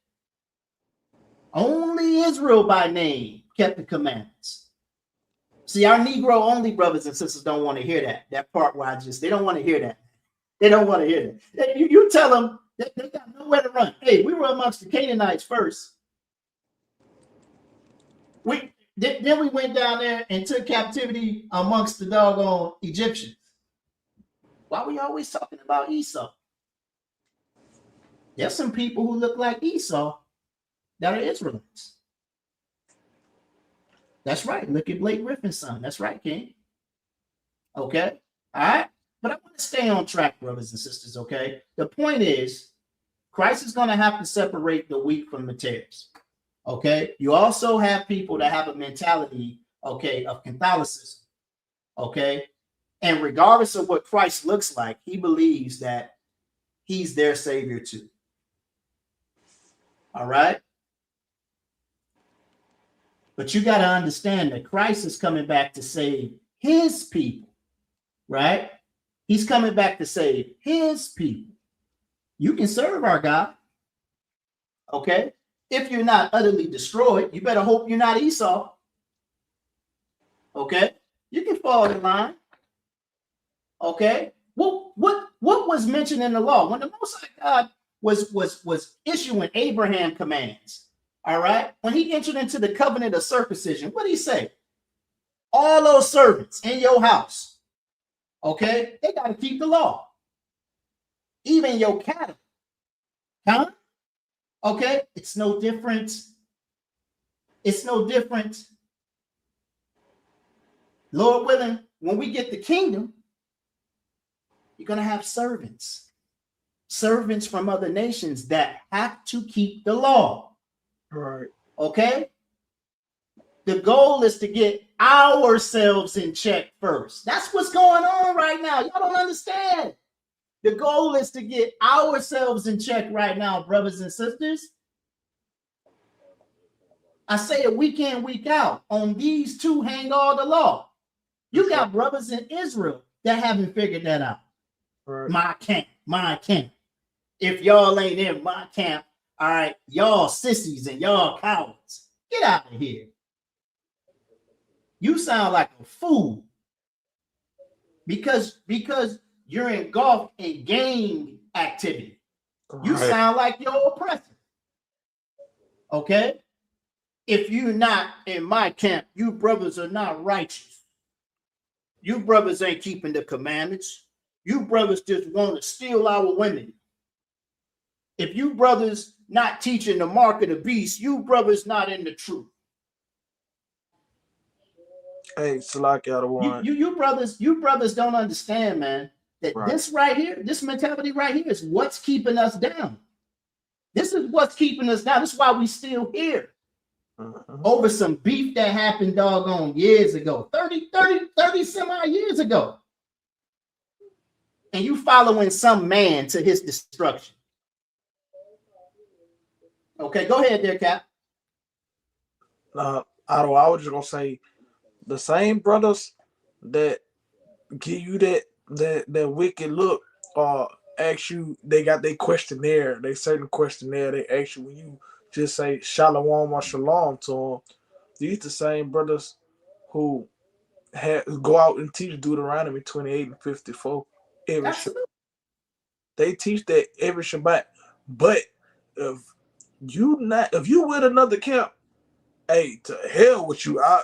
Only Israel by name kept the commandments. See, our Negro only brothers and sisters don't want to hear that part where they don't want to hear that. They don't want to hear that. You tell them that they got nowhere to run. Hey, we were amongst the Canaanites first. Then we went down there and took captivity amongst the doggone Egyptians. Why are we always talking about Esau? There's some people who look like Esau that are Israelites. That's right. Look at Blake Griffin's son. That's right, King. Okay. All right. But I want to stay on track, brothers and sisters. Okay. The point is, Christ is going to have to separate the wheat from the tares. Okay. You also have people that have a mentality, okay, of Catholicism. Okay. And regardless of what Christ looks like, he believes that he's their savior too. All right. But you got to understand that Christ is coming back to save his people, right? He's coming back to save his people. You can serve our God, okay? If you're not utterly destroyed, you better hope you're not Esau, okay? You can fall in line, okay? What was mentioned in the law when the Most High God was issuing Abraham commands? All right. When he entered into the covenant of circumcision, what did he say? All those servants in your house, okay, they got to keep the law. Even your cattle. Huh? Okay. It's no different. It's no different. Lord willing, when we get the kingdom, you're going to have servants. Servants from other nations that have to keep the law. Right. Okay. The goal is to get ourselves in check first. That's what's going on right now. Y'all don't understand. The goal is to get ourselves in check right now, brothers and sisters. I say it week in, week out. On these two hang all the law. You got brothers in Israel that haven't figured that out. Right. My camp. If y'all ain't in my camp, all right, y'all sissies and y'all cowards, get out of here. You sound like a fool because you're engulfed in gang activity. You sound like your oppressor. Okay? If you're not in my camp, you brothers are not righteous. You brothers ain't keeping the commandments. You brothers just want to steal our women. If you brothers not teaching the mark of the beast, you brothers not in the truth. Hey, Salaki out of one. You brothers don't understand, man, that this right here, this mentality right here is what's keeping us down. This is what's keeping us down. This is why we still here. Over some beef that happened doggone years ago, 30 some odd years ago. And you following some man to his destruction. Okay, go ahead there, Cap. I was just gonna say the same brothers that give you that wicked look or ask you, they got their questionnaire, they certain questionnaire, they ask you when you just say shalom or shalom to them. These the same brothers who go out and teach Deuteronomy 28 and 54 every Shabbat. They teach that every Shabbat. But if you with another camp, hey, to hell with you. I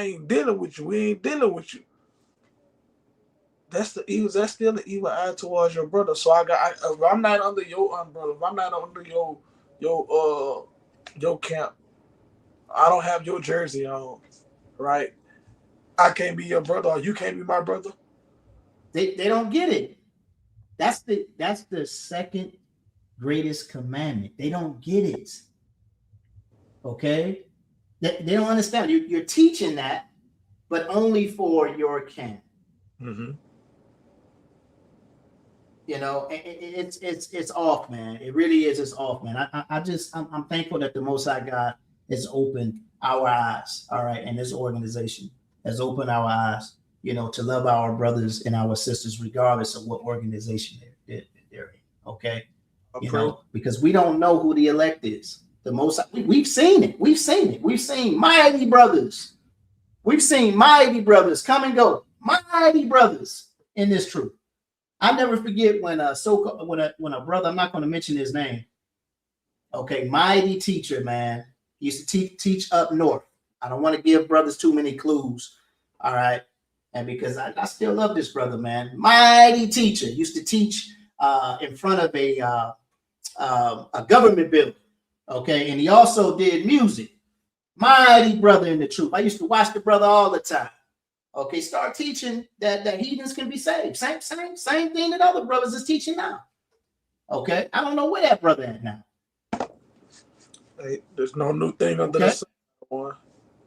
ain't dealing with you. We ain't dealing with you. That's the evil. That's still the evil eye towards your brother. So if I'm not under your umbrella, if I'm not under your camp, I don't have your jersey on, right? I can't be your brother, or you can't be my brother. They don't get it. That's the second greatest commandment. They don't get it. Okay? They don't understand. You're teaching that, but only for your camp. Mm-hmm. You know, it's off, man. It really is. It's off, man. I'm thankful that the Most High God has opened our eyes. All right, and this organization has opened our eyes. You know, to love our brothers and our sisters, regardless of what organization they're in. Okay, you know, because we don't know who the elect is. The Most we've seen it. We've seen it. We've seen mighty brothers. We've seen mighty brothers come and go. Mighty brothers in this truth. I never forget when when a brother, I'm not going to mention his name. Okay, mighty teacher, man. He used to teach up north. I don't want to give brothers too many clues. All right. And because I still love this brother, man. Mighty teacher. Used to teach in front of a government building. Okay. And he also did music. Mighty brother in the truth. I used to watch the brother all the time. Okay, start teaching that heathens can be saved. Same thing that other brothers is teaching now. Okay, I don't know where that brother at now. Hey, there's no new thing under the sun.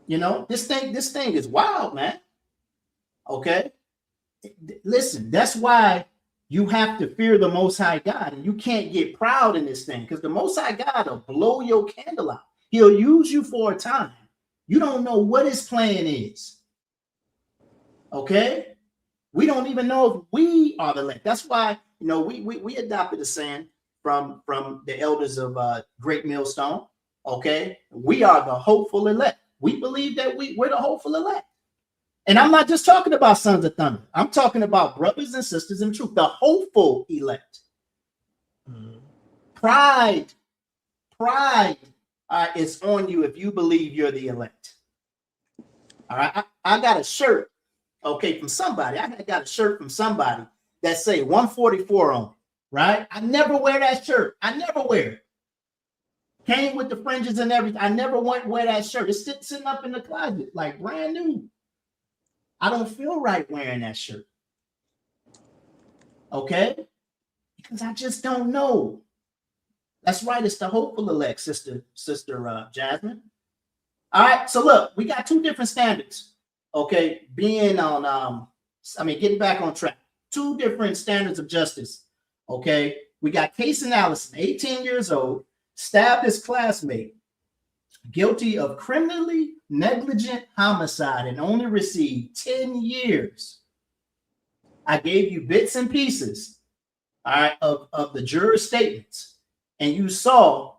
You know, this thing is wild, man. Okay, listen, that's why you have to fear the Most High God, and you can't get proud in this thing because the Most High God will blow your candle out. He'll use you for a time. You don't know what his plan is. Okay, we don't even know if we are the elect. That's why, you know, we adopted a saying from the elders of Great Millstone. Okay, we are the hopeful elect. We believe that we're the hopeful elect. And I'm not just talking about sons of thunder. I'm talking about brothers and sisters in truth, the hopeful elect. Mm-hmm. Pride is on you if you believe you're the elect. All right, I got a shirt. Okay, from somebody. I got a shirt from somebody that say 144 on it, right? I never wear that shirt. I never wear it. Came with the fringes and everything. I never wear that shirt. It's sitting up in the closet, like brand new. I don't feel right wearing that shirt. Okay? Because I just don't know. That's right. It's the hopeful elect, Sister Jasmine. All right. So look, we got two different standards. Okay, being on, getting back on track. Two different standards of justice. Okay, we got Case Allison, 18 years old, stabbed his classmate, guilty of criminally negligent homicide and only received 10 years. I gave you bits and pieces, all right, of the jurors' statements, and you saw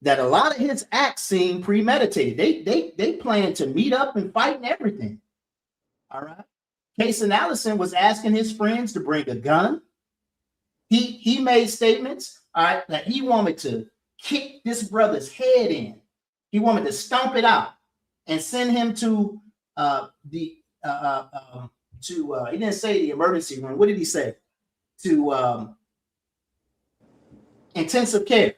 that a lot of his acts seemed premeditated. They planned to meet up and fight and everything. All right. Case Allison was asking his friends to bring a gun. He made statements, all right, that he wanted to kick this brother's head in. He wanted to stomp it out and send him to he didn't say the emergency room. What did he say? To intensive care.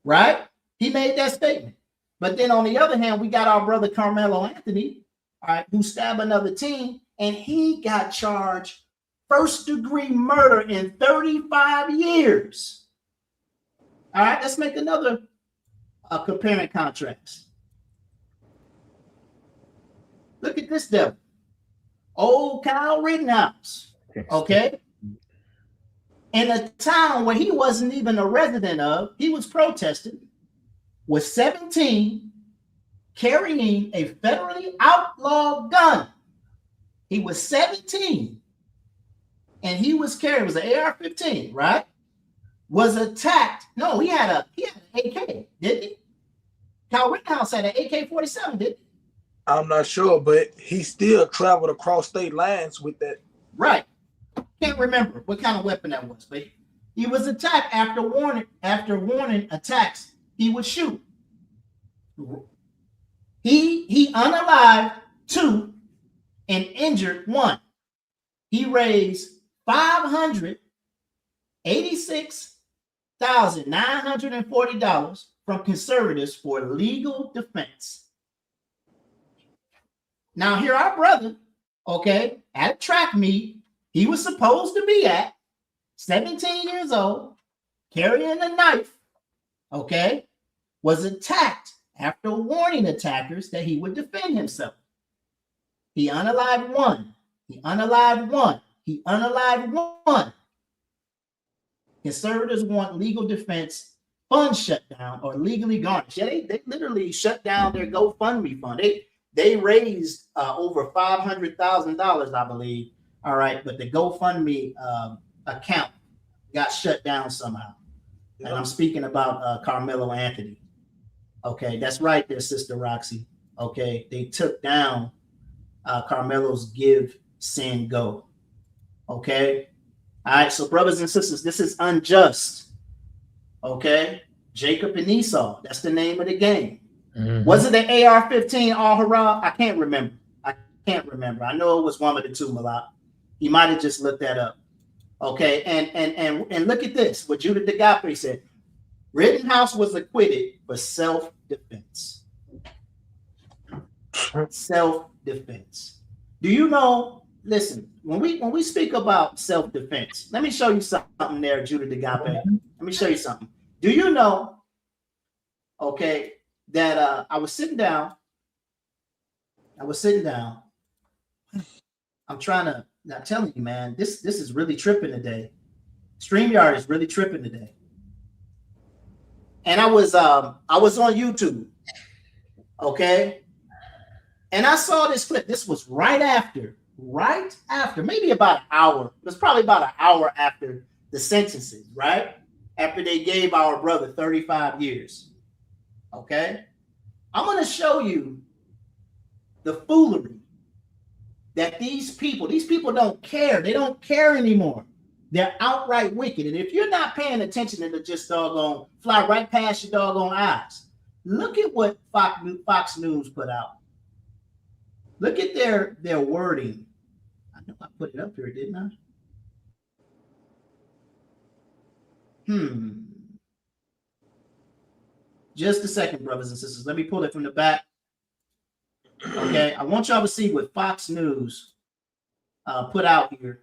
Right? He made that statement. But then on the other hand, we got our brother Carmelo Anthony, all right, who stabbed another teen, and he got charged first-degree murder in 35 years. All right, let's make another comparing contrast. Look at this devil. Old Kyle Rittenhouse, okay? In a town where he wasn't even a resident of, he was protesting, was 17, carrying a federally outlawed gun. He was 17 and he was carrying, it was an AR-15, right? Was attacked. No, he had an AK, didn't he? Kyle Rittenhouse had an AK-47, didn't he? I'm not sure, but he still traveled across state lines with that. Right. Can't remember what kind of weapon that was, but he was attacked after warning attacks. He would shoot. He unalived 2 and injured 1. He raised $586,940 from conservatives for legal defense. Now, here our brother, okay, at a track meet, he was supposed to be at, 17 years old, carrying a knife, okay, was attacked after warning attackers that he would defend himself. He unalived 1. He unalived 1. He unalived 1. Conservatives want legal defense fund shut down or legally garnished. Yeah, they literally shut down their GoFundMe fund. They raised over $500,000, I believe. All right, but the GoFundMe account got shut down somehow. And I'm speaking about Carmelo Anthony. Okay, that's right there, Sister Roxy. Okay, they took down Carmelo's Give, Send, Go. Okay, all right, so brothers and sisters, this is unjust. Okay, Jacob and Esau, that's the name of the game. Mm-hmm. Was it the AR-15 Al-Hara? I can't remember. I know it was one of the two, Malak. He might have just looked that up. Okay, and look at this. What Judah DeGape said. Rittenhouse was acquitted for self-defense. Self-defense. Do you know? Listen, when we speak about self-defense, let me show you something there, Judah DeGape. Let me show you something. Do you know? Okay, that I was sitting down. I'm telling you, man, this is really tripping today. StreamYard is really tripping today. And I was on YouTube, okay? And I saw this clip. This was right after, maybe about an hour. It was probably about an hour after the sentences, right? After they gave our brother 35 years, okay? I'm going to show you the foolery that these people don't care. They don't care anymore. They're outright wicked. And if you're not paying attention, it'll just doggone fly right past your doggone eyes. Look at what Fox News put out. Look at their wording. I know I put it up here, didn't I? Just a second, brothers and sisters. Let me pull it from the back. Okay, I want y'all to see what Fox News put out here.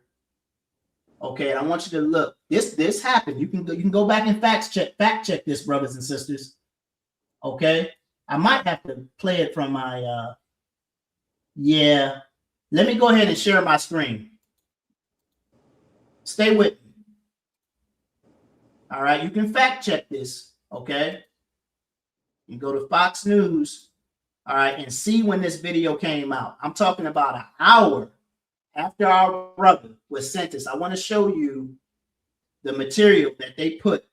Okay, and I want you to look. This happened. You can go back and fact check this, brothers and sisters. Okay, I might have to play it from my. Yeah, let me go ahead and share my screen. Stay with me. All right, you can fact check this. Okay, you go to Fox News. All right, and see when this video came out. I'm talking about an hour after our brother was sentenced. I want to show you the material that they put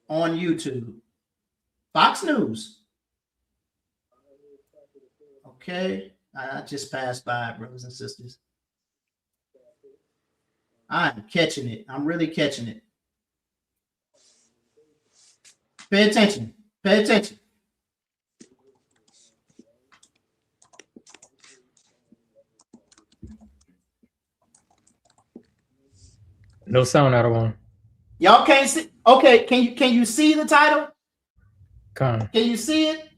on YouTube. Fox News. Okay, I just passed by, brothers and sisters. I'm catching it. I'm really catching it. Pay attention. Pay attention. No sound out of one. Y'all can't see. Okay, can you see the title? Con. Can you see it?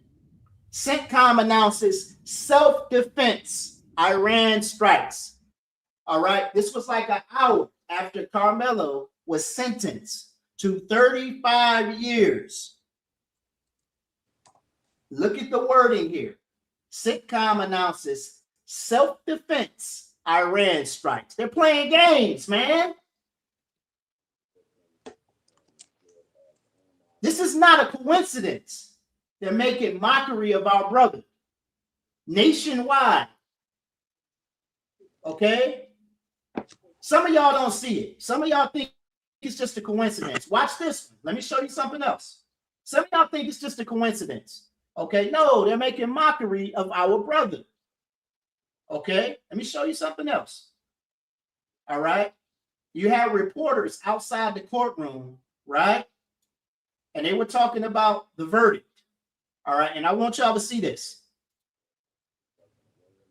CENTCOM announces self-defense. Iran strikes. All right. This was like an hour after Carmelo was sentenced to 35 years. Look at the wording here. CENTCOM announces self-defense. Iran strikes. They're playing games, man. This is not a coincidence. They're making mockery of our brother nationwide. Okay? Some of y'all don't see it. Some of y'all think it's just a coincidence. Watch this one. Let me show you something else. Some of y'all think it's just a coincidence. Okay? No, they're making mockery of our brother. Okay? Let me show you something else. All right? You have reporters outside the courtroom, right? And they were talking about the verdict. All right? And I want y'all to see this.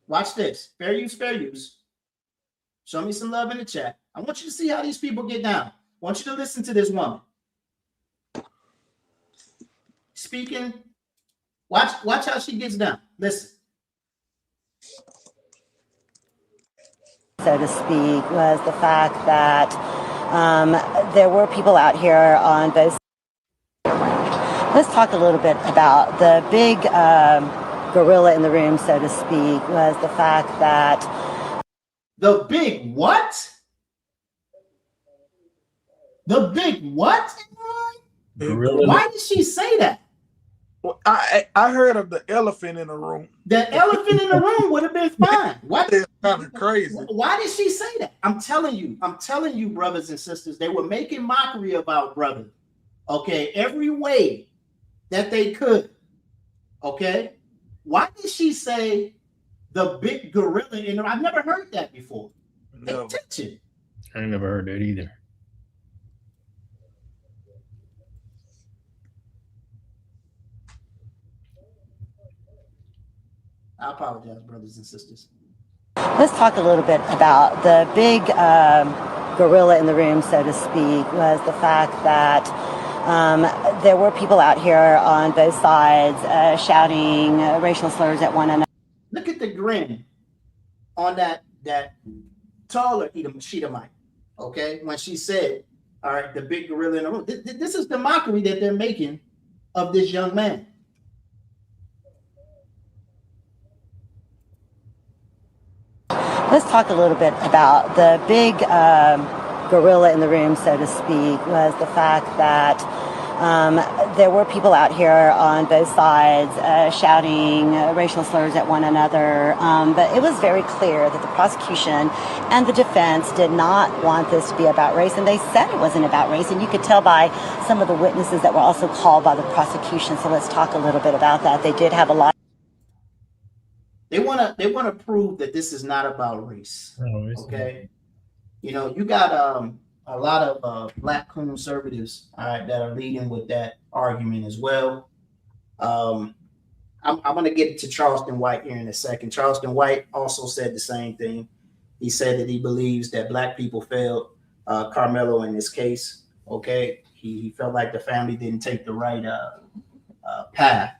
Watch this. Fair use, fair use. Show me some love in the chat. I want you to see how these people get down. I want you to listen to this woman speaking. Watch how she gets down. Listen. So to speak, was the fact that there were people out here on both. Let's talk a little bit about the big gorilla in the room, so to speak, was the fact that the big what? The big what? Gorilla. Why did she say that? Well, I heard of the elephant in the room. The elephant in the room would have been fine. What? It's kind of crazy. Why did she say that? I'm telling you, brothers and sisters, they were making mockery of our brother. Okay, every way that they could. Okay, why did she say the big gorilla in the room? I've never heard that before. No. Attention. I ain't never heard that either. I apologize, brothers and sisters. let's talk a little bit about the big gorilla in the room, so to speak, was the fact that there were people out here on both sides shouting racial slurs at one another. Look at the grin on that taller Edomite, okay? When she said, all right, the big gorilla in the room. This is the mockery that they're making of this young man. Let's talk a little bit about the big gorilla in the room, so to speak, was the fact that there were people out here on both sides shouting racial slurs at one another. But it was very clear that the prosecution and the defense did not want this to be about race, and they said it wasn't about race. And you could tell by some of the witnesses that were also called by the prosecution. So let's talk a little bit about that. They did have a lot. They want to prove that this is not about race. Okay, you know, you got a lot of black conservatives, all right, that are leading with that argument as well. I'm going to get to Charleston White here in a second. Charleston White also said the same thing. He said that he believes that black people failed Carmelo in this case. Okay, he felt like the family didn't take the right path.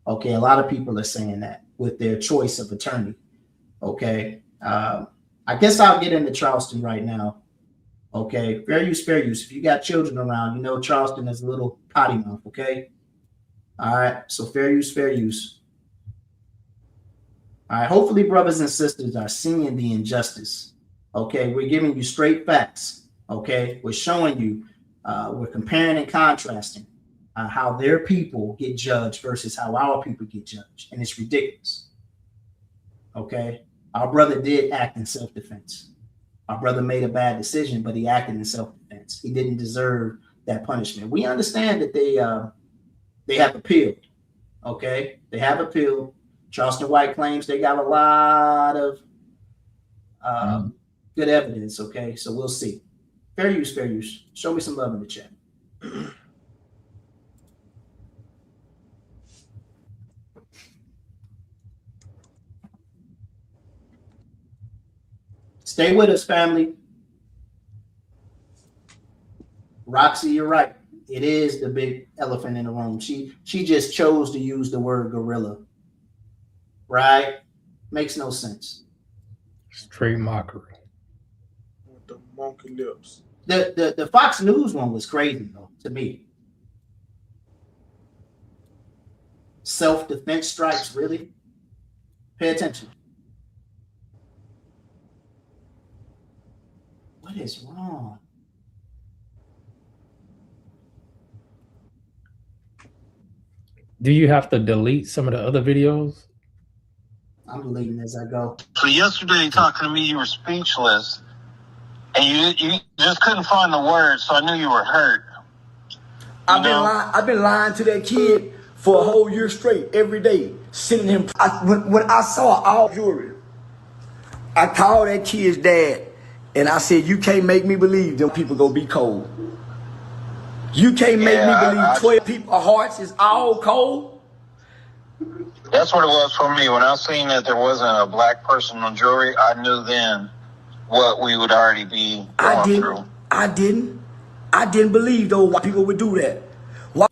Okay, a lot of people are saying that with their choice of attorney. Okay, I guess I'll get into Charleston right now. Okay, fair use, fair use. If you got children around, you know Charleston is a little potty mouth. Okay, all right. So fair use, fair use. All right. Hopefully, brothers and sisters are seeing the injustice. Okay, we're giving you straight facts. Okay, we're showing you, we're comparing and contrasting how their people get judged versus how our people get judged, and it's ridiculous. Okay, our brother did act in self-defense. Our brother made a bad decision, but he acted in self-defense. He didn't deserve that punishment. We understand that they have appealed. Okay, they have appealed. Charleston White claims they got a lot of good evidence. Okay, so we'll see. Fair use, fair use. Show me some love in the chat. Stay with us, family. Roxy, you're right. It is the big elephant in the room. She just chose to use the word gorilla. Right? Makes no sense. Straight mockery. With the monkey lips. The Fox News one was crazy though, to me. Self-defense strikes, really? Pay attention. What is wrong? Do you have to delete some of the other videos? I'm deleting as I go. So yesterday, talking to me, you were speechless, and you just couldn't find the words. So I knew you were hurt. I've been lying to that kid for a whole year straight, every day, sending him. When I saw all jewelry, I called that kid's dad, and I said, "You can't make me believe them people gonna be cold. You can't make me believe 12 people's hearts is all cold." That's what it was for me. When I seen that there wasn't a black person on jewelry, I knew then what we would already be going through. I didn't believe those white people would do that. Why?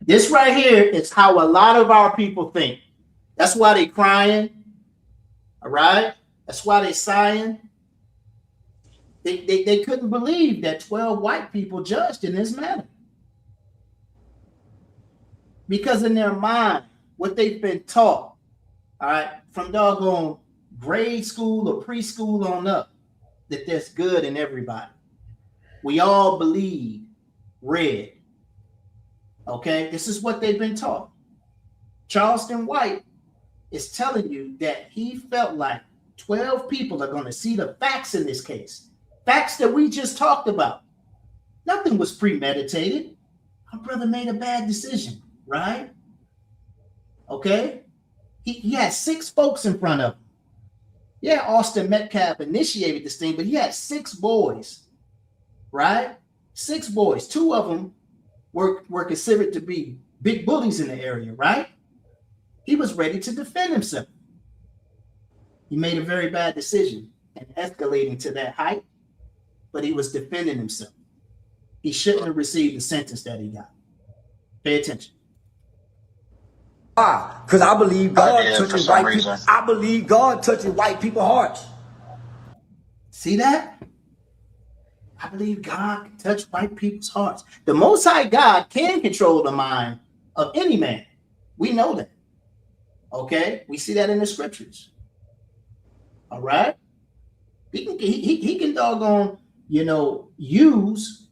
This right here is how a lot of our people think. That's why they crying. All right? That's why they sighing. They couldn't believe that 12 white people judged in this manner. Because in their mind, what they've been taught, all right, from doggone grade school or preschool on up, that there's good in everybody. We all bleed red. Okay, this is what they've been taught. Charleston White is telling you that he felt like 12 people are going to see the facts in this case. Facts that we just talked about. Nothing was premeditated. Our brother made a bad decision, right? Okay, he had 6 folks in front of him. Yeah, Austin Metcalf initiated this thing, but he had 6 boys, right? 6 boys. 2 of them were considered to be big bullies in the area, right? He was ready to defend himself. He made a very bad decision and escalating to that height, but he was defending himself. He shouldn't have received the sentence that he got. Pay attention. Why? Because I believe God touches white people. I believe God touches white people's hearts. See that? I believe God can touch white people's hearts. The Most High God can control the mind of any man. We know that. Okay? We see that in the scriptures. All right? He can doggone, use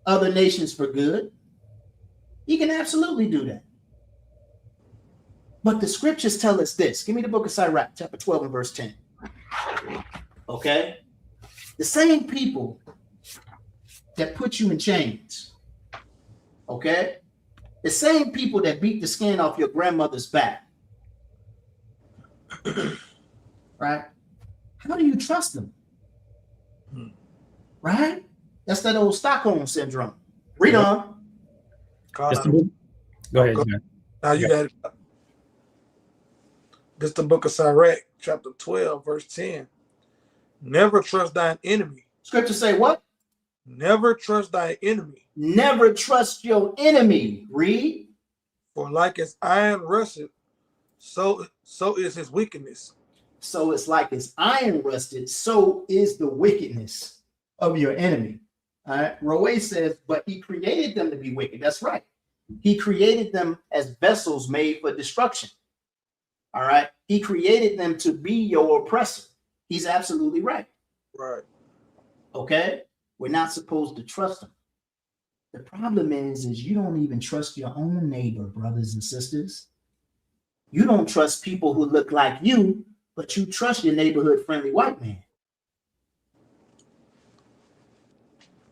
other nations for good. He can absolutely do that. But the scriptures tell us this. Give me the book of Sirach, chapter 12 and verse 10. Okay? The same people that put you in chains, okay? The same people that beat the skin off your grandmother's back, right? How do you trust them? Right? That's that old Stockholm syndrome. Read on. Go ahead. Now you got it. This is the book of Sirach, chapter 12, verse 10. Never trust thine enemy. Scripture say what? Never trust thy enemy. Never trust your enemy. Read. For like as iron rusted, so is his wickedness. So it's like as iron rusted, so is the wickedness of your enemy. All right. Roe says, but he created them to be wicked. That's right. He created them as vessels made for destruction. All right. He created them to be your oppressor. He's absolutely right. Right. Okay. We're not supposed to trust them. The problem is you don't even trust your own neighbor, brothers and sisters. You don't trust people who look like you, but you trust your neighborhood friendly white man.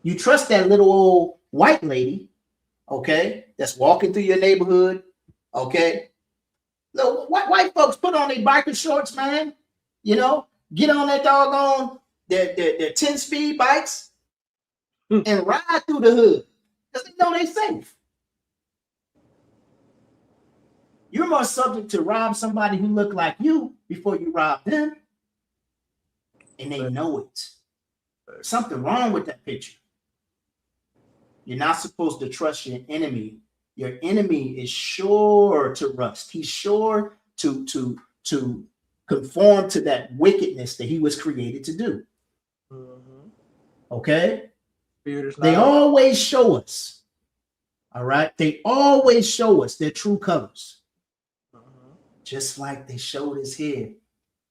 You trust that little old white lady, okay, that's walking through your neighborhood, okay? Little white folks put on their biker shorts, man. Get on that doggone their 10-speed bikes and ride through the hood because they know they're safe. You're more subject to rob somebody who look like you before you rob them, and they know it. Something wrong with that picture. You're not supposed to trust your enemy. Your enemy is sure to rust. He's sure to conform to that wickedness that he was created to do. Okay? They always show us. All right? They always show us their true colors. Just like they showed us here,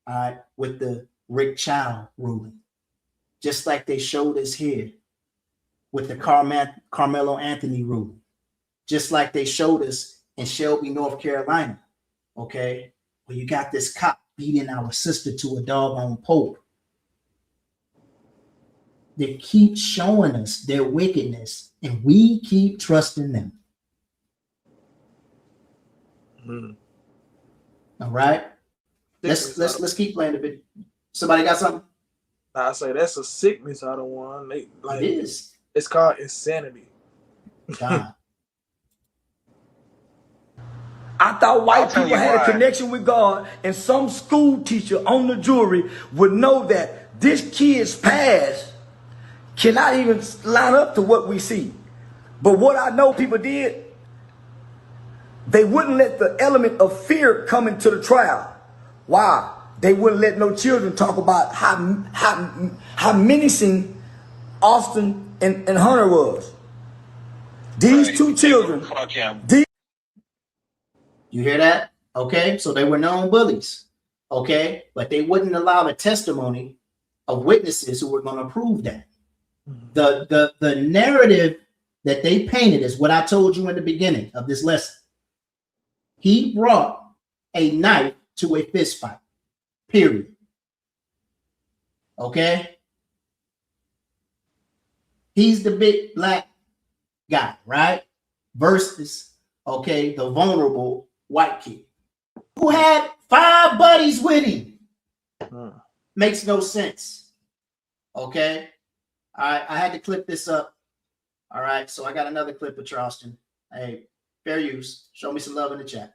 all right, with the Rick Chow ruling. Just like they showed us here with the Carmelo Anthony ruling. just like they showed us in Shelby, North Carolina. Okay, where you got this cop beating our sister to a doggone pulp. They keep showing us their wickedness, and we keep trusting them. All right, let's keep playing the video. Somebody got something? I say that's a sickness I don't want. It is. It's called insanity. God. I thought white people had a connection with God, and some school teacher on the jury would know that this kid's past cannot even line up to what we see. But what I know people did, they wouldn't let the element of fear come into the trial. Why? They wouldn't let no children talk about how menacing Austin and Hunter was. These two children. You hear that? Okay, so they were known bullies. Okay, but they wouldn't allow the testimony of witnesses who were going to prove that. The narrative that they painted is what I told you in the beginning of this lesson. He brought a knife to a fist fight. Period. Okay? He's the big black guy, right? Versus, okay, the vulnerable white kid who had 5 buddies with him. Makes no sense. Okay? I had to clip this up. All right, so I got another clip of Charleston. Hey, fair use. Show me some love in the chat.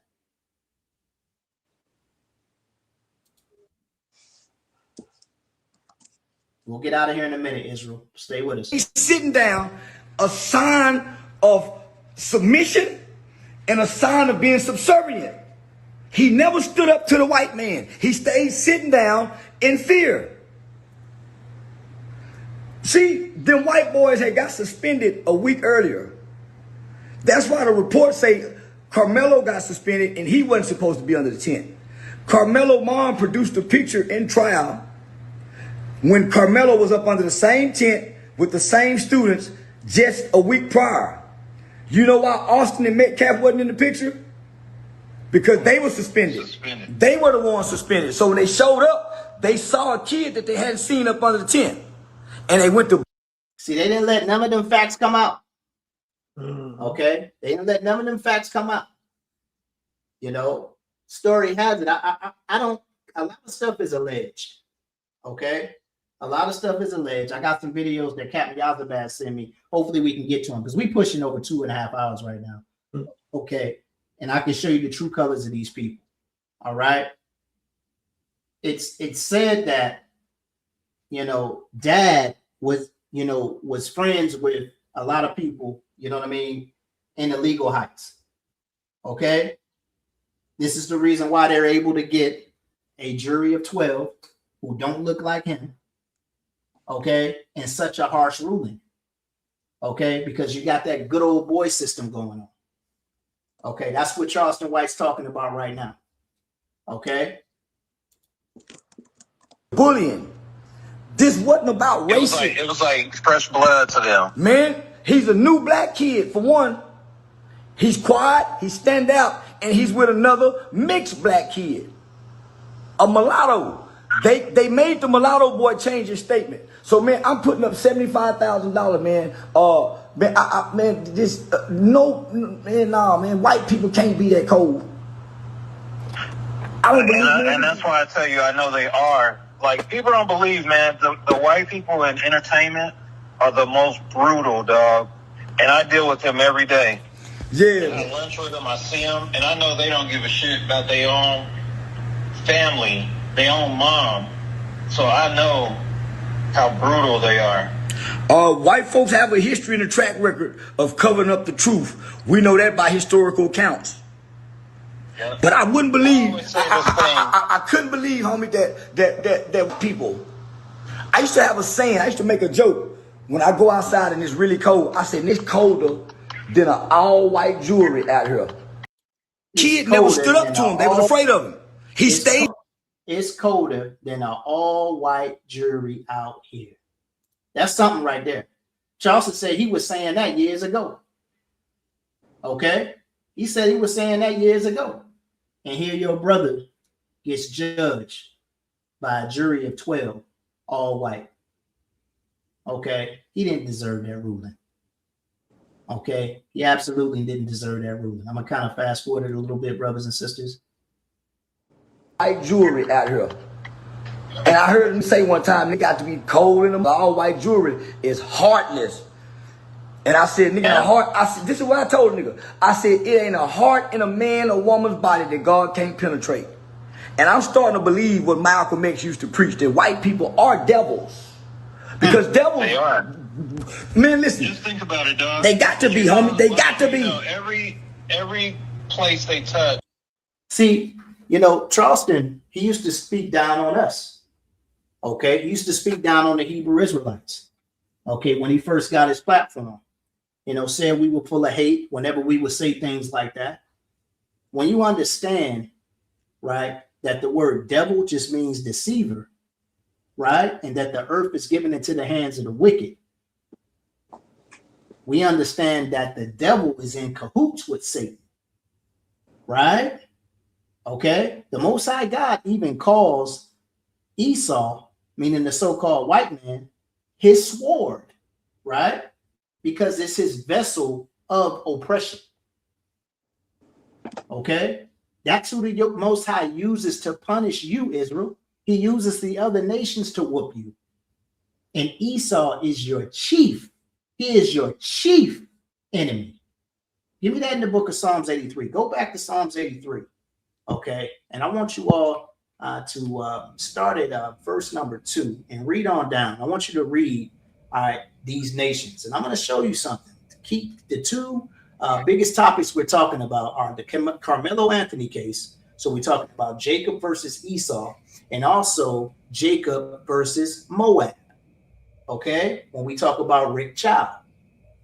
We'll get out of here in a minute, Israel. Stay with us. He's sitting down, a sign of submission and a sign of being subservient. He never stood up to the white man. He stayed sitting down in fear. See, them white boys had got suspended a week earlier. That's why the reports say Carmelo got suspended and he wasn't supposed to be under the tent. Carmelo's mom produced a picture in trial when Carmelo was up under the same tent with the same students just a week prior. You know why Austin and Metcalf wasn't in the picture? Because they were suspended. They were the ones suspended. So when they showed up, they saw a kid that they hadn't seen up under the tent. And they went to... See, they didn't let none of them facts come out. Okay? They didn't let none of them facts come out. You know, story has it. I don't... A lot of stuff is alleged. Okay? A lot of stuff is alleged. I got some videos that Captain Yazabaz sent me. Hopefully we can get to them because we're pushing over 2.5 hours right now. Okay. And I can show you the true colors of these people. All right. It's said that, you know, dad was friends with a lot of people, you know what I mean, in the legal heights. Okay. This is the reason why they're able to get a jury of 12 who don't look like him. Okay, and such a harsh ruling. Okay, because you got that good old boy system going on. Okay, that's what Charleston White's talking about right now. Okay. Bullying. This wasn't about racism. It was like fresh blood to them. Man, he's a new black kid, for one. He's quiet, he stand out, and he's with another mixed black kid. A mulatto. They made the mulatto boy change his statement. So man, I'm putting up $75,000, man. Man, white people can't be that cold. I don't believe it. And that's why I tell you, I know they are. Like, people don't believe, man, the white people in entertainment are the most brutal, dog. And I deal with them every day. Yeah. I lunch with them, I see them, and I know they don't give a shit about their own family, their own mom. So I know how brutal they are. White folks have a history and a track record of covering up the truth. We know that by historical accounts. Yep. But I wouldn't believe, I couldn't believe, homie, that people. I used to have a saying, I used to make a joke. When I go outside and it's really cold, I said, it's colder than an all-white jury out here. Kid never stood up to him. They was afraid of him. He stayed. It's colder than an all-white jury out here. That's something right there. Charleston said he was saying that years ago. Okay? He said he was saying that years ago. And here your brother gets judged by a jury of 12, all white. Okay? He didn't deserve that ruling. Okay? He absolutely didn't deserve that ruling. I'm going to kind of fast forward it a little bit, brothers and sisters. White jewelry out here. And I heard him say one time, they got to be cold in them. All white jewelry is heartless. And I said, nigga, heart. I said, this is what I told nigga. I said, it ain't a heart in a man or woman's body that God can't penetrate. And I'm starting to believe what Malcolm X used to preach, that white people are devils. Because devils, They are. man, listen. Just think about it, dog. They got to be, homie. They got to be. Every place they touch. See, Charleston, he used to speak down on us. Okay? He used to speak down on the Hebrew Israelites. Okay? When he first got his platform. Saying we were full of hate whenever we would say things like that. When you understand, right, that the word devil just means deceiver, right, and that the earth is given into the hands of the wicked, we understand that the devil is in cahoots with Satan, right? Okay? The Most High God even calls Esau, meaning the so-called white man, his sword, right? Because it's his vessel of oppression. Okay? That's who the Most High uses to punish you, Israel. He uses the other nations to whoop you. And Esau is your chief. He is your chief enemy. Give me that in the book of Psalms 83. Go back to Psalms 83. Okay? And I want you all to start at verse number 2 and read on down. I want you to read, all right, these nations. And I'm going to show you something. Keep the two biggest topics we're talking about are the Carmelo Anthony case. So we're talking about Jacob versus Esau, and also Jacob versus Moab. Okay? When we talk about Rick Child,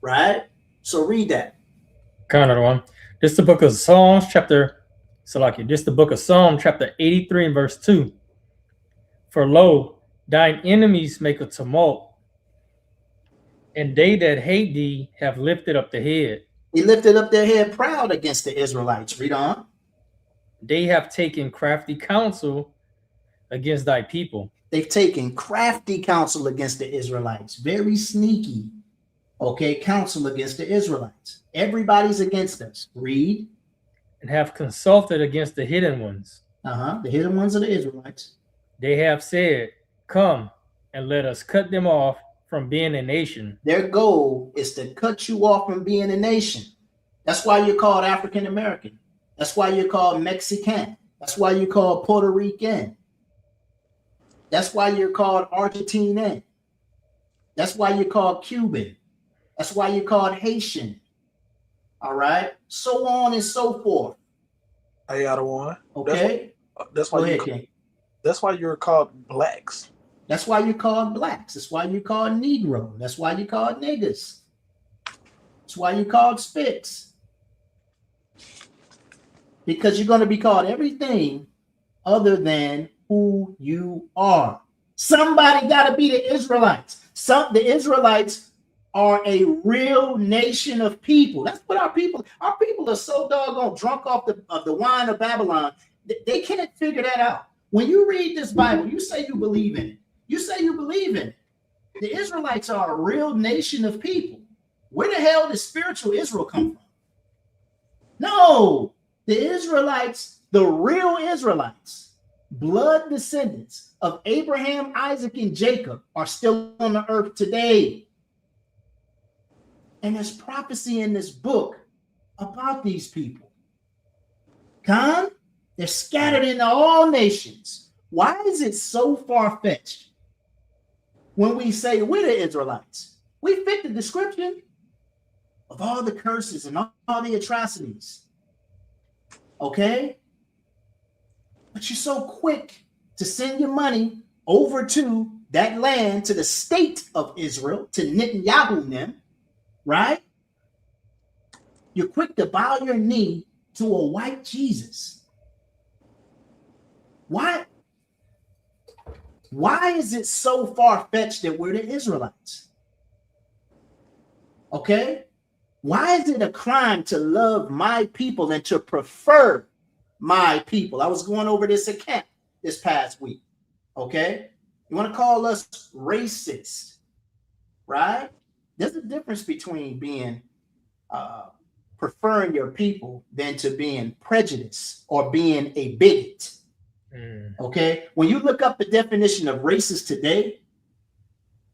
right? So read that. Another one. This is the book of Psalms, chapter 83 and verse 2. For lo, thine enemies make a tumult, and they that hate thee have lifted up the head. He lifted up their head proud against the Israelites. Read on. They have taken crafty counsel against thy people. They've taken crafty counsel against the Israelites. Very sneaky, okay, counsel against the Israelites. Everybody's against us. Read. And have consulted against the hidden ones. The hidden ones are the Israelites. They have said, come and let us cut them off from being a nation. Their goal is to cut you off from being a nation. That's why you're called African American. That's why you're called Mexican. That's why you're called Puerto Rican. That's why you're called Argentinian. That's why you're called Cuban. That's why you're called Haitian. All right? So on and so forth. Hey, Adawan. Okay? That's why you're called blacks. That's why you're called blacks. That's why you're called Negro. That's why you're called niggas. That's why you're called Spicks. Because you're going to be called everything other than who you are. Somebody got to be the Israelites. The Israelites are a real nation of people. That's what our people are so doggone drunk off the wine of Babylon. They can't figure that out. When you read this Bible, you say you believe in it. You say you believe in it. The Israelites are a real nation of people. Where the hell did spiritual Israel come from? No, the Israelites, the real Israelites, blood descendants of Abraham, Isaac, and Jacob are still on the earth today. And there's prophecy in this book about these people. They're scattered into all nations. Why is it so far-fetched when we say we're the Israelites? We fit the description of all the curses and all the atrocities. Okay? But you're so quick to send your money over to that land, to the state of Israel, to Netanyahu and them, right? You're quick to bow your knee to a white Jesus. Why is it so far-fetched that we're the Israelites? Okay? Why is it a crime to love my people and to prefer my people? I was going over this at camp this past week. Okay. You want to call us racist, right? There's a difference between being preferring your people than to being prejudiced or being a bigot. Okay. When you look up the definition of racist today,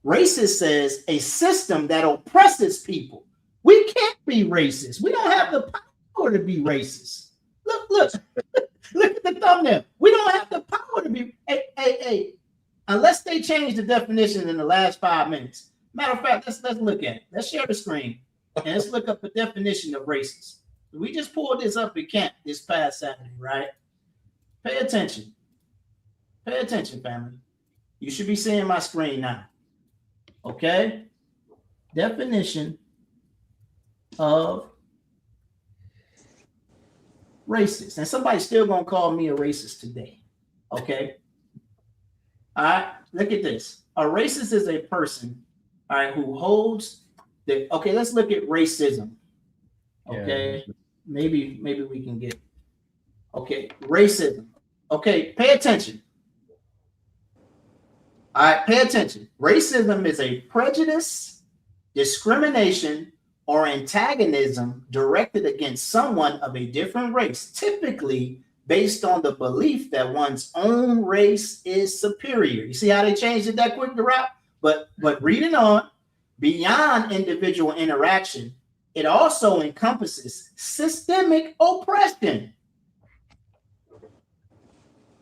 racist says a system that oppresses people. We can't be racist. We don't have the power to be racist. Look at the thumbnail. We don't have the power to be. Hey. Unless they change the definition in the last 5 minutes. Matter of fact, let's look at it. Let's share the screen and let's look up the definition of racist. We just pulled this up at camp this past Saturday, right? Pay attention. Pay attention, family. You should be seeing my screen now. Okay? Definition of racist. And somebody's still gonna call me a racist today. Okay. All right, look at this. A racist is a person, all right, who holds the. Okay, let's look at racism. Okay, yeah. maybe we can get. Okay, racism. Okay, pay attention. All right, pay attention. Racism is a prejudice, discrimination, or antagonism directed against someone of a different race, typically based on the belief that one's own race is superior. You see how they changed it that quick to rap? But reading on, beyond individual interaction, it also encompasses systemic oppression,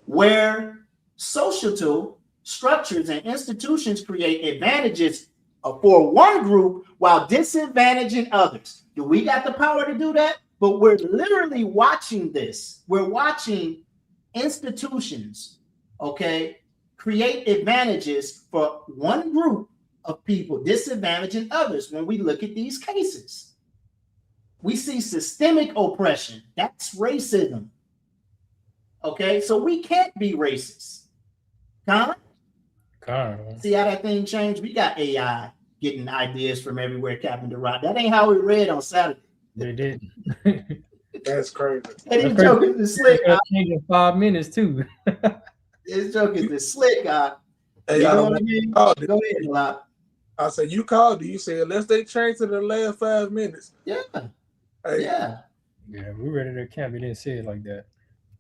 where social structures and institutions create advantages for one group while disadvantaging others. Do we got the power to do that? But we're literally watching this. We're watching institutions, okay, create advantages for one group of people, disadvantaging others. When we look at these cases, we see systemic oppression. That's racism. Okay, so we can't be racist. Huh? See how that thing changed? We got AI getting ideas from everywhere, Captain DeRock. That ain't how we read on Saturday. They did. That's crazy. And his joke is the slick. Change in 5 minutes too. His joke is the slick. Hey, you know what I mean? Go ahead, Lop. I said you called it. You said unless they change to the last 5 minutes. Yeah. Hey. Yeah. Yeah, we read it at camp. We didn't say it like that.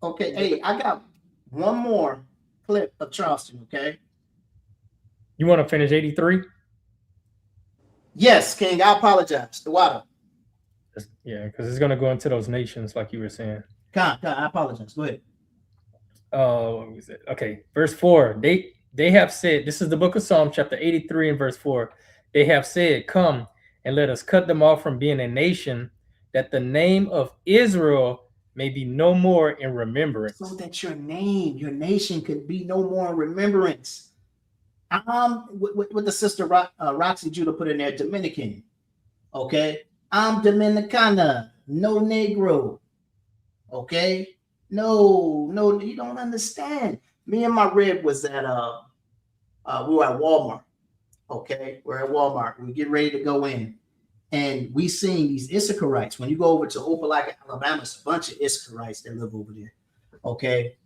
Okay. Hey, I got one more clip of Charleston. Okay. You want to finish 83? Yes, King. I apologize. The water. Yeah, because it's going to go into those nations, like you were saying. Con, I apologize. Go ahead. What was it? Okay, verse 4. They have said, this is the book of Psalm, chapter 83 and verse 4. They have said, come and let us cut them off from being a nation, that the name of Israel may be no more in remembrance. So that your nation could be no more in remembrance. With the sister Roxy Judah put in there, Dominican. Okay. I'm Dominicana, no Negro. Okay. No, you don't understand. Me and my rib was at we were at Walmart. Okay, we're at Walmart. We get ready to go in, and we seen these Issacharites. When you go over to Opelika, Alabama, it's a bunch of Issacharites that live over there. Okay,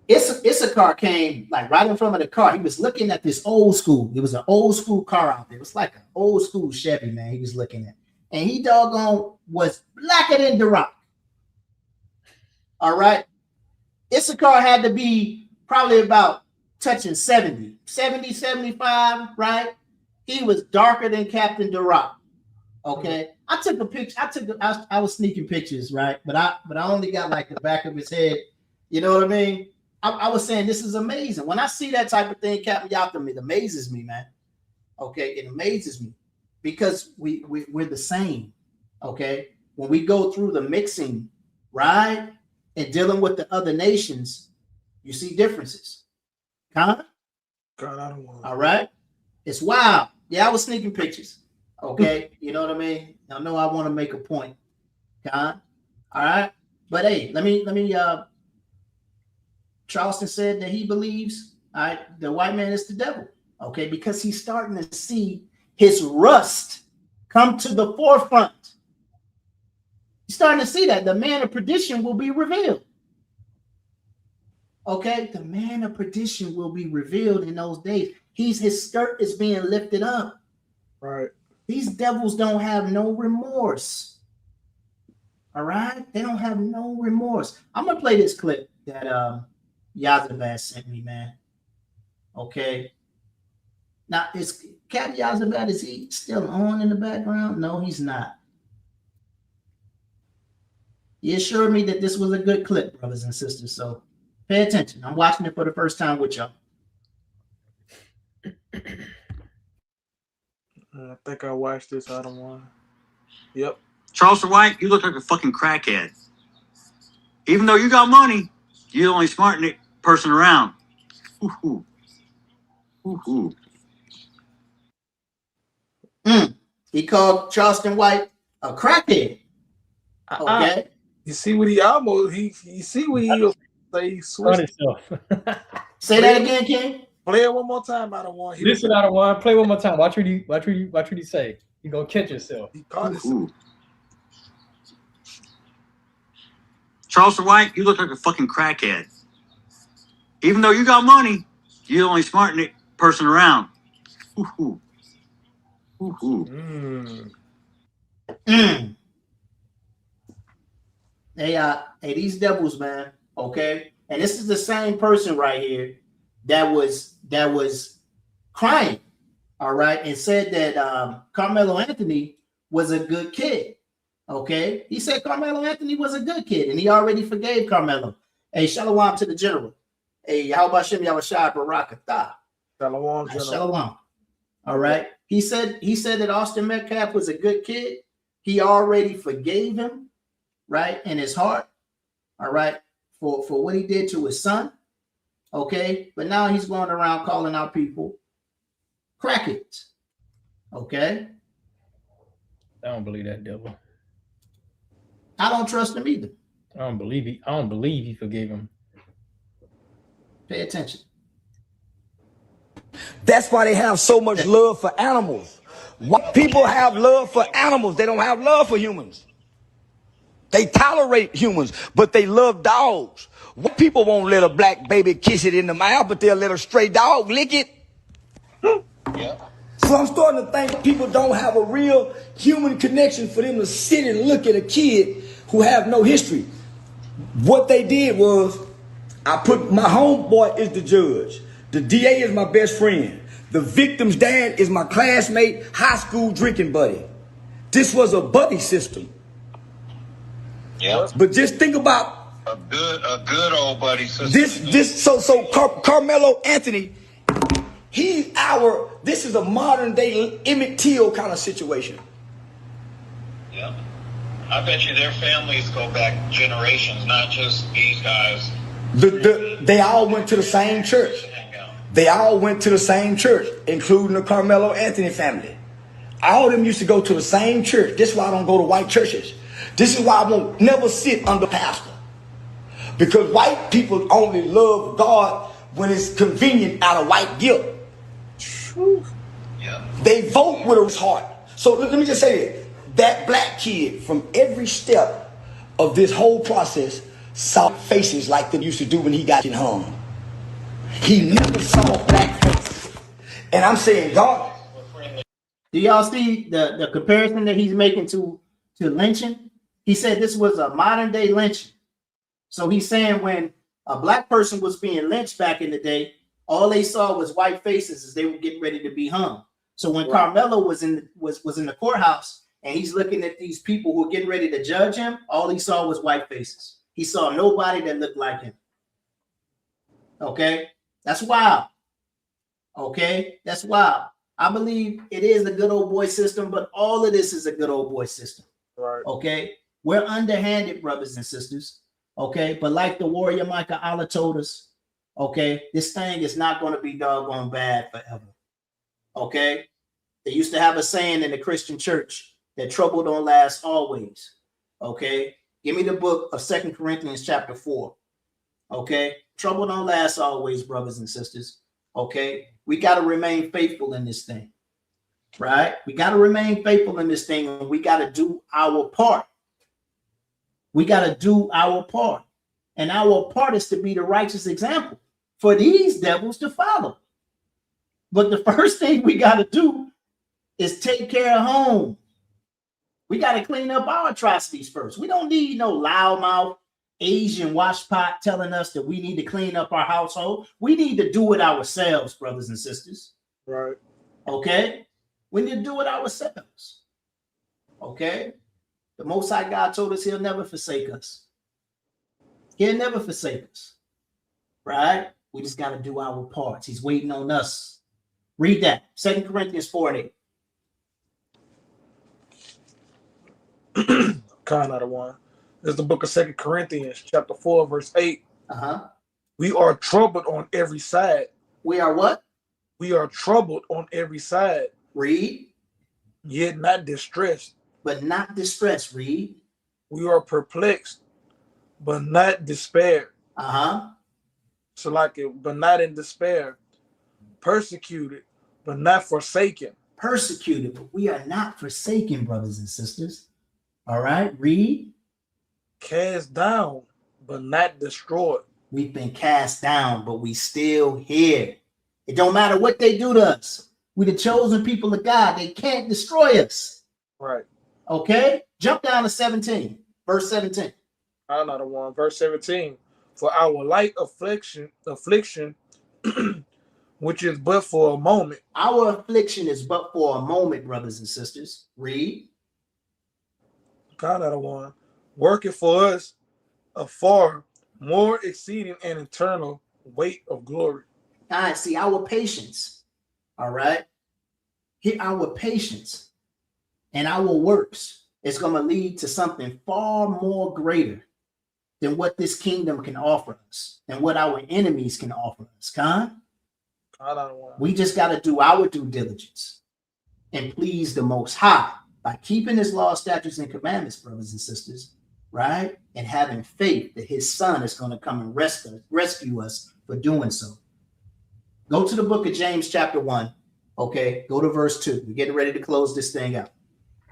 Issachar came like right in front of the car. He was looking at this old school. It was an old school car out there. It was like an old school Chevy, man. He was looking at, and he doggone was blacker than DeRock. All right. Issachar had to be probably about touching 70, 75, right? He was darker than Captain DeRock. Okay. I took a picture. I was sneaking pictures, right? But I only got like the back of his head. You know what I mean? I was saying this is amazing. When I see that type of thing, Captain Yatham, it amazes me, man. Okay, it amazes me because we're the same. Okay, when we go through the mixing, right, and dealing with the other nations, you see differences. Huh? God, I don't want. All right, it's wild. Yeah, I was sneaking pictures. Okay, you know what I mean. I know I want to make a point. All right, but hey, let me. Charleston said that he believes, all right, the white man is the devil. Okay, because he's starting to see his rust come to the forefront. He's starting to see that the man of perdition will be revealed. Okay, the man of perdition will be revealed in those days. His skirt is being lifted up. Right. These devils don't have no remorse. All right, they don't have no remorse. I'm gonna play this clip that Yazabad sent me, man. Okay. Now, is Cat Yazabad, is he still on in the background? No, he's not. He assured me that this was a good clip, brothers and sisters. So pay attention. I'm watching it for the first time with y'all. I think I watched this other one. Yep. Charleston White, you look like a fucking crackhead. Even though you got money, you're the only smart person around. Ooh-hoo. Ooh-hoo. He called Charleston White a crackhead. Okay. You see what he almost you see what he say switched. Say that again, King. Play it one more time. I don't want. Listen, I don't want. Play one more time. Watch what he say. You gonna catch yourself. He caught himself. Charleston White, you look like a fucking crackhead. Even though you got money, you're the only smart person around. Ooh-hoo. Ooh-hoo. Hey, these devils, man. Okay, and this is the same person right here that was crying. All right, and said that Carmelo Anthony was a good kid. Okay, he said Carmelo Anthony was a good kid, and he already forgave Carmelo. Hey, shalom to the general. Hey, how about Shem Yawashai Barakatah? Shalom, general. Shalom. All right. He said that Austin Metcalf was a good kid. He already forgave him, right, in his heart. All right, for what he did to his son. Okay, but now he's going around calling out people crackheads. Okay. I don't believe that devil. I don't trust him either. I don't believe he forgave him. Pay attention. That's why they have so much love for animals. White people have love for animals. They don't have love for humans. They tolerate humans, but they love dogs. White people won't let a black baby kiss it in the mouth, but they'll let a stray dog lick it. Yeah. So I'm starting to think people don't have a real human connection for them to sit and look at a kid who have no history. What they did was, I put my homeboy is the judge. The DA is my best friend. The victim's dad is my classmate, high school drinking buddy. This was a buddy system. Yeah. But just think about a good old buddy system. So Carmelo Anthony, this is a modern day Emmett Till kind of situation. Yeah. I bet you their families go back generations, not just these guys. They all went to the same church. They all went to the same church, including the Carmelo Anthony family. All of them used to go to the same church. This is why I don't go to white churches. This is why I won't never sit under pastor. Because white people only love God when it's convenient out of white guilt. Yeah. They vote with his heart. So let me just say this. That black kid, from every step of this whole process, saw faces like they used to do when he got hung. He never saw black faces. And I'm saying, God. Do y'all see the comparison that he's making to lynching? He said this was a modern day lynching. So he's saying when a black person was being lynched back in the day, all they saw was white faces as they were getting ready to be hung. So when Carmelo was in the courthouse and he's looking at these people who are getting ready to judge him, all he saw was white faces. He saw nobody that looked like him. Okay, that's wild. Okay, that's wild. I believe it is a good old boy system, but all of this is a good old boy system. Right. Okay, we're underhanded, brothers and sisters. Okay, but like the warrior Micah Allah told us, okay, this thing is not going to be doggone bad forever. Okay, they used to have a saying in the Christian church that trouble don't last always. Okay, give me the book of 2 Corinthians chapter 4. Okay, trouble don't last always, brothers and sisters. Okay, we got to remain faithful in this thing, right? We got to remain faithful in this thing, and we got to do our part. We got to do our part, and our part is to be the righteous example for these devils to follow. But the first thing we got to do is take care of home. We got to clean up our atrocities first. We don't need no loudmouth Asian washpot telling us that we need to clean up our household. We need to do it ourselves, brothers and sisters. Right. Okay? We need to do it ourselves. Okay? The Most High God told us he'll never forsake us. He'll never forsake us. Right? We just got to do our parts. He's waiting on us. Read that. 2 Corinthians 4:8. Kind of the one. There's the book of 2 Corinthians, chapter 4, verse 8. Uh-huh. We are troubled on every side. We are what? We are troubled on every side. Read. Yet not distressed. But not distressed. Read. We are perplexed, but not despaired. Uh-huh. So like it, but not in despair. Persecuted, but not forsaken. Persecuted, but we are not forsaken, brothers and sisters. All right, read. Cast down, but not destroyed. We've been cast down, but we still here. It don't matter what they do to us. We the chosen people of God. They can't destroy us. Right. Okay? Jump down to 17. Verse 17. Another one. Verse 17. For our light affliction, which is but for a moment. Our affliction is but for a moment, brothers and sisters. Read. Another one. Working for us a far more exceeding and eternal weight of glory. All right, see our patience. All right. Here, our patience and our works is going to lead to something far more greater than what this kingdom can offer us and what our enemies can offer us. We just got to do our due diligence and please the Most High by keeping his law, statutes, and commandments, brothers and sisters, right? And having faith that his son is going to come and rescue us for doing so. Go to the book of James, chapter 1. Okay, go to verse 2. We're getting ready to close this thing out.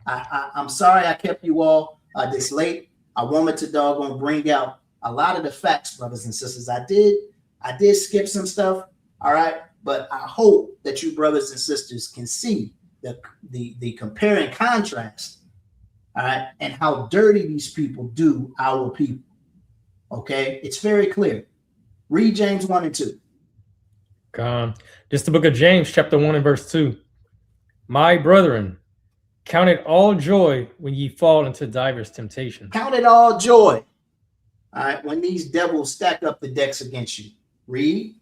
I'm sorry I kept you all this late. I wanted to doggone bring out a lot of the facts, brothers and sisters. I did skip some stuff, all right? But I hope that you brothers and sisters can see the compare and contrast, all right, and how dirty these people do our people. Okay, it's very clear. Read James 1 and 2. Just the book of James, chapter 1 and verse 2. My brethren, count it all joy when ye fall into divers temptations. Count it all joy, all right, when these devils stack up the decks against you. Read.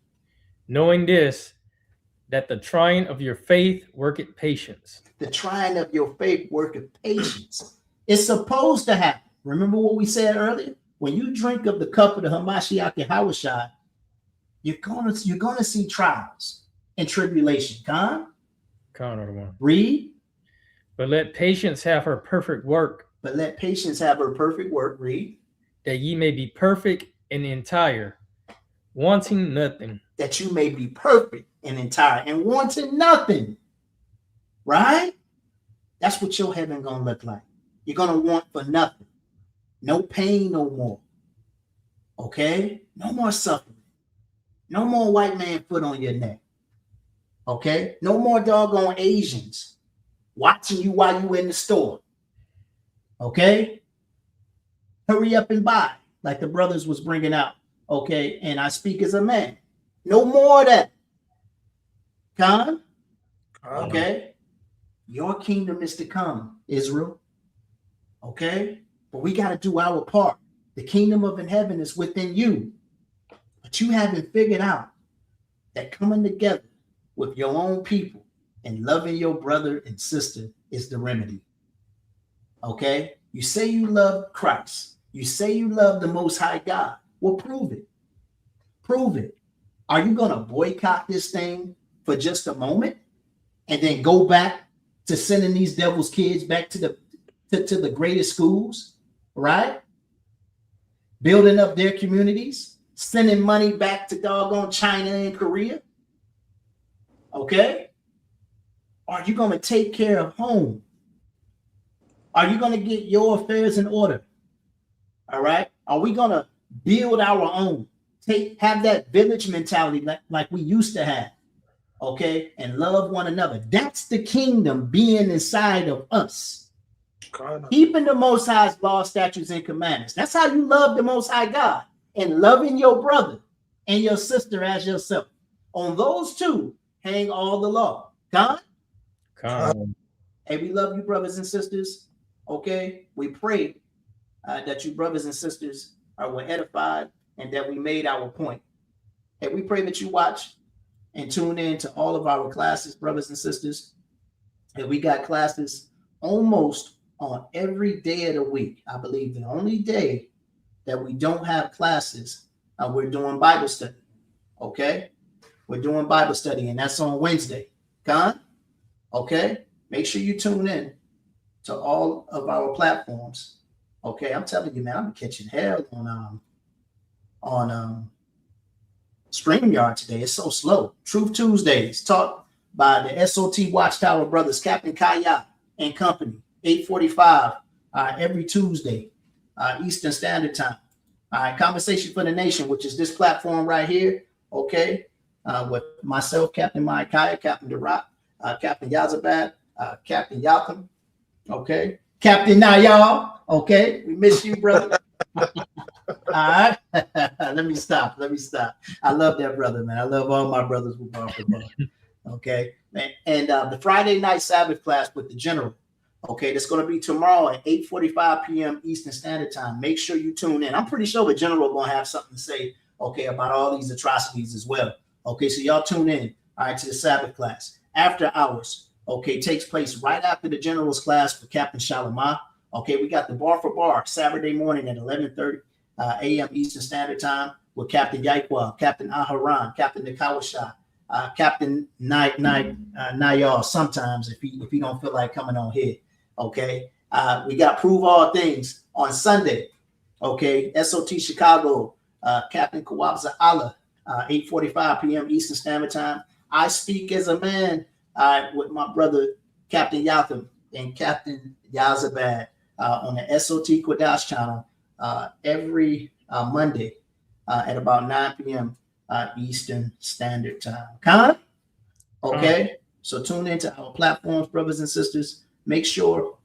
Knowing this, that the trying of your faith worketh patience. The trying of your faith worketh patience. It's supposed to happen. Remember what we said earlier? When you drink of the cup of the Hamashiach Yahushua, you're gonna see trials and tribulation. Read. But let patience have her perfect work. But let patience have her perfect work. Read. That ye may be perfect and entire, wanting nothing. That you may be perfect and entire and wanting nothing. Right? That's what your heaven gonna look like. You're gonna want for nothing. No pain no more. Okay? No more suffering. No more white man foot on your neck. Okay? No more doggone Asians watching you while you in the store. Okay? Hurry up and buy, like the brothers was bringing out. Okay? And I speak as a man. No more of that. Okay? Your kingdom is to come, Israel. Okay? But we got to do our part. The kingdom of heaven is within you. But you haven't figured out that coming together with your own people and loving your brother and sister is the remedy. Okay? You say you love Christ. You say you love the Most High God. Well, prove it. Prove it. Are you going to boycott this thing for just a moment and then go back to sending these devil's kids back to the greatest schools, right? Building up their communities, sending money back to doggone China and Korea, Okay? Are you going to take care of home? Are you going to get your affairs in order? All right? Are we going to build our own? Have that village mentality like we used to have. Okay? And love one another. That's the kingdom being inside of us. Keeping the Most High's law, statutes, and commandments. That's how you love the Most High God. And loving your brother and your sister as yourself. On those two, hang all the law. God? Hey, we love you, brothers and sisters. Okay? We pray that you brothers and sisters were edified and that we made our point. And we pray that you watch and tune in to all of our classes, brothers and sisters. And we got classes almost on every day of the week. I believe the only day that we don't have classes, we're doing Bible study. Okay? We're doing Bible study, and that's on Wednesday. Con? Okay? Make sure you tune in to all of our platforms. Okay, I'm telling you, man, I'm catching hell on StreamYard today. It's so slow. Truth Tuesdays, taught by the SOT Watchtower brothers, Captain Kaya and company, 8:45 every Tuesday, Eastern Standard Time. All right, Conversation for the Nation, which is this platform right here. Okay, with myself, Captain Micaiah, Captain Durant, Captain Yazabad, Captain Yatham. Okay, Captain Nayal. Okay, we miss you, brother. All right, let me stop. I love that brother, man. I love all my brothers who bar for bar. Okay, and the Friday night Sabbath class with the general. Okay, that's going to be tomorrow at 8:45 p.m. Eastern Standard Time. Make sure you tune in. I'm pretty sure the general going to have something to say, okay, about all these atrocities as well. Okay, so y'all tune in, all right, to the Sabbath class. After hours, okay, takes place right after the general's class for Captain Shalimah. Okay, we got the bar for bar Saturday morning at 11:30 a.m. Eastern Standard Time with Captain Yaikwa, Captain Aharon, Captain Nikawasha, Captain Nayal sometimes if he don't feel like coming on here. Okay, we got Prove All Things on Sunday. Okay, SOT Chicago, Captain Kawabza Allah, 8:45 p.m. Eastern Standard Time. I Speak as a Man with my brother Captain Yatham and Captain Yazabad on the SOT Quadash channel every Monday at about 9 p.m. Eastern Standard Time. Okay, so tune into our platforms, brothers and sisters. Make sure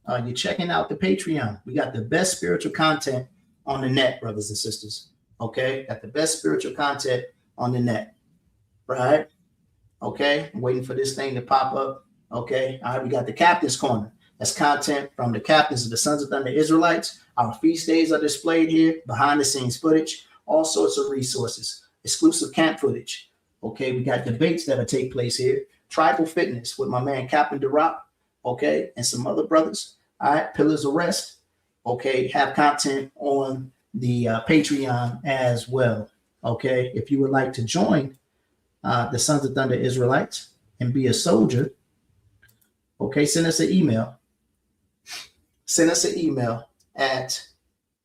you're checking out the Patreon. We got the best spiritual content on the net, brothers and sisters. Okay, got the best spiritual content on the net, right? Okay, I'm waiting for this thing to pop up. Okay, all right, we got the Captain's Corner. That's content from the captains of the Sons of Thunder Israelites. Our feast days are displayed here, behind the scenes footage, all sorts of resources, exclusive camp footage. Okay, we got debates that'll take place here. Tribal Fitness with my man Captain Durant, okay, and some other brothers. All right, Pillars of Rest, okay, have content on the Patreon as well. Okay, if you would like to join the Sons of Thunder Israelites and be a soldier, okay, send us an email. Send us an email at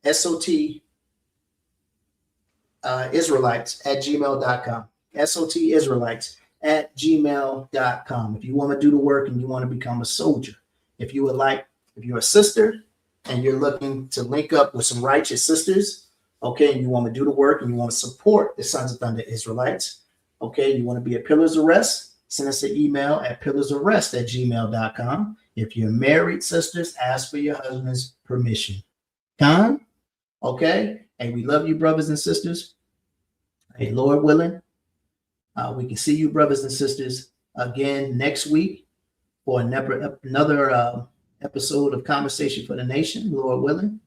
sotisraelites@gmail.com. sotisraelites@gmail.com. If you want to do the work and you want to become a soldier, if you're a sister and you're looking to link up with some righteous sisters, okay, and you want to do the work and you want to support the Sons of Thunder Israelites, okay, you want to be a Pillars of Rest, send us an email at pillarsofrest@gmail.com. If you're married, sisters, ask for your husband's permission. Con? Okay? Hey, we love you, brothers and sisters. Hey, Lord willing, we can see you, brothers and sisters, again next week for another episode of Conversation for the Nation, Lord willing.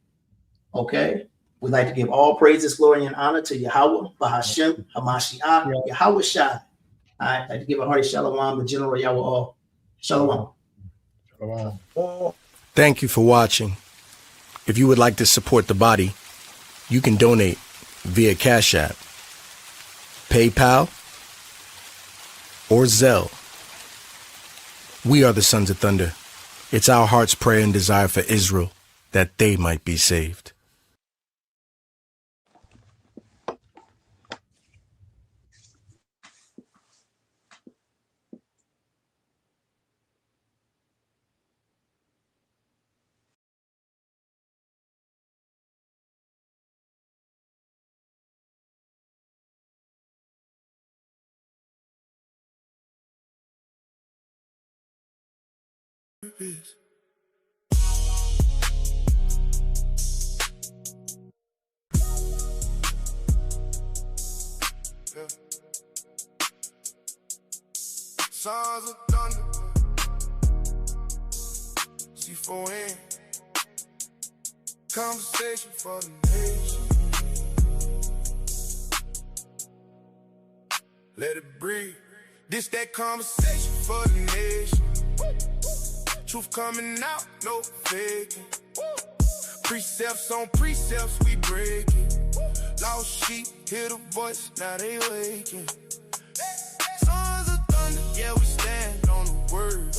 Okay? We'd like to give all praises, glory, and honor to Yahweh, Bahashem, Hamashiach, Yahweh Shai. I'd like to give a hearty shalom to General Yahweh. Shalom. Thank you for watching. If you would like to support the body, you can donate via Cash App, PayPal, or Zelle. We are the Sons of Thunder. It's our heart's prayer and desire for Israel that they might be saved. purpose. Yeah. Sons of thunder, C4N, conversation for the nation. Let it breathe. This that conversation for the nation. Truth coming out, no faking. Precepts on precepts, we breaking. Lost sheep, hear the voice, now they waking. Sons of thunder, yeah, we stand on the word.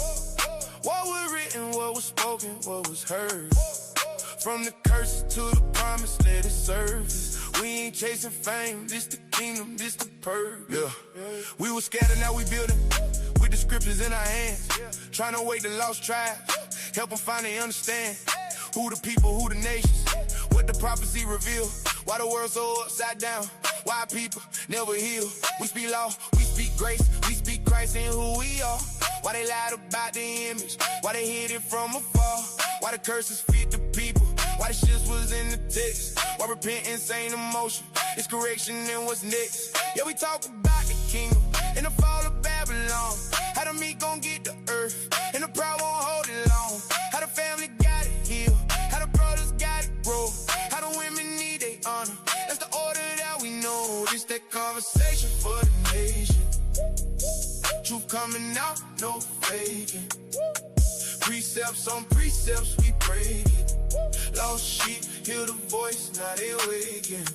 What was written, what was spoken, what was heard. From the curse to the promise, let it surface. We ain't chasing fame, this the kingdom, this the purge. Yeah. We were scattered, now we building. With the scriptures in our hands. Trying to wake the lost tribes. Help them finally understand. Who the people, who the nations. What the prophecy reveal. Why the world so upside down. Why people never heal. We speak law, we speak grace. We speak Christ and who we are. Why they lied about the image. Why they hid it from afar. Why the curses fit the people. Why the shit was in the text. Why repentance ain't emotion. It's correction and what's next. Yeah, we talk about the kingdom and the fall of Babylon. How the meat gon' get the earth and the proud won't hold it long. How the family got it healed. How the brothers got it grow. How the women need they honor. That's the order that we know. This that conversation for the nation. Truth coming out, no faking. Precepts on precepts, we break it. Lost sheep, hear the voice, now they waking.